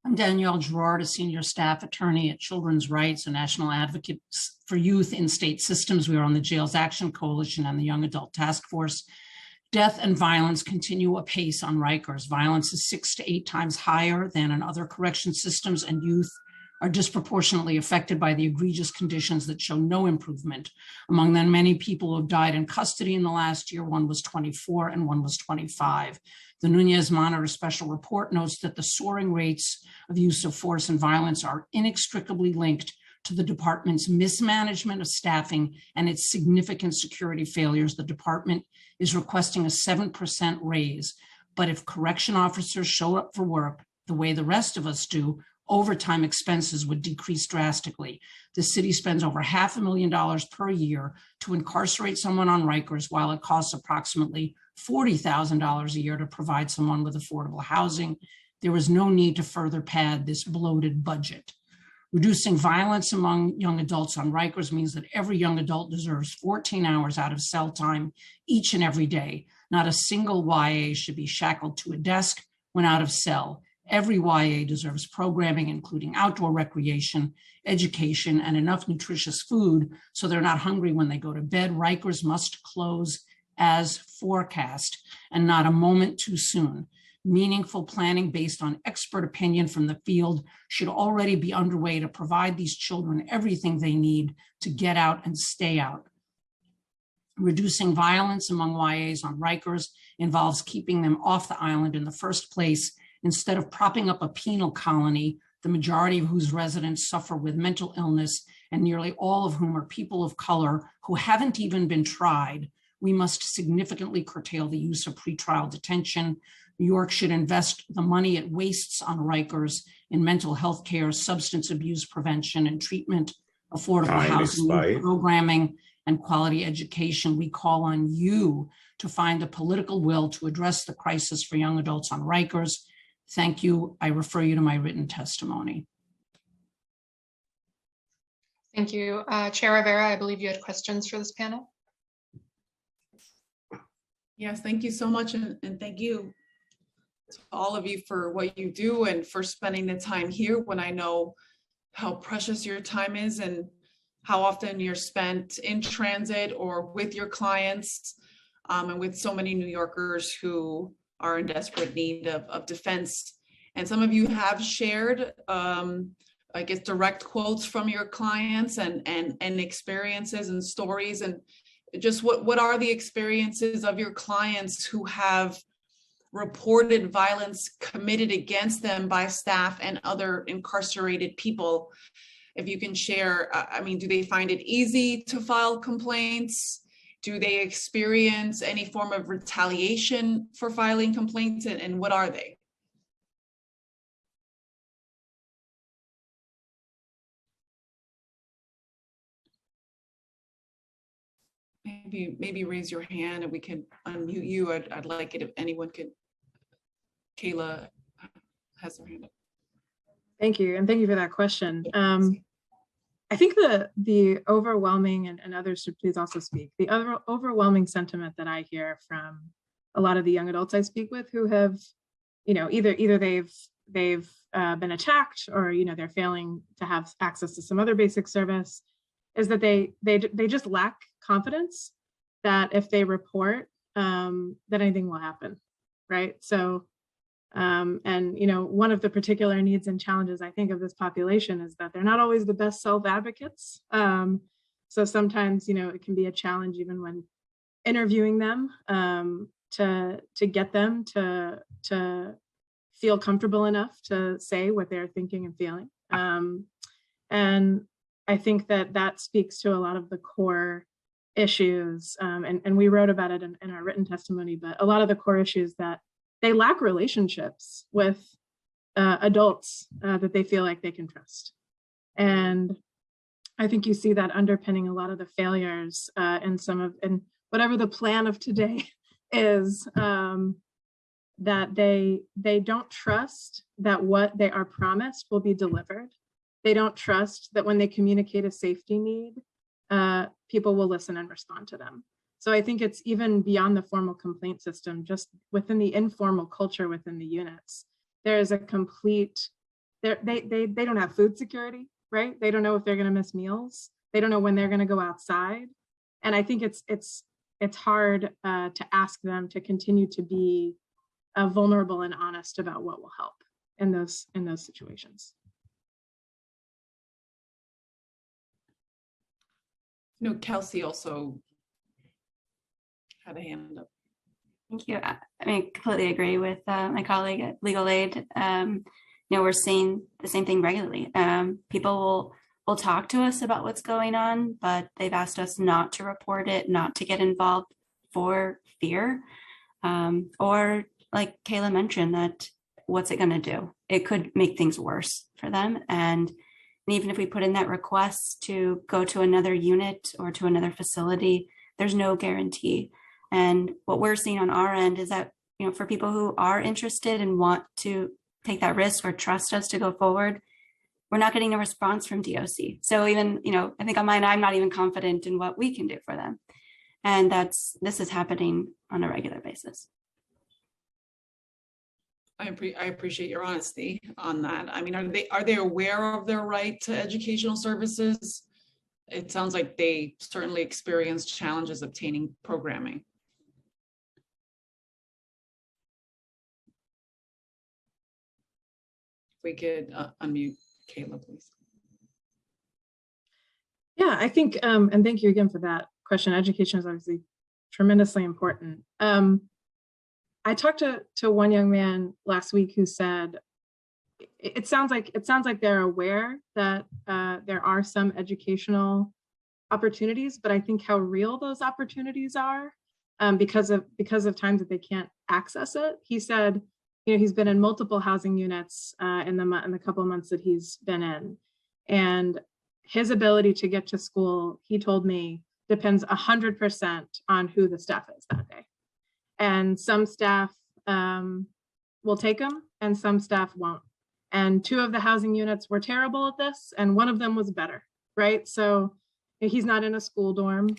I'm Danielle Gerard, a senior staff attorney at Children's Rights and National Advocates for Youth in State Systems. We are on the Jails Action Coalition and the Young Adult Task Force. Death and violence continue apace on Rikers. Violence is 6 to 8 times higher than in other correction systems, and youth are disproportionately affected by the egregious conditions that show no improvement. Among them, many people who have died in custody in the last year. One was 24 and one was 25. The Nunez Monitor Special Report notes that the soaring rates of use of force and violence are inextricably linked to the department's mismanagement of staffing and its significant security failures. The department is requesting a 7% raise, but if correction officers show up for work the way the rest of us do, overtime expenses would decrease drastically. The city spends over $500,000 per year to incarcerate someone on Rikers, while it costs approximately $40,000 a year to provide someone with affordable housing. There is no need to further pad this bloated budget. Reducing violence among young adults on Rikers means that every young adult deserves 14 hours out of cell time each and every day. Not a single YA should be shackled to a desk when out of cell. Every YA deserves programming, including outdoor recreation, education, and enough nutritious food so they're not hungry when they go to bed. Rikers must close as forecast, and not a moment too soon. Meaningful planning based on expert opinion from the field should already be underway to provide these children everything they need to get out and stay out. Reducing violence among YAs on Rikers involves keeping them off the island in the first place, instead of propping up a penal colony, the majority of whose residents suffer with mental illness, and nearly all of whom are people of color who haven't even been tried. We must significantly curtail the use of pretrial detention. New York should invest the money it wastes on Rikers in mental health care, substance abuse prevention and treatment, affordable housing, programming, and quality education. We call on you to find the political will to address the crisis for young adults on Rikers. Thank you. I refer you to my written testimony. Thank you. Chair Rivera, I believe you had questions for this panel. Yes, thank you so much. And thank you to all of you for what you do and for spending the time here when I know how precious your time is and how often you're spent in transit or with your clients and with so many New Yorkers who are in desperate need of defense. And some of you have shared, I guess, direct quotes from your clients and experiences and stories. And just what are the experiences of your clients who have reported violence committed against them by staff and other incarcerated people? If you can share, I mean, do they find it easy to file complaints? Do they experience any form of retaliation for filing complaints, and what are they? maybe raise your hand and we can unmute you. I'd like it if anyone could. Kayla has her hand up. Thank you, and thank you for that question. I think the overwhelming, and others should please also speak, the overwhelming sentiment that I hear from a lot of the young adults I speak with who have, either they've been attacked or, they're failing to have access to some other basic service, is that they just lack confidence that if they report, that anything will happen, right? So, one of the particular needs and challenges I think of this population is that they're not always the best self-advocates. So sometimes, it can be a challenge even when interviewing them to get them to feel comfortable enough to say what they're thinking and feeling. And I think that speaks to a lot of the core issues, and we wrote about it in our written testimony, but a lot of the core issues that they lack relationships with adults that they feel like they can trust. And I think you see that underpinning a lot of the failures in whatever the plan of today is, that they don't trust that what they are promised will be delivered. They don't trust that when they communicate a safety need, people will listen and respond to them. So I think it's even beyond the formal complaint system, just within the informal culture within the units, there is a complete, they don't have food security, right? They don't know if they're going to miss meals. They don't know when they're going to go outside. And I think it's hard to ask them to continue to be vulnerable and honest about what will help in those situations. Kelsey also had a hand up. Thank you. I completely agree with my colleague at Legal Aid. We're seeing the same thing regularly. People will talk to us about what's going on, but they've asked us not to report it, not to get involved for fear. Or like Kayla mentioned, that what's it going to do? It could make things worse for them. And even if we put in that request to go to another unit or to another facility, there's no guarantee. And what we're seeing on our end is that, for people who are interested and want to take that risk or trust us to go forward, we're not getting a response from DOC. So even, I think on mine, I'm not even confident in what we can do for them. And this is happening on a regular basis. I appreciate your honesty on that. Are they aware of their right to educational services? It sounds like they certainly experienced challenges obtaining programming. If we could unmute Kayla, please. Yeah, I think, and thank you again for that question. Education is obviously tremendously important. I talked to one young man last week who said, it sounds like they're aware that there are some educational opportunities, but I think how real those opportunities are, because of times that they can't access it. He said, he's been in multiple housing units in the couple of months that he's been in, and his ability to get to school, he told me, depends 100% on who the staff is that day. And some staff will take them and some staff won't. And 2 of the housing units were terrible at this, and one of them was better, right? So he's not in a school dorm.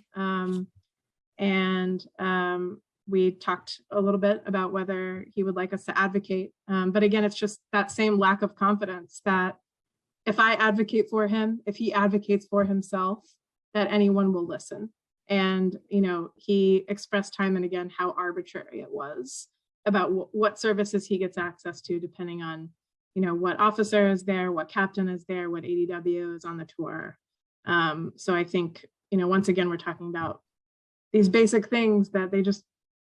We talked a little bit about whether he would like us to advocate. But again, it's just that same lack of confidence that if I advocate for him, if he advocates for himself, that anyone will listen. And, he expressed time and again how arbitrary it was about what services he gets access to, depending on, what officer is there, what captain is there, what ADW is on the tour. So I think, once again, we're talking about these basic things that they just,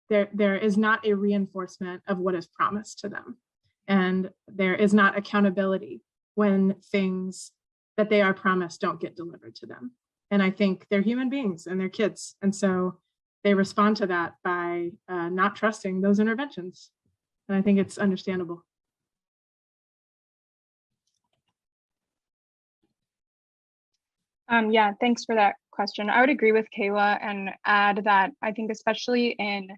there is not a reinforcement of what is promised to them. And there is not accountability when things that they are promised don't get delivered to them. And I think they're human beings and they're kids. And so they respond to that by not trusting those interventions. And I think it's understandable. Yeah, thanks for that question. I would agree with Kayla and add that I think especially in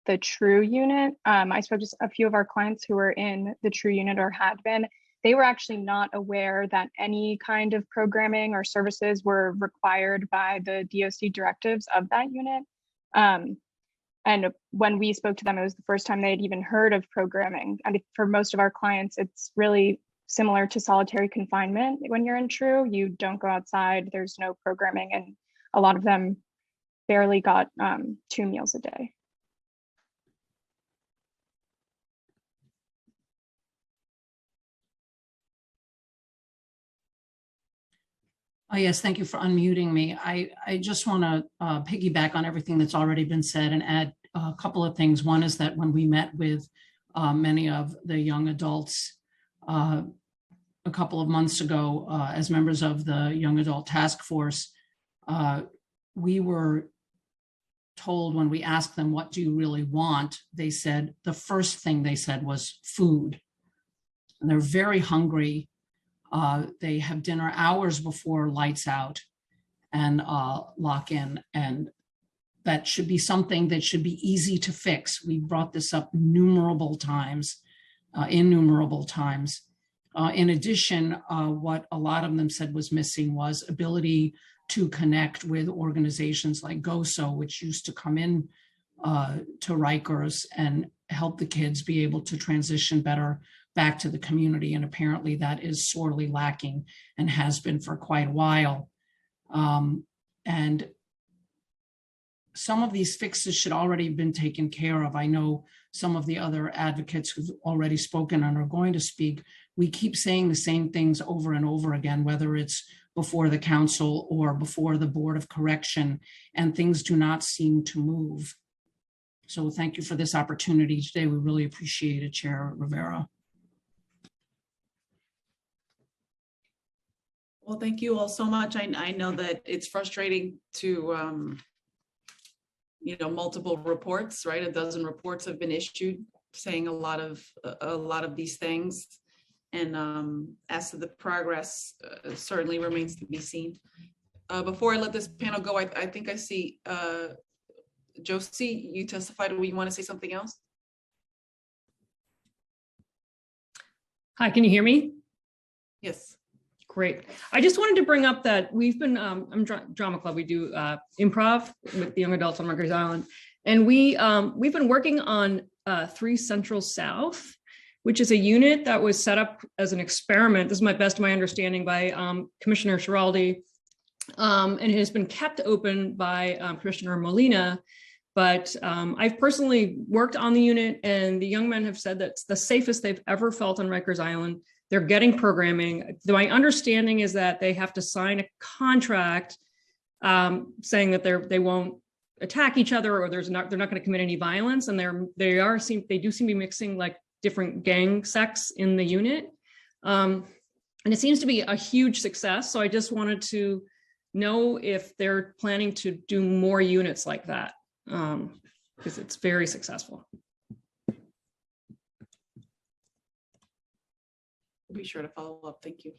the True unit, I spoke to a few of our clients who were in the True unit or had been. They were actually not aware that any kind of programming or services were required by the DOC directives of that unit. And when we spoke to them, it was the first time they had even heard of programming. And for most of our clients, it's really similar to solitary confinement. When you're in True, you don't go outside, there's no programming, and a lot of them barely got 2 meals a day. Oh, yes, thank you for unmuting me. I just want to piggyback on everything that's already been said and add a couple of things. One is that when we met with many of the young adults a couple of months ago as members of the Young Adult Task Force, we were told when we asked them, what do you really want? They said, the first thing they said was food. And they're very hungry. They have dinner hours before lights out and lock in. And that should be something that should be easy to fix. We brought this up innumerable times. In addition, what a lot of them said was missing was ability to connect with organizations like GOSO, which used to come in to Rikers and help the kids be able to transition better back to the community. And apparently that is sorely lacking and has been for quite a while. And some of these fixes should already have been taken care of. I know some of the other advocates who've already spoken and are going to speak. We keep saying the same things over and over again, whether it's before the council or before the Board of Correction, and things do not seem to move. So thank you for this opportunity today. We really appreciate it, Chair Rivera. Well, thank you all so much. I know that it's frustrating to, multiple reports, right? A dozen reports have been issued saying a lot of these things. And as to the progress, certainly remains to be seen. Before I let this panel go, I think I see Josie, you testified. Do you want to say something else? Hi, can you hear me? Yes. Great. I just wanted to bring up that we've been, I'm drama club, we do improv with the young adults on Rikers Island. And we've been working on 3 Central South, which is a unit that was set up as an experiment. This is my best of my understanding by Commissioner Schiraldi, and it has been kept open by Commissioner Molina. But I've personally worked on the unit, and the young men have said that's the safest they've ever felt on Rikers Island. They're getting programming. My understanding is that they have to sign a contract saying that they won't attack each other, or they're not going to commit any violence. And they do seem to be mixing like different gang sects in the unit, and it seems to be a huge success. So I just wanted to know if they're planning to do more units like that, because it's very successful. We'll be sure to follow up. Thank you.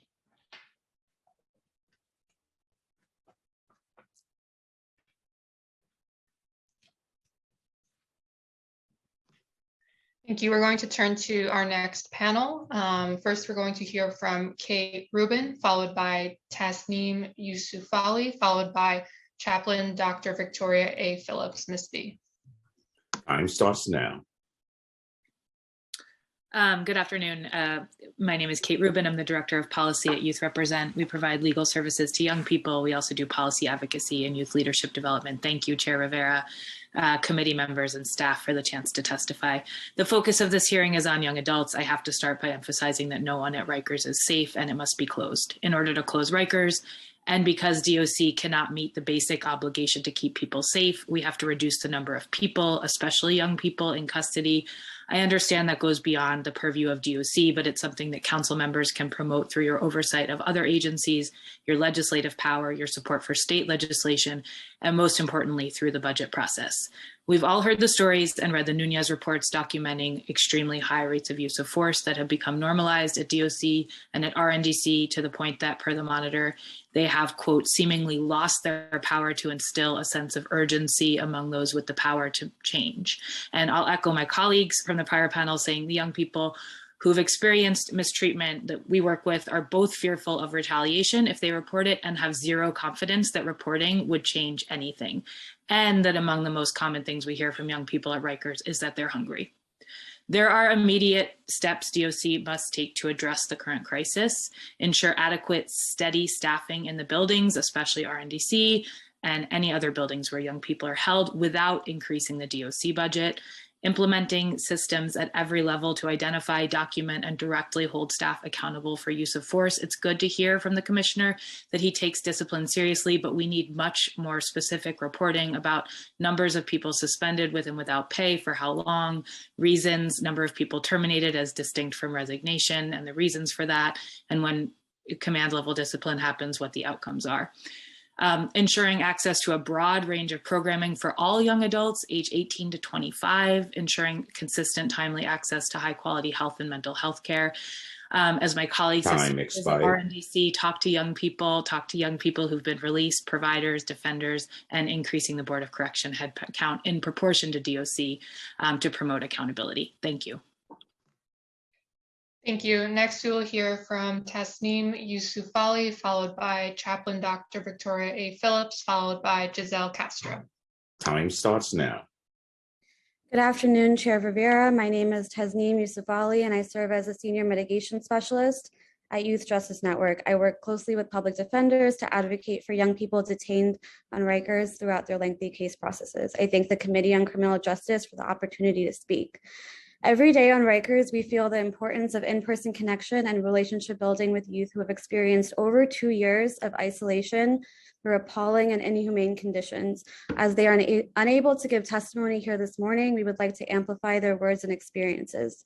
Thank you. We're going to turn to our next panel. First, we're going to hear from Kate Rubin, followed by Tasneem Yusufali, followed by Chaplain Dr. Victoria A. Phillips. Ms. B. Time starts now. Good afternoon. My name is Kate Rubin. I'm the Director of Policy at Youth Represent. We provide legal services to young people. We also do policy advocacy and youth leadership development. Thank you, Chair Rivera, committee members and staff for the chance to testify. The focus of this hearing is on young adults. I have to start by emphasizing that no one at Rikers is safe and it must be closed. In order to close Rikers, and because DOC cannot meet the basic obligation to keep people safe, we have to reduce the number of people, especially young people, in custody. I understand that goes beyond the purview of DOC, but it's something that council members can promote through your oversight of other agencies, your legislative power, your support for state legislation, and most importantly, through the budget process. We've all heard the stories and read the Nunez reports documenting extremely high rates of use of force that have become normalized at DOC and at RNDC to the point that, per the monitor, they have, quote, seemingly lost their power to instill a sense of urgency among those with the power to change. And I'll echo my colleagues from the prior panel saying the young people who've experienced mistreatment that we work with are both fearful of retaliation if they report it and have zero confidence that reporting would change anything. And that among the most common things we hear from young people at Rikers is that they're hungry. There are immediate steps DOC must take to address the current crisis, ensure adequate, steady staffing in the buildings, especially RNDC, and any other buildings where young people are held without increasing the DOC budget, implementing systems at every level to identify, document, and directly hold staff accountable for use of force. It's good to hear from the commissioner that he takes discipline seriously, but we need much more specific reporting about numbers of people suspended with and without pay, for how long, reasons, number of people terminated as distinct from resignation, and the reasons for that, and when command level discipline happens, what the outcomes are. Ensuring access to a broad range of programming for all young adults age 18 to 25, ensuring consistent, timely access to high quality health and mental health care. As my colleagues have said, RNDC, talk to young people who've been released, providers, defenders, and increasing the Board of Correction head count in proportion to DOC to promote accountability. Thank you. Thank you. Next, we will hear from Tasneem Yousufali, followed by Chaplain Dr. Victoria A. Phillips, followed by Giselle Castro. Time starts now. Good afternoon, Chair Rivera. My name is Tasneem Yousufali, and I serve as a Senior Mitigation Specialist at Youth Justice Network. I work closely with public defenders to advocate for young people detained on Rikers throughout their lengthy case processes. I thank the Committee on Criminal Justice for the opportunity to speak. Every day on Rikers, we feel the importance of in-person connection and relationship building with youth who have experienced over 2 years of isolation through appalling and inhumane conditions. As they are unable to give testimony here this morning, we would like to amplify their words and experiences.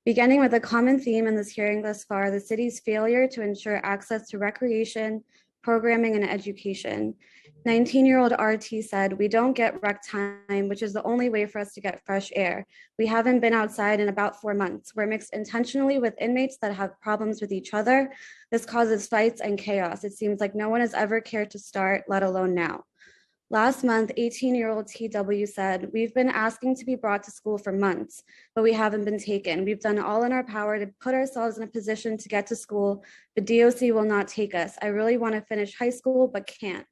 Beginning with a common theme in this hearing thus far, the city's failure to ensure access to recreation, programming, and education. 19-year-old RT said, "We don't get rec time, which is the only way for us to get fresh air. We haven't been outside in about 4 months. We're mixed intentionally with inmates that have problems with each other. This causes fights and chaos. It seems like no one has ever cared to start, let alone now." Last month, 18-year-old TW said, "We've been asking to be brought to school for months, but we haven't been taken. We've done all in our power to put ourselves in a position to get to school, but DOC will not take us. I really want to finish high school, but can't."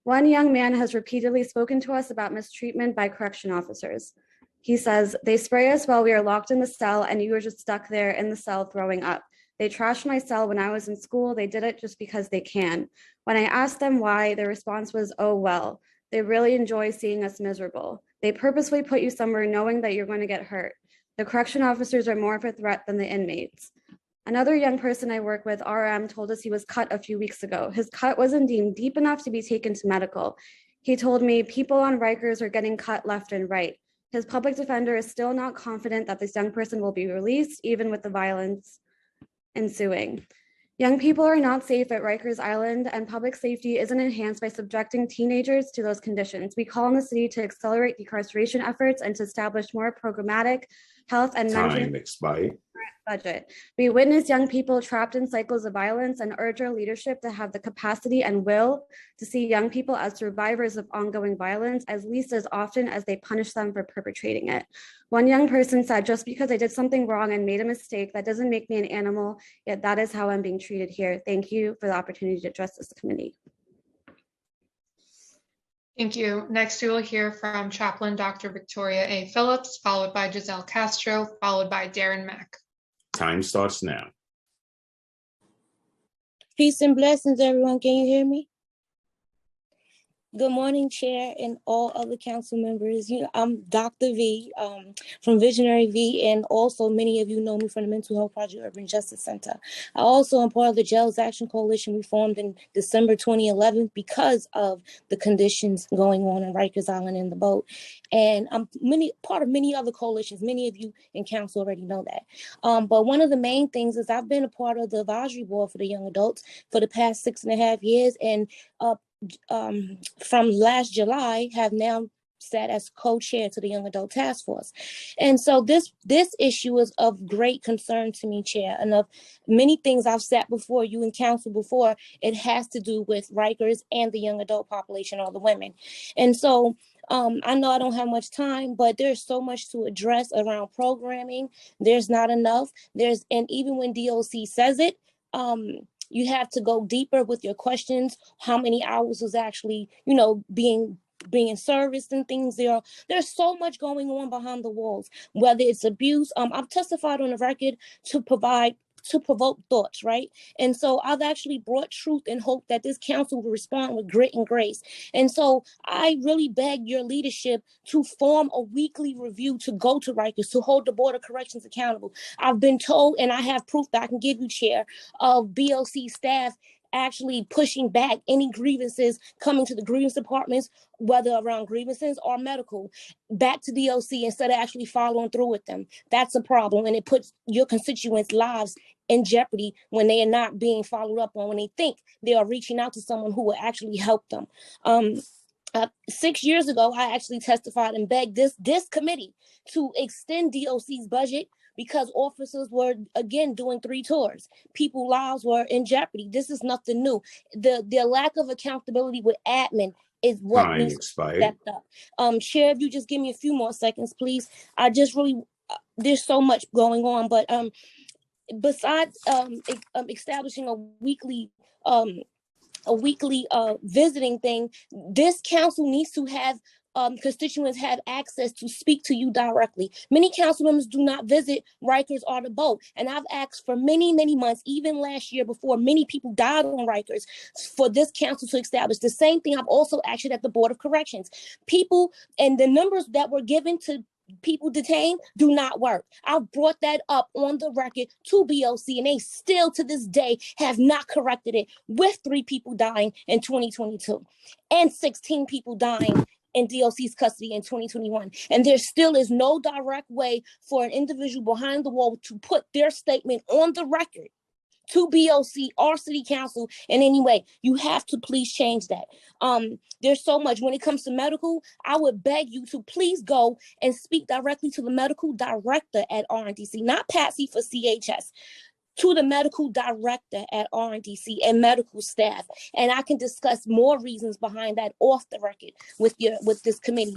One young man has repeatedly spoken to us about mistreatment by correction officers. He says, "They spray us while we are locked in the cell and you are just stuck there in the cell throwing up. They trashed my cell when I was in school. They did it just because they can. When I asked them why, their response was, oh, well, they really enjoy seeing us miserable. They purposely put you somewhere knowing that you're going to get hurt. The correction officers are more of a threat than the inmates." Another young person I work with, RM, told us he was cut a few weeks ago. His cut wasn't deemed deep enough to be taken to medical. He told me people on Rikers are getting cut left and right. His public defender is still not confident that this young person will be released, even with the violence ensuing. Young people are not safe at Rikers Island, and public safety isn't enhanced by subjecting teenagers to those conditions. We call on the city to accelerate decarceration efforts and to establish more programmatic health and mental budget. We witness young people trapped in cycles of violence and urge our leadership to have the capacity and will to see young people as survivors of ongoing violence at least as often as they punish them for perpetrating it. One young person said, "Just because I did something wrong and made a mistake, that doesn't make me an animal, yet that is how I'm being treated here." Thank you for the opportunity to address this committee. Thank you. Next, we will hear from Chaplain Dr. Victoria A. Phillips, followed by Giselle Castro, followed by Darren Mack. Time starts now. Peace and blessings, everyone. Can you hear me? Good morning, Chair and all other council members. I'm Dr. V from Visionary V, and also many of you know me from the Mental Health Project Urban Justice Center. I also am part of the Jails Action Coalition we formed in December 2011 because of the conditions going on in Rikers Island in the boat. And I'm part of many other coalitions. Many of you in council already know that. But one of the main things is I've been a part of the advisory board for the young adults for the past 6.5 years, and from last July have now sat as co-chair to the Young Adult Task Force. And so this issue is of great concern to me, Chair, and of many things I've sat before you in council before. It has to do with Rikers and the young adult population, or the women. And so I know I don't have much time, but there's so much to address around programming. There's not enough. And even when DOC says it, you have to go deeper with your questions. How many hours was actually, being serviced and things there. There's so much going on behind the walls, whether it's abuse. I've testified on the record to provoke thoughts, right? And so I've actually brought truth and hope that this council will respond with grit and grace. And so I really beg your leadership to form a weekly review to go to Rikers, to hold the Board of Corrections accountable. I've been told, and I have proof that I can give you, Chair, of BOC staff actually pushing back any grievances coming to the grievance departments, whether around grievances or medical, back to DOC instead of actually following through with them. That's a problem, and it puts your constituents' lives in jeopardy when they are not being followed up on, when they think they are reaching out to someone who will actually help them. 6 years ago, I actually testified and begged this committee to extend DOC's budget because officers were, again, doing 3 tours. People's lives were in jeopardy. This is nothing new. The lack of accountability with admin is what Time needs expired. to be stepped up. Chair, if you just give me a few more seconds, please. I just really, there's so much going on, but besides establishing a weekly visiting thing, this council needs to have constituents have access to speak to you directly. Many council members do not visit Rikers or the boat, and I've asked for many months, even last year before many people died on Rikers, for this council to establish. The same thing I've also asked at the Board of Corrections. People and the numbers that were given to people detained do not work. I've brought that up on the record to BOC, and they still to this day have not corrected it, with 3 people dying in 2022 and 16 people dying in DOC's custody in 2021. And there still is no direct way for an individual behind the wall to put their statement on the record to BOC or City Council in any way. You have to please change that. There's so much. When it comes to medical, I would beg you to please go and speak directly to the medical director at RNDC, not Patsy for CHS, to the medical director at RNDC and medical staff. And I can discuss more reasons behind that off the record with this committee.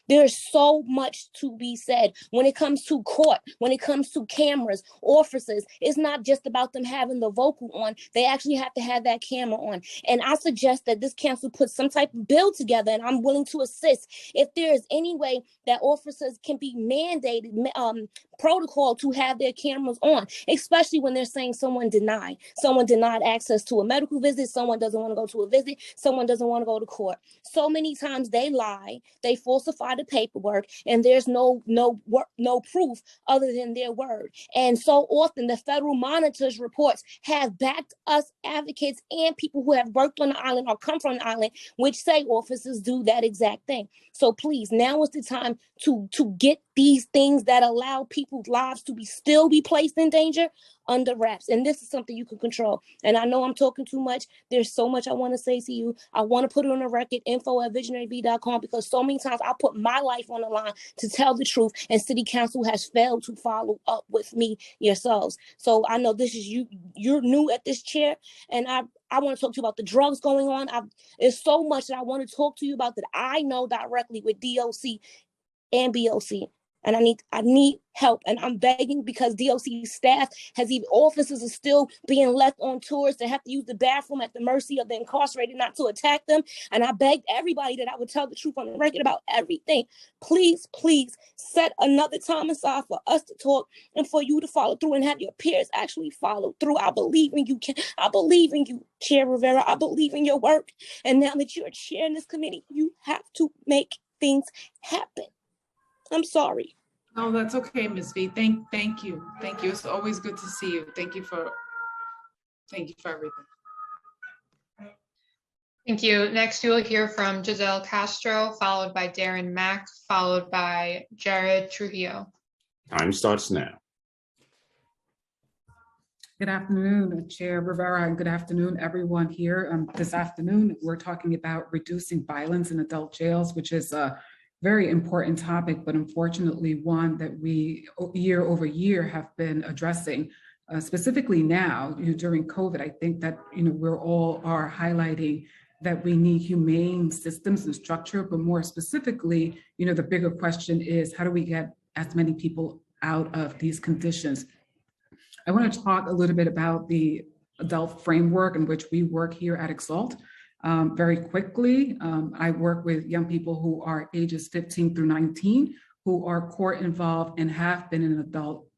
There's so much to be said when it comes to court, when it comes to cameras, officers. It's not just about them having the vocal on. They actually have to have that camera on. And I suggest that this council put some type of bill together, and I'm willing to assist if there is any way that officers can be mandated protocol to have their cameras on, especially when they're saying someone denied access to a medical visit, someone doesn't want to go to a visit, someone doesn't want to go to court. So many times they lie, they falsify the paperwork, and there's no proof other than their word. And so often the federal monitor's reports have backed us advocates and people who have worked on the island or come from the island, which say officers do that exact thing. So please, now is the time to get these things that allow people's lives to still be placed in danger under wraps. And this is something you can control. And I know I'm talking too much. There's so much I want to say to you. I want to put it on the record, info@visionaryv.com, because so many times I put my life on the line to tell the truth, and City Council has failed to follow up with me yourselves. So I know this is you're new at this chair, and I want to talk to you about the drugs going on. There's so much that I want to talk to you about that I know directly with DOC and BOC. And I need help, and I'm begging, because DOC staff officers are still being left on tours to have to use the bathroom at the mercy of the incarcerated, not to attack them. And I begged everybody that I would tell the truth on the record about everything. Please set another time aside for us to talk and for you to follow through and have your peers actually follow through. I believe in you, I believe in you, Chair Rivera. I believe in your work. And now that you're chairing this committee, you have to make things happen. I'm sorry. No, that's okay, Ms. V. Thank you. Thank you. It's always good to see you. Thank you for everything. Thank you. Next, you will hear from Giselle Castro, followed by Darren Mack, followed by Jared Trujillo. Time starts now. Good afternoon, Chair Rivera, and good afternoon, everyone here. This afternoon, we're talking about reducing violence in adult jails, which is very important topic, but unfortunately one that we year over year have been addressing. Specifically now, during COVID, I think that we're all are highlighting that we need humane systems and structure, but more specifically, the bigger question is how do we get as many people out of these conditions? I want to talk a little bit about the adult framework in which we work here at Exalt. Very quickly, I work with young people who are ages 15 through 19, who are court involved and have been in adult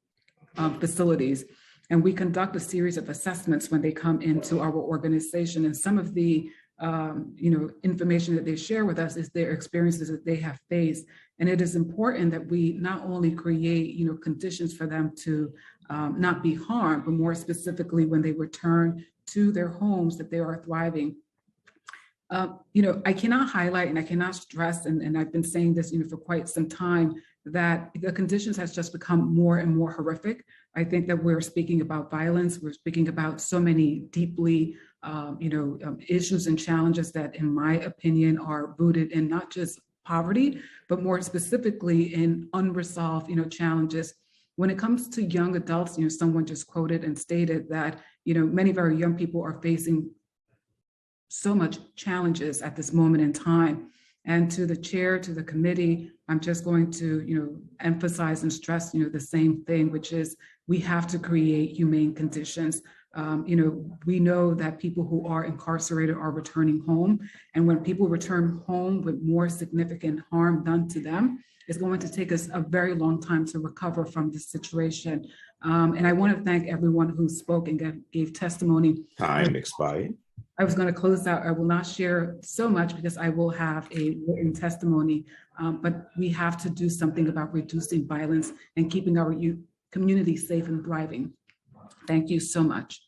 facilities. And we conduct a series of assessments when they come into our organization. And some of the information that they share with us is their experiences that they have faced. And it is important that we not only create, conditions for them to not be harmed, but more specifically when they return to their homes, that they are thriving. I cannot highlight and I cannot stress, and I've been saying this, for quite some time, that the conditions has just become more and more horrific. I think that we're speaking about violence. We're speaking about so many deeply, issues and challenges that, in my opinion, are rooted in not just poverty, but more specifically in unresolved, challenges. When it comes to young adults, someone just quoted and stated that, many of our young people are facing so much challenges at this moment in time. And to the chair, to the committee, I'm just going to, emphasize and stress, the same thing, which is we have to create humane conditions. We know that people who are incarcerated are returning home. And when people return home with more significant harm done to them, it's going to take us a very long time to recover from this situation. And I want to thank everyone who spoke and gave testimony. Time expired. I was going to close out. I will not share so much because I will have a written testimony, but we have to do something about reducing violence and keeping our youth community safe and thriving. Thank you so much.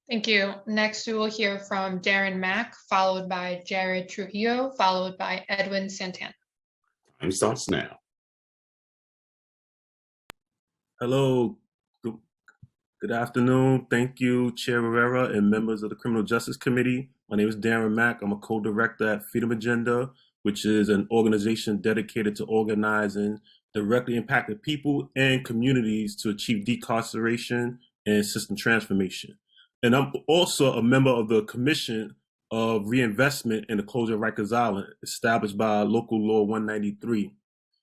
Thank you. Next, we will hear from Darren Mack, followed by Jared Trujillo, followed by Edwin Santana. Time starts now. Hello. Good afternoon. Thank you, Chair Rivera and members of the Criminal Justice Committee. My name is Darren Mack. I'm a co-director at Freedom Agenda, which is an organization dedicated to organizing directly impacted people and communities to achieve decarceration and system transformation. And I'm also a member of the Commission of Reinvestment in the Closure of Rikers Island, established by Local Law 193.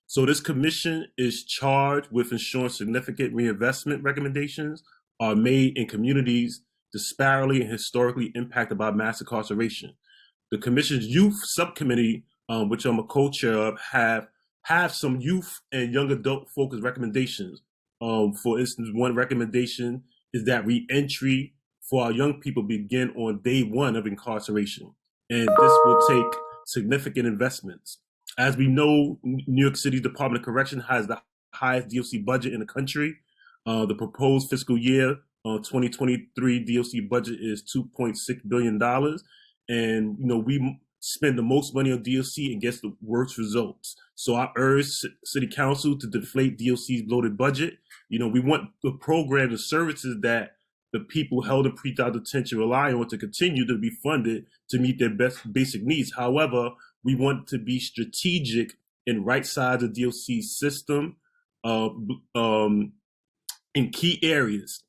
So this commission is charged with ensuring significant reinvestment recommendations are made in communities disparately and historically impacted by mass incarceration. The commission's youth subcommittee, which I'm a co-chair of, have some youth and young adult focused recommendations. For instance, one recommendation is that re-entry for our young people begin on day one of incarceration. And this will take significant investments. As we know, New York City Department of Correction has the highest DOC budget in the country. The proposed fiscal year 2023 DOC budget is $2.6 billion. And, we spend the most money on DOC and gets the worst results. So I urge City Council to deflate DOC's bloated budget. We want the programs and services that the people held in pretrial detention rely on to continue to be funded to meet their basic needs. However, we want to be strategic and right size the DOC system in key areas,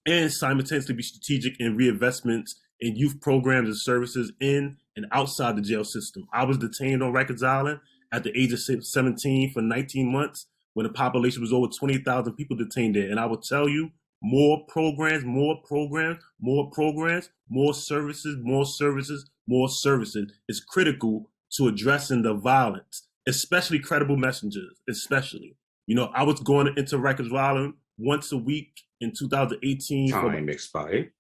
and simultaneously be strategic in reinvestments in youth programs and services in and outside the jail system. I was detained on Rikers Island at the age of 17 for 19 months when the population was over 20,000 people detained there. And I will tell you, more programs, more programs, more programs, more services, more services, more services is critical to addressing the violence, especially credible messengers, especially. I was going into Rikers Island once a week in 2018. Time expired.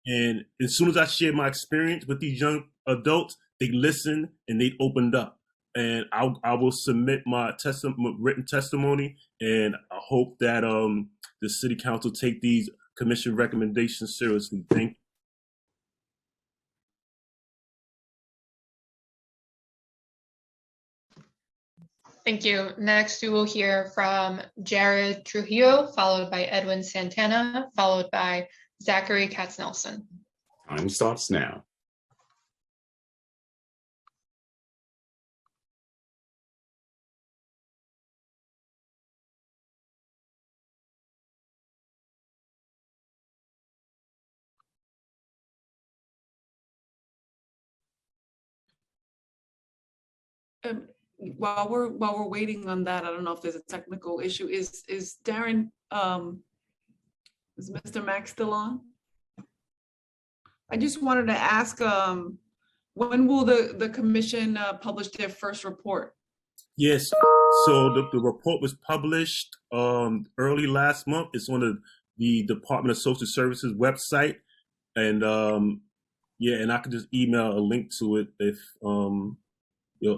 And as soon as I shared my experience with these young adults, they listened and they opened up. And I will submit my written testimony, and I hope that the City Council take these commission recommendations seriously. Thank you. Thank you. Next, we will hear from Jared Trujillo, followed by Edwin Santana, followed by Zachary Katz-Nelson. Time starts now. While we're waiting on that, I don't know if there's a technical issue. Is Darren, is Mr. Mack still on? I just wanted to ask, when will the commission publish their first report? Yes. So the report was published early last month. It's on the Department of Social Services website, and yeah, and I could just email a link to it if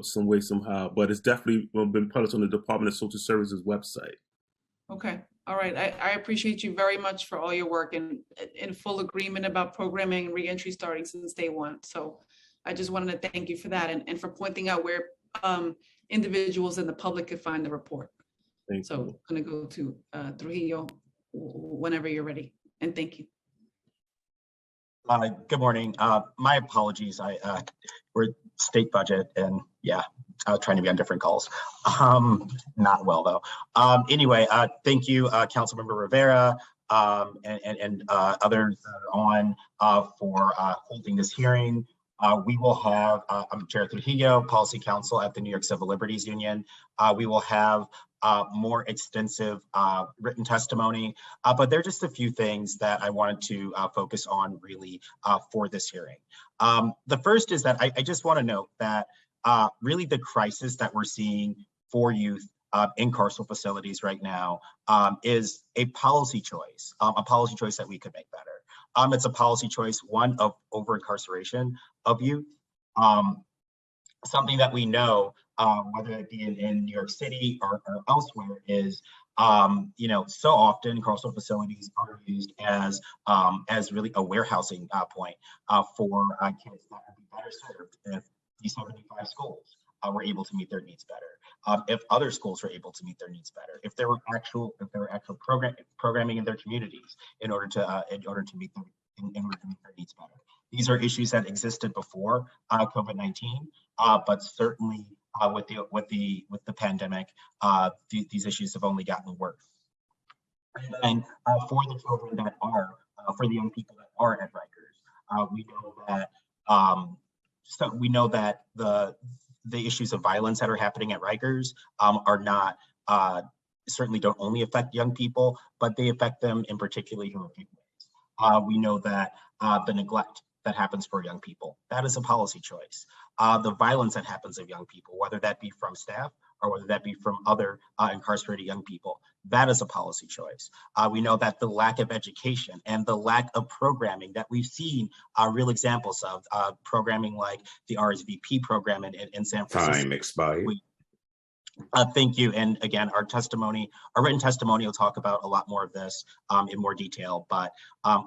some way somehow. But it's definitely been published on the Department of Social Services website. Okay. All right. I appreciate you very much for all your work and in full agreement about programming and reentry starting since day one. So I just wanted to thank you for that and for pointing out where individuals in the public could find the report. Thank you. I'm going to go to Trujillo whenever you're ready. And thank you. Good morning. My apologies. We're state budget and yeah, trying to be on different calls. Not well though. Anyway, thank you, Councilmember Rivera and others on for holding this hearing. We will have, I'm Chair Trujillo, Policy Council at the New York Civil Liberties Union. We will have more extensive written testimony, but there are just a few things that I wanted to focus on really for this hearing. The first is that I just want to note that really the crisis that we're seeing for youth in carceral facilities right now is a policy choice that we could make better. It's a policy choice, one of over-incarceration of youth, something that we know, whether it be in New York City or elsewhere, is so often carceral facilities are used as really a warehousing point for kids that would be better served if these 75 schools were able to meet their needs better, if other schools were able to meet their needs better, if there were actual programming in their communities in order to meet their needs better. These are issues that existed before COVID-19, but certainly with the pandemic, these issues have only gotten worse. And for the children that are, for the young people that are at Rikers, we know that the issues of violence that are happening at Rikers are not certainly don't only affect young people, but they affect them in particularly horrific ways. We know that the neglect that happens for young people, that is a policy choice. The violence that happens of young people, whether that be from staff or whether that be from other incarcerated young people, that is a policy choice. We know that the lack of education and the lack of programming that we've seen real examples of, programming like the RSVP program in San Francisco. Time expired. Thank you. And again, our written testimony will talk about a lot more of this in more detail. But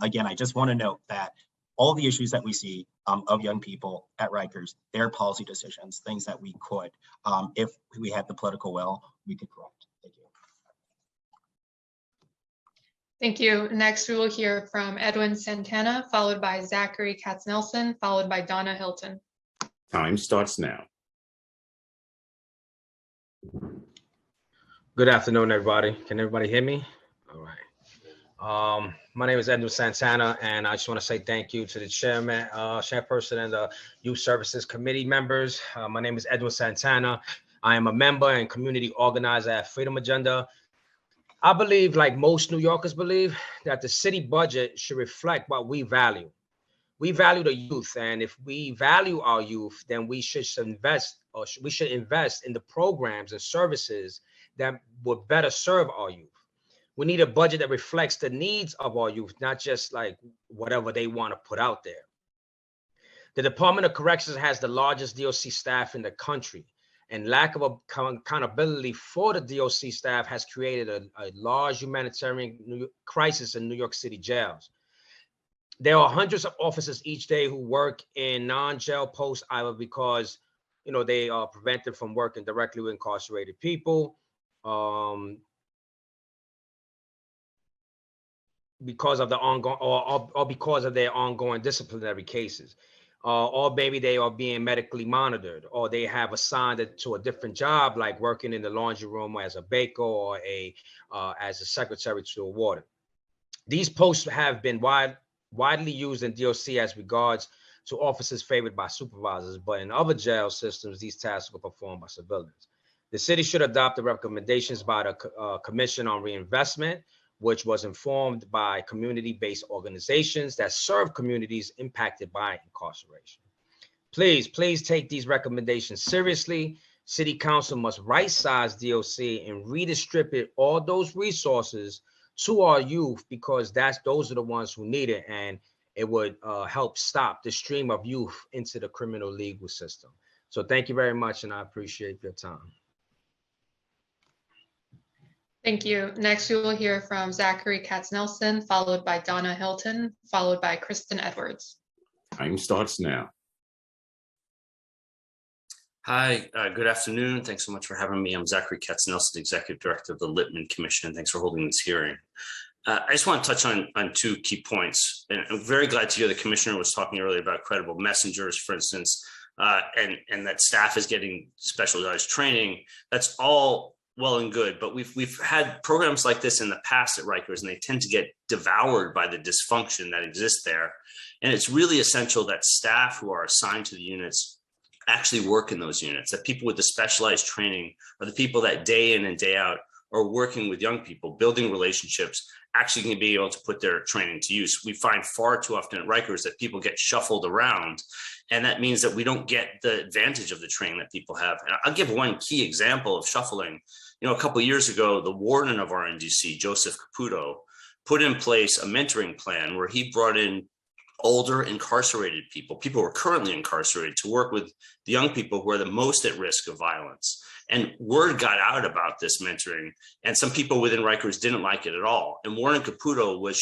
again, I just want to note that all the issues that we see of young people at Rikers, they're policy decisions, things that we could, if we had the political will, we could correct. Thank you. Thank you. Next, we will hear from Edwin Santana, followed by Zachary Katz-Nelson, followed by Donna Hilton. Time starts now. Good afternoon, everybody. Can everybody hear me? All right. My name is Edwin Santana, and I just want to say thank you to the chairperson and the Youth Services Committee members. My name is Edwin Santana. I am a member and community organizer at Freedom Agenda. I believe, like most New Yorkers believe, that the city budget should reflect what we value. We value the youth, and if we value our youth, then we should invest in the programs and services that would better serve our youth. We need a budget that reflects the needs of our youth, not just like whatever they want to put out there. The Department of Corrections has the largest DOC staff in the country, and lack of accountability for the DOC staff has created a large humanitarian crisis in New York City jails. There are hundreds of officers each day who work in non-jail posts, either because they are prevented from working directly with incarcerated people, because of the ongoing or because of their ongoing disciplinary cases, or maybe they are being medically monitored, or they have assigned to a different job, like working in the laundry room as a baker or as a secretary to a warden. These posts have been widely used in DOC as regards to officers favored by supervisors, but in other jail systems, these tasks are performed by civilians. The city should adopt the recommendations by the Commission on Reinvestment, which was informed by community-based organizations that serve communities impacted by incarceration. Please take these recommendations seriously. City Council must right-size DOC and redistribute all those resources to our youth, because those are the ones who need it, and it would help stop the stream of youth into the criminal legal system. So thank you very much, and I appreciate your time. Thank you. Next, we will hear from Zachary Katz-Nelson, followed by Donna Hilton, followed by Kristen Edwards. Time starts now. Hi, good afternoon. Thanks so much for having me. I'm Zachary Katz-Nelson, Executive Director of the Littman Commission. Thanks for holding this hearing. I just want to touch on two key points. And I'm very glad to hear the Commissioner was talking earlier about credible messengers, for instance, and that staff is getting specialized training. That's all well and good, but we've had programs like this in the past at Rikers, and they tend to get devoured by the dysfunction that exists there. And it's really essential that staff who are assigned to the units actually work in those units, that people with the specialized training are the people that day in and day out are working with young people, building relationships, actually can be able to put their training to use. We find far too often at Rikers that people get shuffled around, and that means that we don't get the advantage of the training that people have. And I'll give one key example of shuffling. You know, a couple of years ago, the warden of RNDC, Joseph Caputo, put in place a mentoring plan where he brought in older incarcerated people who are currently incarcerated, to work with the young people who are the most at risk of violence. And word got out about this mentoring, and some people within Rikers didn't like it at all. And Warden Caputo was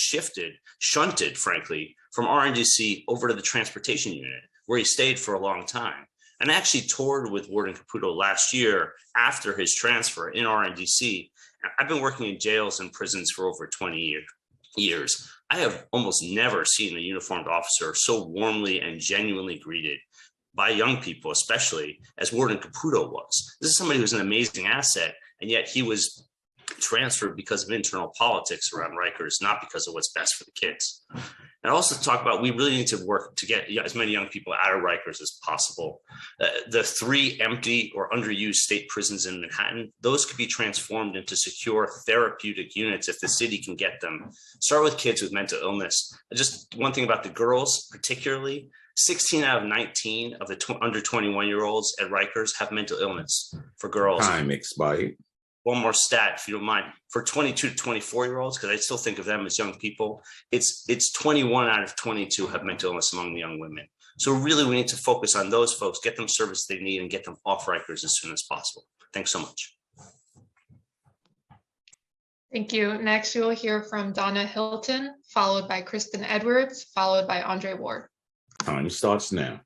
shunted, frankly, from RNDC over to the transportation unit, where he stayed for a long time. And I actually toured with Warden Caputo last year after his transfer in RNDC. I've been working in jails and prisons for over 20 years. I have almost never seen a uniformed officer so warmly and genuinely greeted by young people, especially as Warden Caputo was. This is somebody who's an amazing asset, and yet he was transferred because of internal politics around Rikers, not because of what's best for the kids. And also talk about, we really need to work to get as many young people out of Rikers as possible. The 3 empty or underused state prisons in Manhattan, those could be transformed into secure therapeutic units if the city can get them. Start with kids with mental illness. Just one thing about the girls, particularly, 16 out of 19 of the under 21-year-olds at Rikers have mental illness for girls. Time expired. One more stat, if you don't mind. For 22 to 24-year-olds, because I still think of them as young people, it's 21 out of 22 have mental illness among the young women. So really, we need to focus on those folks, get them service they need, and get them off Rikers as soon as possible. Thanks so much. Thank you. Next, we will hear from Donna Hilton, followed by Kristen Edwards, followed by Andre Ward. Time starts now.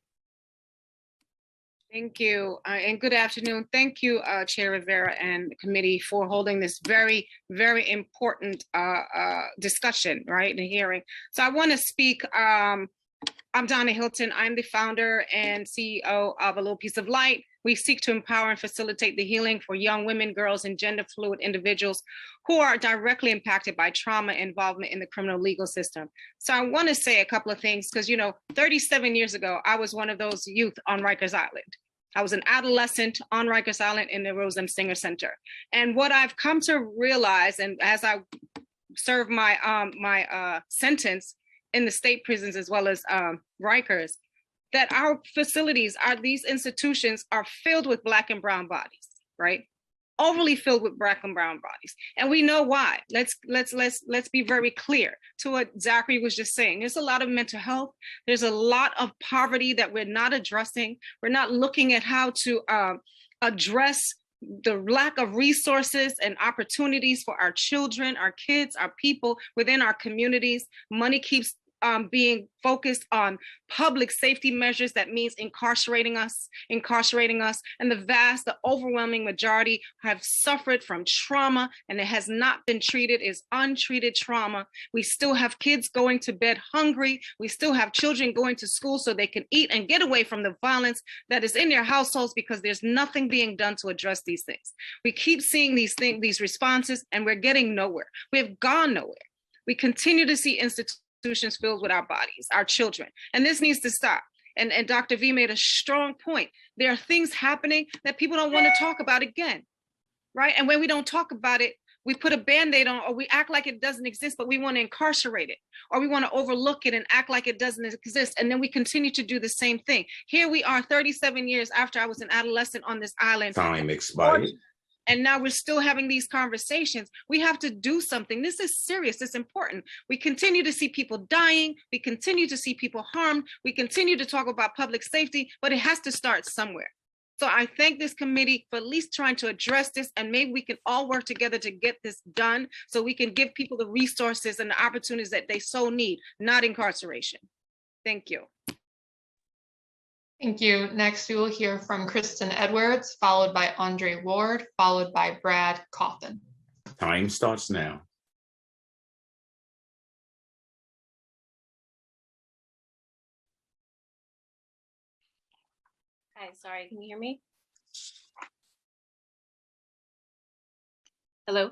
Thank you, and good afternoon. Thank you, Chair Rivera and the committee, for holding this very, very important discussion, right, in the hearing. So I want to speak. I'm Donna Hilton. I'm the founder and CEO of A Little Piece of Light. We seek to empower and facilitate the healing for young women, girls, and gender fluid individuals who are directly impacted by trauma involvement in the criminal legal system. So I want to say a couple of things, because, 37 years ago, I was one of those youth on Rikers Island. I was an adolescent on Rikers Island in the Rose M. Singer Center. And what I've come to realize, and as I serve my sentence in the state prisons as well as Rikers, that our facilities, these institutions are filled with Black and brown bodies, right? Overly filled with Black and brown bodies. And we know why. Let's be very clear to what Zachary was just saying. There's a lot of mental health. There's a lot of poverty that we're not addressing. We're not looking at how to address the lack of resources and opportunities for our children, our kids, our people within our communities. Money keeps being focused on public safety measures. That means incarcerating us. And the overwhelming majority have suffered from trauma, and it has not been treated as untreated trauma. We still have kids going to bed hungry. We still have children going to school so they can eat and get away from the violence that is in their households, because there's nothing being done to address these things. We keep seeing these responses, and we're getting nowhere. We have gone nowhere. We continue to see institutions filled with our bodies, our children. And this needs to stop. And Dr. V made a strong point. There are things happening that people don't want to talk about again, right? And when we don't talk about it, we put a Band-Aid on, or we act like it doesn't exist, but we want to incarcerate it, or we want to overlook it and act like it doesn't exist. And then we continue to do the same thing. Here we are 37 years after I was an adolescent on this island. Time expired. And now we're still having these conversations. We have to do something. This is serious. It's important. We continue to see people dying. We continue to see people harmed. We continue to talk about public safety, but it has to start somewhere. So I thank this committee for at least trying to address this, and maybe we can all work together to get this done so we can give people the resources and the opportunities that they so need, not incarceration. Thank you. Thank you. Next, we will hear from Kristen Edwards, followed by Andre Ward, followed by Brad Coffin. Time starts now. Hi, sorry, can you hear me? Hello?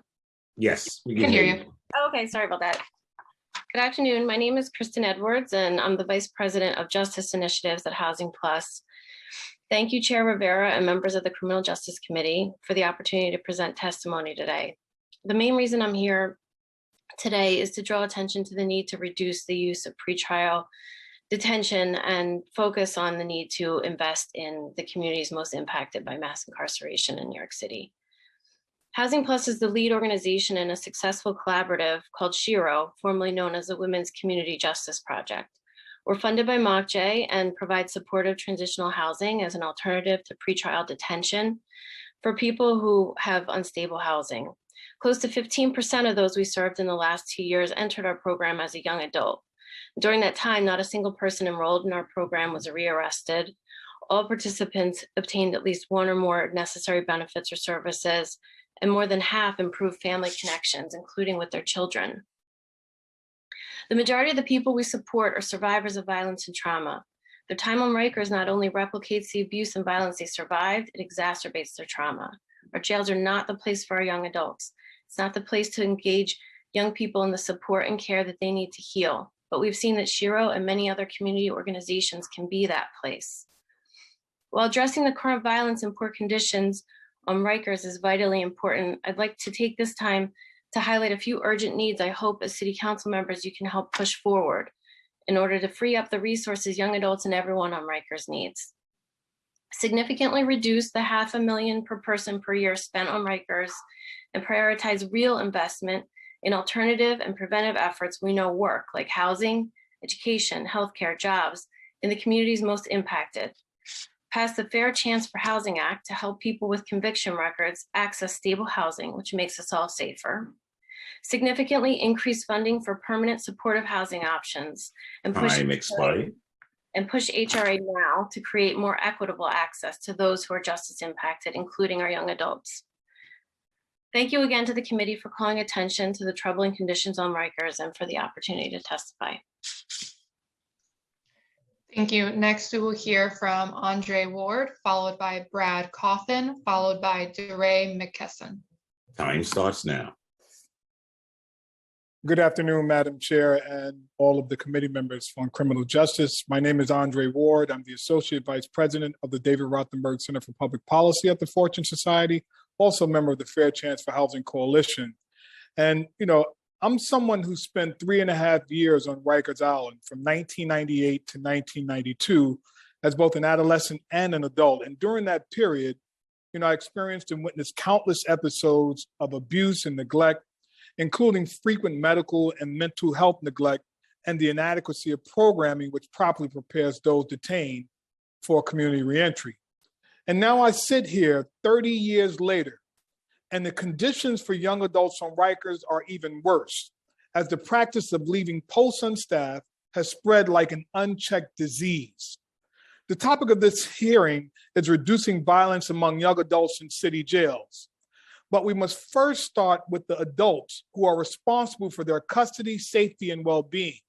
Yes, we Can hear you. Oh, okay, sorry about that. Good afternoon. My name is Kristen Edwards, and I'm the Vice President of Justice Initiatives at Housing Plus. Thank you, Chair Rivera and members of the Criminal Justice Committee for the opportunity to present testimony today. The main reason I'm here today is to draw attention to the need to reduce the use of pretrial detention and focus on the need to invest in the communities most impacted by mass incarceration in New York City. Housing Plus is the lead organization in a successful collaborative called SHIRO, formerly known as the Women's Community Justice Project. We're funded by MOCJ and provide supportive transitional housing as an alternative to pretrial detention for people who have unstable housing. Close to 15% of those we served in the last 2 years entered our program as a young adult. During that time, not a single person enrolled in our program was rearrested. All participants obtained at least one or more necessary benefits or services, and more than half improved family connections, including with their children. The majority of the people we support are survivors of violence and trauma. Their time on Rikers not only replicates the abuse and violence they survived, it exacerbates their trauma. Our jails are not the place for our young adults. It's not the place to engage young people in the support and care that they need to heal. But we've seen that SHIRO and many other community organizations can be that place. While addressing the current violence and poor conditions on Rikers is vitally important, I'd like to take this time to highlight a few urgent needs I hope as City Council members you can help push forward in order to free up the resources young adults and everyone on Rikers needs. Significantly reduce the $500,000 per person per year spent on Rikers and prioritize real investment in alternative and preventive efforts we know work, like housing, education, healthcare, jobs in the communities most impacted. Pass the Fair Chance for Housing Act to help people with conviction records access stable housing, which makes us all safer. Significantly increase funding for permanent supportive housing options and push HRA now to create more equitable access to those who are justice impacted, including our young adults. Thank you again to the committee for calling attention to the troubling conditions on Rikers and for the opportunity to testify. Thank you. Next, we will hear from Andre Ward, followed by Brad Coffin, followed by DeRay McKesson. Time starts now. Good afternoon, Madam Chair and all of the committee members on criminal justice. My name is Andre Ward. I'm the Associate Vice President of the David Rothenberg Center for Public Policy at the Fortune Society, also a member of the Fair Chance for Housing Coalition. And, you know, I'm someone who spent 3.5 years on Rikers Island from 1998 to 1992 as both an adolescent and an adult. And during that period, you know, I experienced and witnessed countless episodes of abuse and neglect, including frequent medical and mental health neglect and the inadequacy of programming which properly prepares those detained for community reentry. And now I sit here 30 years later, and the conditions for young adults on Rikers are even worse, as the practice of leaving posts unstaffed has spread like an unchecked disease. The topic of this hearing is reducing violence among young adults in city jails. But we must first start with the adults who are responsible for their custody, safety, and well-being,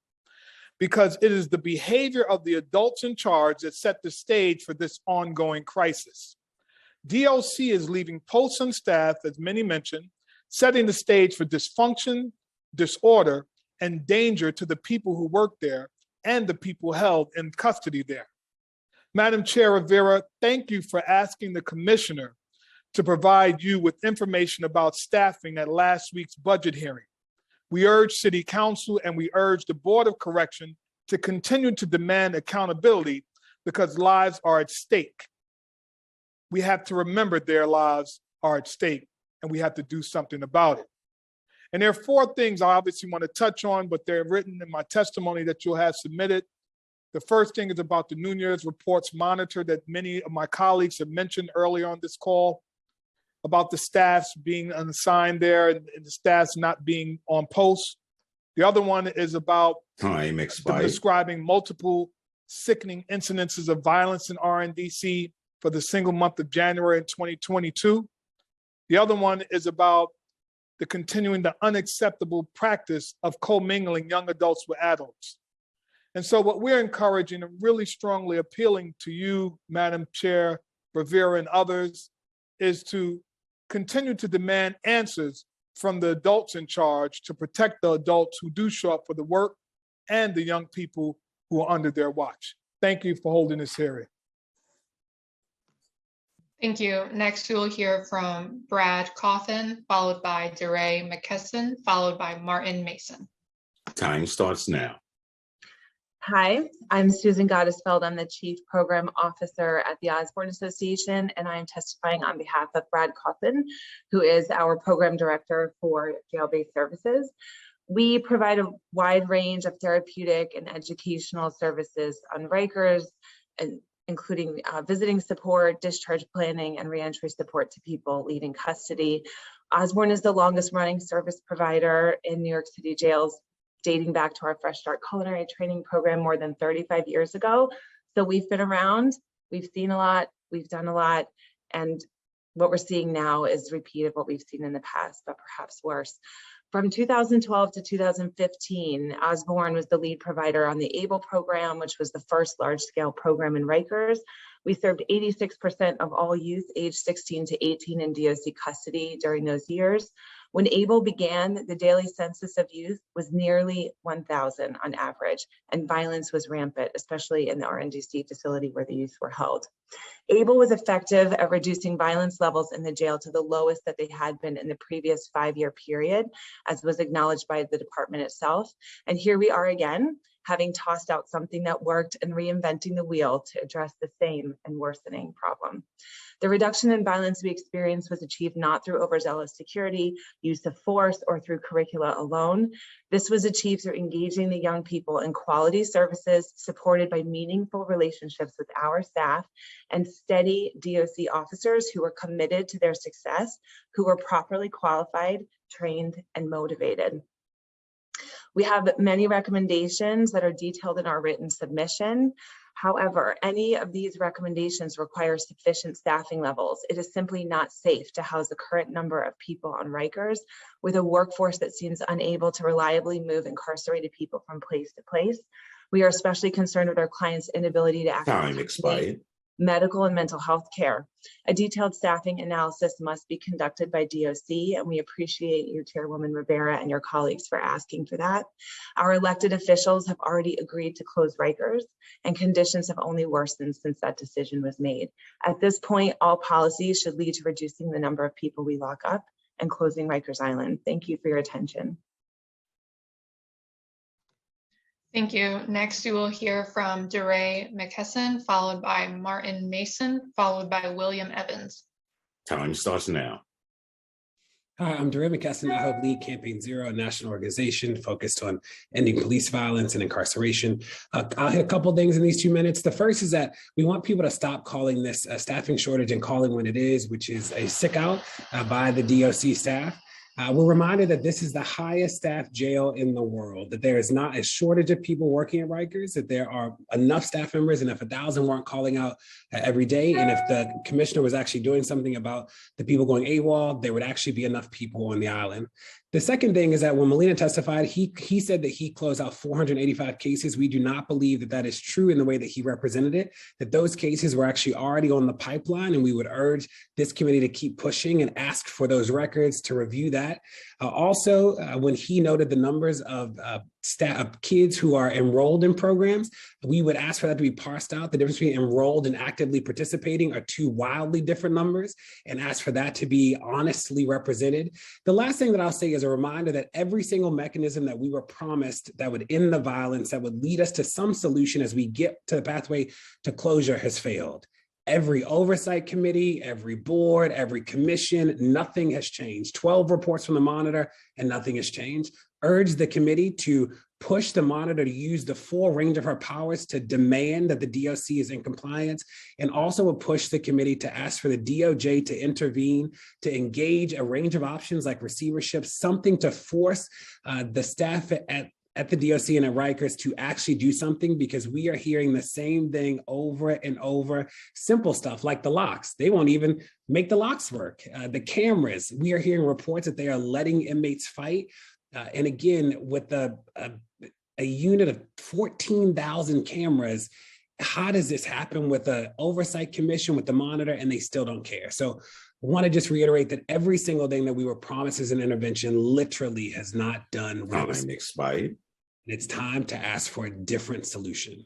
because it is the behavior of the adults in charge that set the stage for this ongoing crisis. DLC is leaving posts unstaffed, as many mentioned, setting the stage for dysfunction, disorder, and danger to the people who work there and the people held in custody there. Madam Chair Rivera, thank you for asking the commissioner to provide you with information about staffing at last week's budget hearing. We urge City Council and we urge the Board of Correction to continue to demand accountability because lives are at stake. We have to remember their lives are at stake and we have to do something about it. And there are 4 things I obviously want to touch on, but they're written in my testimony that you'll have submitted. The first thing is about the Nunez Reports Monitor that many of my colleagues have mentioned earlier on this call, about the staffs being unassigned there and the staffs not being on post. The other one is about Time expired. describing multiple sickening incidences of violence in RNDC for the single month of January in 2022. The other one is about the continuing the unacceptable practice of commingling young adults with adults. And so what we're encouraging and really strongly appealing to you, Madam Chair Rivera and others, is to continue to demand answers from the adults in charge to protect the adults who do show up for the work and the young people who are under their watch. Thank you for holding this hearing. Thank you. Next, we will hear from Brad Cawthon, followed by DeRay McKesson, followed by Martin Mason. Time starts now. Hi, I'm Susan Gottesfeld. I'm the Chief Program Officer at the Osborne Association, and I'm testifying on behalf of Brad Cawthon, who is our Program Director for Jail-Based Services. We provide a wide range of therapeutic and educational services on Rikers, and including visiting support, discharge planning, and reentry support to people leaving custody. Osborne is the longest running service provider in New York City jails, dating back to our Fresh Start culinary training program more than 35 years ago. So we've been around, we've seen a lot, we've done a lot, and what we're seeing now is a repeat of what we've seen in the past, but perhaps worse. From 2012 to 2015, Osborne was the lead provider on the ABLE program, which was the first large-scale program in Rikers. We served 86% of all youth aged 16 to 18 in DOC custody during those years. When ABLE began, the daily census of youth was nearly 1,000 on average, and violence was rampant, especially in the RNDC facility where the youth were held. ABLE was effective at reducing violence levels in the jail to the lowest that they had been in the previous 5-year period, as was acknowledged by the department itself. And here we are again, having tossed out something that worked and reinventing the wheel to address the same and worsening problem. The reduction in violence we experienced was achieved not through overzealous security, use of force, or through curricula alone. This was achieved through engaging the young people in quality services supported by meaningful relationships with our staff and steady DOC officers who were committed to their success, who were properly qualified, trained, and motivated. We have many recommendations that are detailed in our written submission. However, any of these recommendations require sufficient staffing levels. It is simply not safe to house the current number of people on Rikers with a workforce that seems unable to reliably move incarcerated people from place to place. We are especially concerned with our clients' inability to access medical and mental health care. A detailed staffing analysis must be conducted by DOC, and we appreciate you, Chairwoman Rivera, and your colleagues for asking for that. Our elected officials have already agreed to close Rikers, and conditions have only worsened since that decision was made. At this point, all policies should lead to reducing the number of people we lock up and closing Rikers Island. Thank you for your attention. Thank you. Next, we will hear from DeRay McKesson, followed by Martin Mason, followed by William Evans. Time starts now. Hi, I'm DeRay McKesson. I help lead Campaign Zero, a national organization focused on ending police violence and incarceration. I'll hit a couple of things in these 2 minutes. The first is that we want people to stop calling this a staffing shortage and calling what it is, which is a sick out by the DOC staff. We're reminded that this is the highest staffed jail in the world, that there is not a shortage of people working at Rikers, that there are enough staff members, and if 1,000 weren't calling out every day, and if the commissioner was actually doing something about the people going AWOL, there would actually be enough people on the island. The second thing is that when Melina testified, he said that he closed out 485 cases. We do not believe that that is true in the way that he represented it, that those cases were actually already on the pipeline, and we would urge this committee to keep pushing and ask for those records to review that. Also, when he noted the numbers of kids who are enrolled in programs, we would ask for that to be parsed out. The difference between enrolled and actively participating are two wildly different numbers, and ask for that to be honestly represented. The last thing that I'll say is a reminder that every single mechanism that we were promised that would end the violence, that would lead us to some solution as we get to the pathway to closure, has failed. Every oversight committee, every board, every commission, nothing has changed. 12 reports from the monitor and nothing has changed. Urge the committee to push the monitor to use the full range of her powers to demand that the DOC is in compliance, and also would push the committee to ask for the DOJ to intervene, to engage a range of options like receivership, something to force the staff at the DOC and at Rikers to actually do something, because we are hearing the same thing over and over. Simple stuff like the locks. They won't even make the locks work. The cameras, we are hearing reports that they are letting inmates fight. And again, with a unit of 14,000 cameras, how does this happen with the oversight commission, with the monitor, and they still don't care? So I want to just reiterate that every single thing that we were promised as an intervention literally has not done. Time expired. It's time to ask for a different solution.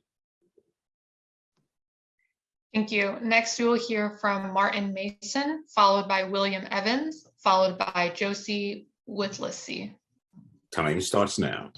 Thank you. Next, we will hear from Martin Mason, followed by William Evans, followed by Josie Whittlesey. Time starts now.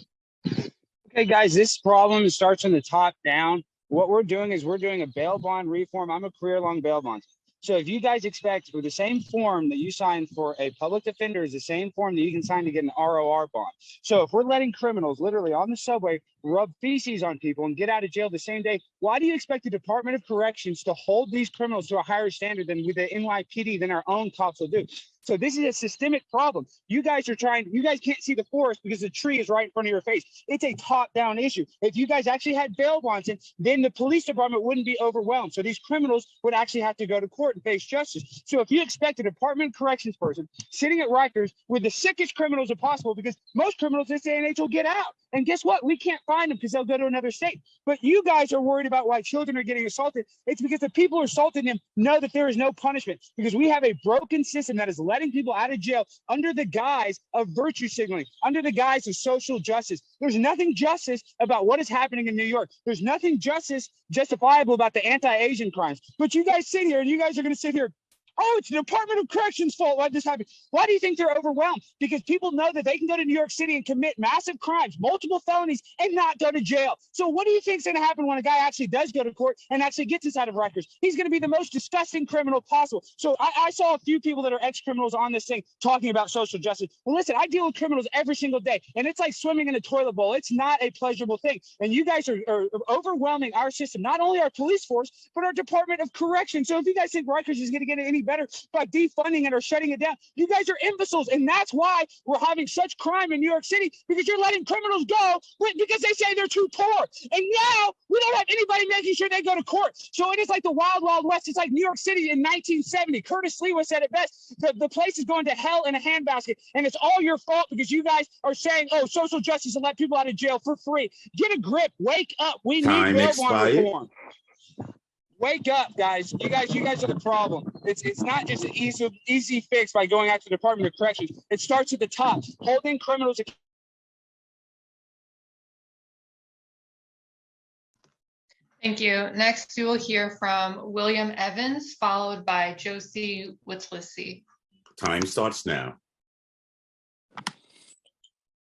Okay, guys, this problem starts from the top down. What we're doing is we're doing a bail bond reform. I'm a career-long bail bond. So if you guys expect for the same form that you sign for a public defender is the same form that you can sign to get an ROR bond. So if we're letting criminals literally on the subway rub feces on people and get out of jail the same day, why do you expect the Department of Corrections to hold these criminals to a higher standard than with the NYPD than our own cops will do? So this is a systemic problem. You guys can't see the forest because the tree is right in front of your face. It's a top-down issue. If you guys actually had bail bonds, then the police department wouldn't be overwhelmed. So these criminals would actually have to go to court and face justice. So if you expect a Department of Corrections person sitting at Rikers with the sickest criminals possible, because most criminals this day and age will get out. And guess what? We can't find them because they'll go to another state. But you guys are worried about why children are getting assaulted. It's because the people who are assaulting them know that there is no punishment, because we have a broken system that is letting people out of jail under the guise of virtue signaling, under the guise of social justice. There's nothing justice about what is happening in New York. There's nothing justifiable about the anti-Asian crimes. But you guys sit here and you guys are going to sit here, oh, it's the Department of Corrections' fault why this happened. Why do you think they're overwhelmed? Because people know that they can go to New York City and commit massive crimes, multiple felonies, and not go to jail. So what do you think is going to happen when a guy actually does go to court and actually gets inside of Rikers? He's going to be the most disgusting criminal possible. So I saw a few people that are ex-criminals on this thing talking about social justice. Well, listen, I deal with criminals every single day, and it's like swimming in a toilet bowl. It's not a pleasurable thing. And you guys are overwhelming our system, not only our police force, but our Department of Corrections. So if you guys think Rikers is going to get any better by defunding it or shutting it down, you guys are imbeciles. And that's why we're having such crime in New York City, because you're letting criminals go because they say they're too poor. And now we don't have anybody making sure they go to court. So it is like the wild, wild west. It's like New York City in 1970. Curtis Lewis said it best. The place is going to hell in a handbasket. And it's all your fault because you guys are saying, oh, social justice and let people out of jail for free. Get a grip. Wake up. We need bail bond reform. Wake up, guys. You guys are the problem. It's not just an easy fix by going out to the Department of Corrections. It starts at the top, holding criminals accountable. Thank you. Next, we will hear from William Evans, followed by Josie Whittlesey. Time starts now.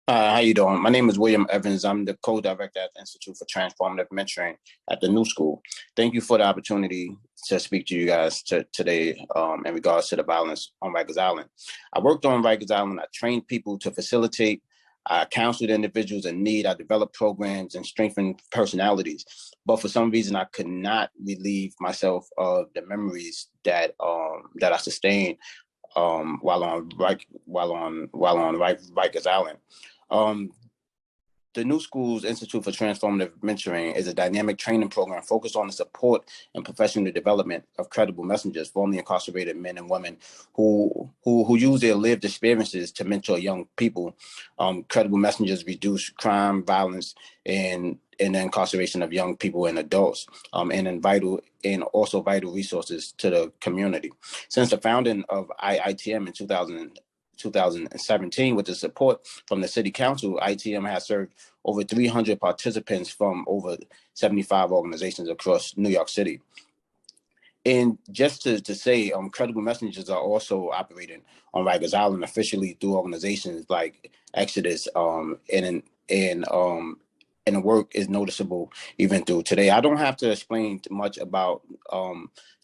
How you doing? My name is William Evans. I'm the co-director at the Institute for Transformative Mentoring at the New School. Thank you for the opportunity to speak to you guys today in regards to the violence on Rikers Island. I worked on Rikers Island. I trained people to facilitate. I counseled individuals in need. I developed programs and strengthened personalities. But for some reason, I could not relieve myself of the memories that I sustained while on Rikers Island. The New School's Institute for Transformative Mentoring is a dynamic training program focused on the support and professional development of credible messengers, formerly incarcerated men and women who use their lived experiences to mentor young people. Credible messengers reduce crime, violence, and the incarceration of young people and adults, and also vital resources to the community. Since the founding of IITM in 2017, with the support from the City Council, ITM has served over 300 participants from over 75 organizations across New York City. And just to say, credible messengers are also operating on Rikers Island officially through organizations like Exodus, and the work is noticeable even through today. I don't have to explain much about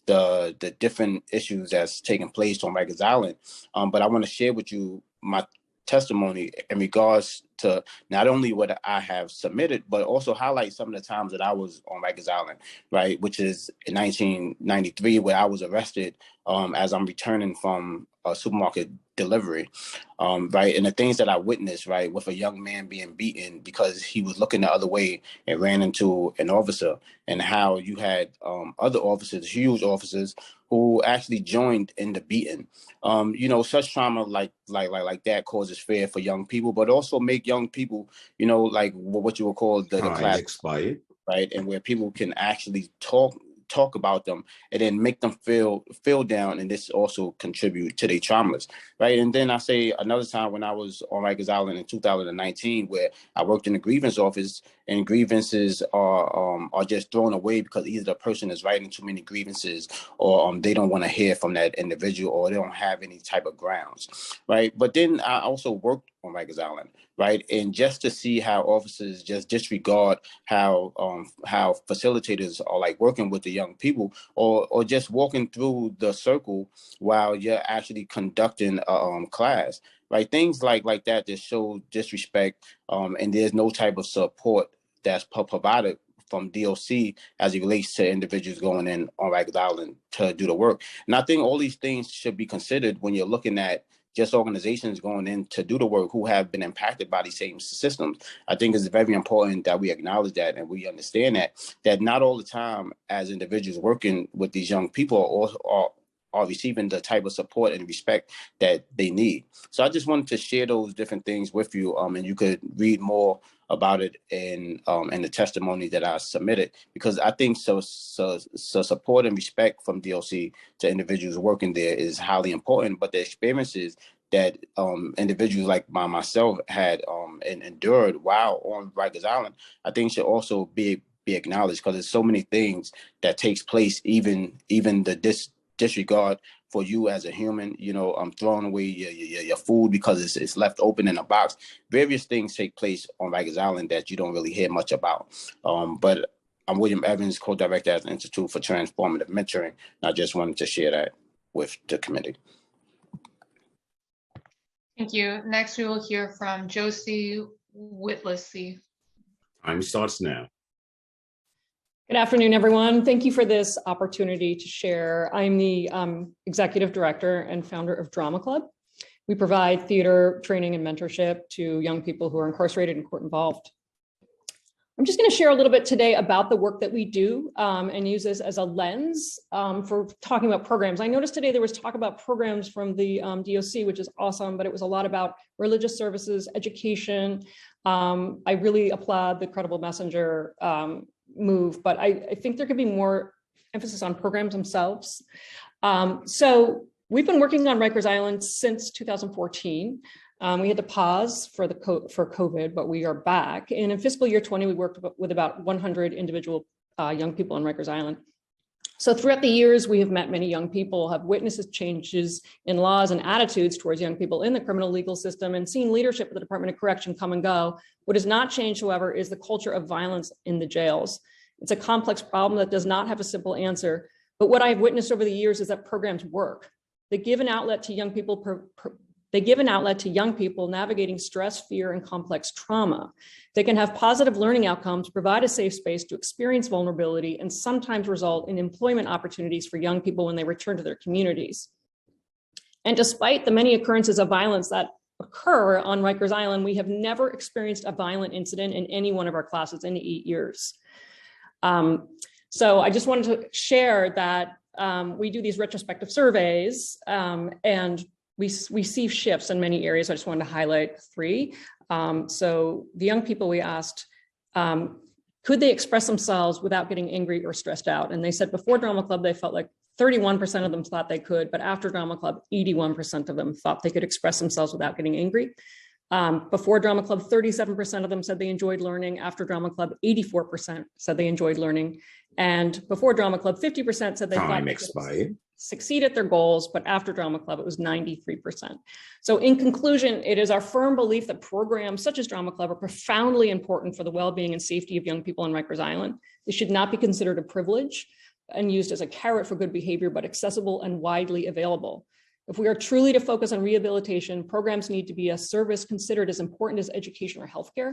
the different issues that's taking place on Rikers Island, but I want to share with you my testimony in regards to not only what I have submitted, but also highlight some of the times that I was on Rikers Island, right? Which is in 1993, where I was arrested as I'm returning from a supermarket delivery, right? And the things that I witnessed, right, with a young man being beaten because he was looking the other way and ran into an officer, and how you had other officers, huge officers, who actually joined in the beating. You know, such trauma like that causes fear for young people, but also make young people, you know, like what you would call the class expired, right? And where people can actually talk about them and then make them feel down, and this also contribute to their traumas, right? And then I say another time when I was on Rikers Island in 2019, where I worked in the grievance office, and grievances are just thrown away because either the person is writing too many grievances, or they don't want to hear from that individual, or they don't have any type of grounds, right? But then I also worked on Rikers Island, right? And just to see how officers just disregard how facilitators are like working with the young people, or just walking through the circle while you're actually conducting a class, right? Things like that just show disrespect, and there's no type of support that's provided from DOC as it relates to individuals going in on Rikers Island to do the work. And I think all these things should be considered when you're looking at just organizations going in to do the work who have been impacted by these same systems. I think it's very important that we acknowledge that, and we understand that not all the time as individuals working with these young people are receiving the type of support and respect that they need. So I just wanted to share those different things with you, and you could read more about it in the testimony that I submitted, because I think so support and respect from DOC to individuals working there is highly important. But the experiences that individuals like myself had and endured while on Rikers Island, I think should also be acknowledged, because there's so many things that takes place, even the disregard for you as a human, you know, throwing away your food because it's left open in a box. Various things take place on Rikers Island that you don't really hear much about. But I'm William Evans, co-director at the Institute for Transformative Mentoring. And I just wanted to share that with the committee. Thank you. Next, we will hear from Josie Whitlassy. Time starts now. Good afternoon, everyone. Thank you for this opportunity to share. I'm the executive director and founder of Drama Club. We provide theater training and mentorship to young people who are incarcerated and court involved. I'm just going to share a little bit today about the work that we do and use this as a lens for talking about programs. I noticed today there was talk about programs from the DOC, which is awesome, but it was a lot about religious services, education. I really applaud the Credible Messenger move, but I think there could be more emphasis on programs themselves. So we've been working on Rikers Island since 2014. We had to pause for COVID, but we are back. And in fiscal year 20, we worked with about 100 individual young people on Rikers Island. So throughout the years, we have met many young people, have witnessed changes in laws and attitudes towards young people in the criminal legal system, and seen leadership of the Department of Correction come and go. What has not changed, however, is the culture of violence in the jails. It's a complex problem that does not have a simple answer. But what I've witnessed over the years is that programs work. They give an outlet to young people. They give an outlet to young people navigating stress, fear, and complex trauma. They can have positive learning outcomes, provide a safe space to experience vulnerability, and sometimes result in employment opportunities for young people when they return to their communities. And despite the many occurrences of violence that occur on Rikers Island, we have never experienced a violent incident in any one of our classes in 8 years. So I just wanted to share that we do these retrospective surveys, and we see shifts in many areas. I just wanted to highlight 3. So the young people we asked, could they express themselves without getting angry or stressed out? And they said before Drama Club, they felt like 31% of them thought they could, but after drama club, 81% of them thought they could express themselves without getting angry. Before drama club, 37% of them said they enjoyed learning. After drama club, 84% said they enjoyed learning. And before drama club, 50% said they thought they could succeed at their goals, but after drama club, it was 93%. So in conclusion, it is our firm belief that programs such as drama club are profoundly important for the well-being and safety of young people in Rikers Island. They should not be considered a privilege and used as a carrot for good behavior, but accessible and widely available. If we are truly to focus on rehabilitation, programs need to be a service considered as important as education or healthcare.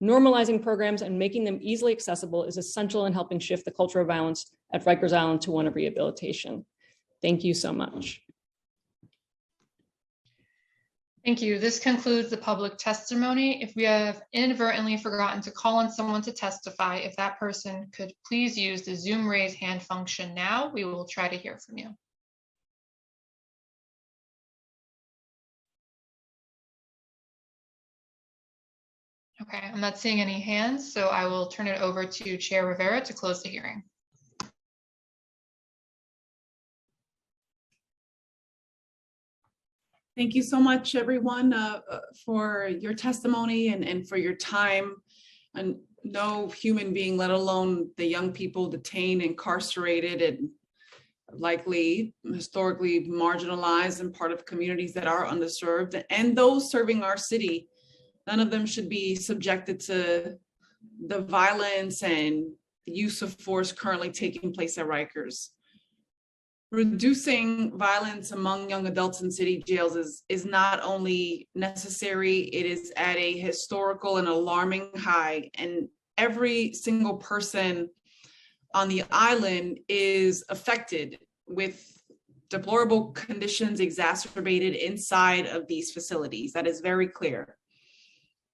Normalizing programs and making them easily accessible is essential in helping shift the culture of violence at Rikers Island to one of rehabilitation. Thank you so much. Thank you. This concludes the public testimony. If we have inadvertently forgotten to call on someone to testify, if that person could please use the Zoom raise hand function now, we will try to hear from you. Okay, I'm not seeing any hands, so I will turn it over to Chair Rivera to close the hearing. Thank you so much, everyone, for your testimony and for your time. And no human being, let alone the young people detained, incarcerated, and likely historically marginalized and part of communities that are underserved, and those serving our city, none of them should be subjected to the violence and the use of force currently taking place at Rikers. Reducing violence among young adults in city jails is not only necessary, it is at a historical and alarming high. And every single person on the island is affected with deplorable conditions exacerbated inside of these facilities. That is very clear.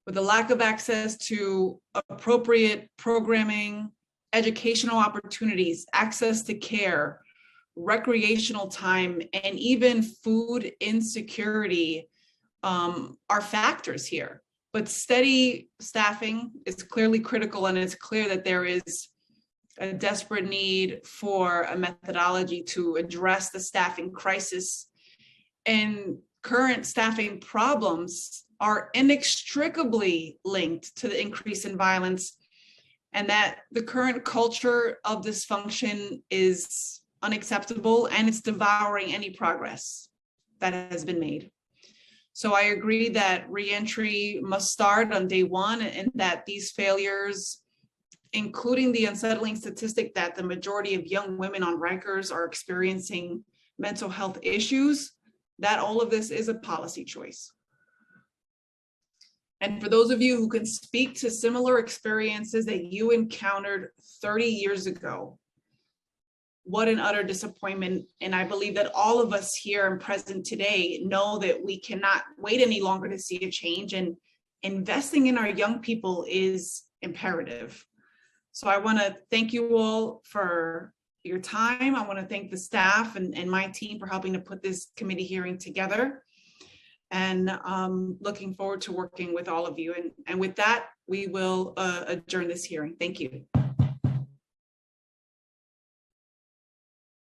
With the lack of access to appropriate programming, educational opportunities, access to care, recreational time, and even food insecurity are factors here. But steady staffing is clearly critical, and it's clear that there is a desperate need for a methodology to address the staffing crisis. And current staffing problems are inextricably linked to the increase in violence, and that the current culture of dysfunction is unacceptable, and it's devouring any progress that has been made. So I agree that reentry must start on day one, and that these failures, including the unsettling statistic that the majority of young women on Rikers are experiencing mental health issues, that all of this is a policy choice. And for those of you who can speak to similar experiences that you encountered 30 years ago, what an utter disappointment. And I believe that all of us here and present today know that we cannot wait any longer to see a change, and investing in our young people is imperative. So I want to thank you all for your time. I want to thank the staff and my team for helping to put this committee hearing together. And looking forward to working with all of you. And with that, we will adjourn this hearing. Thank you.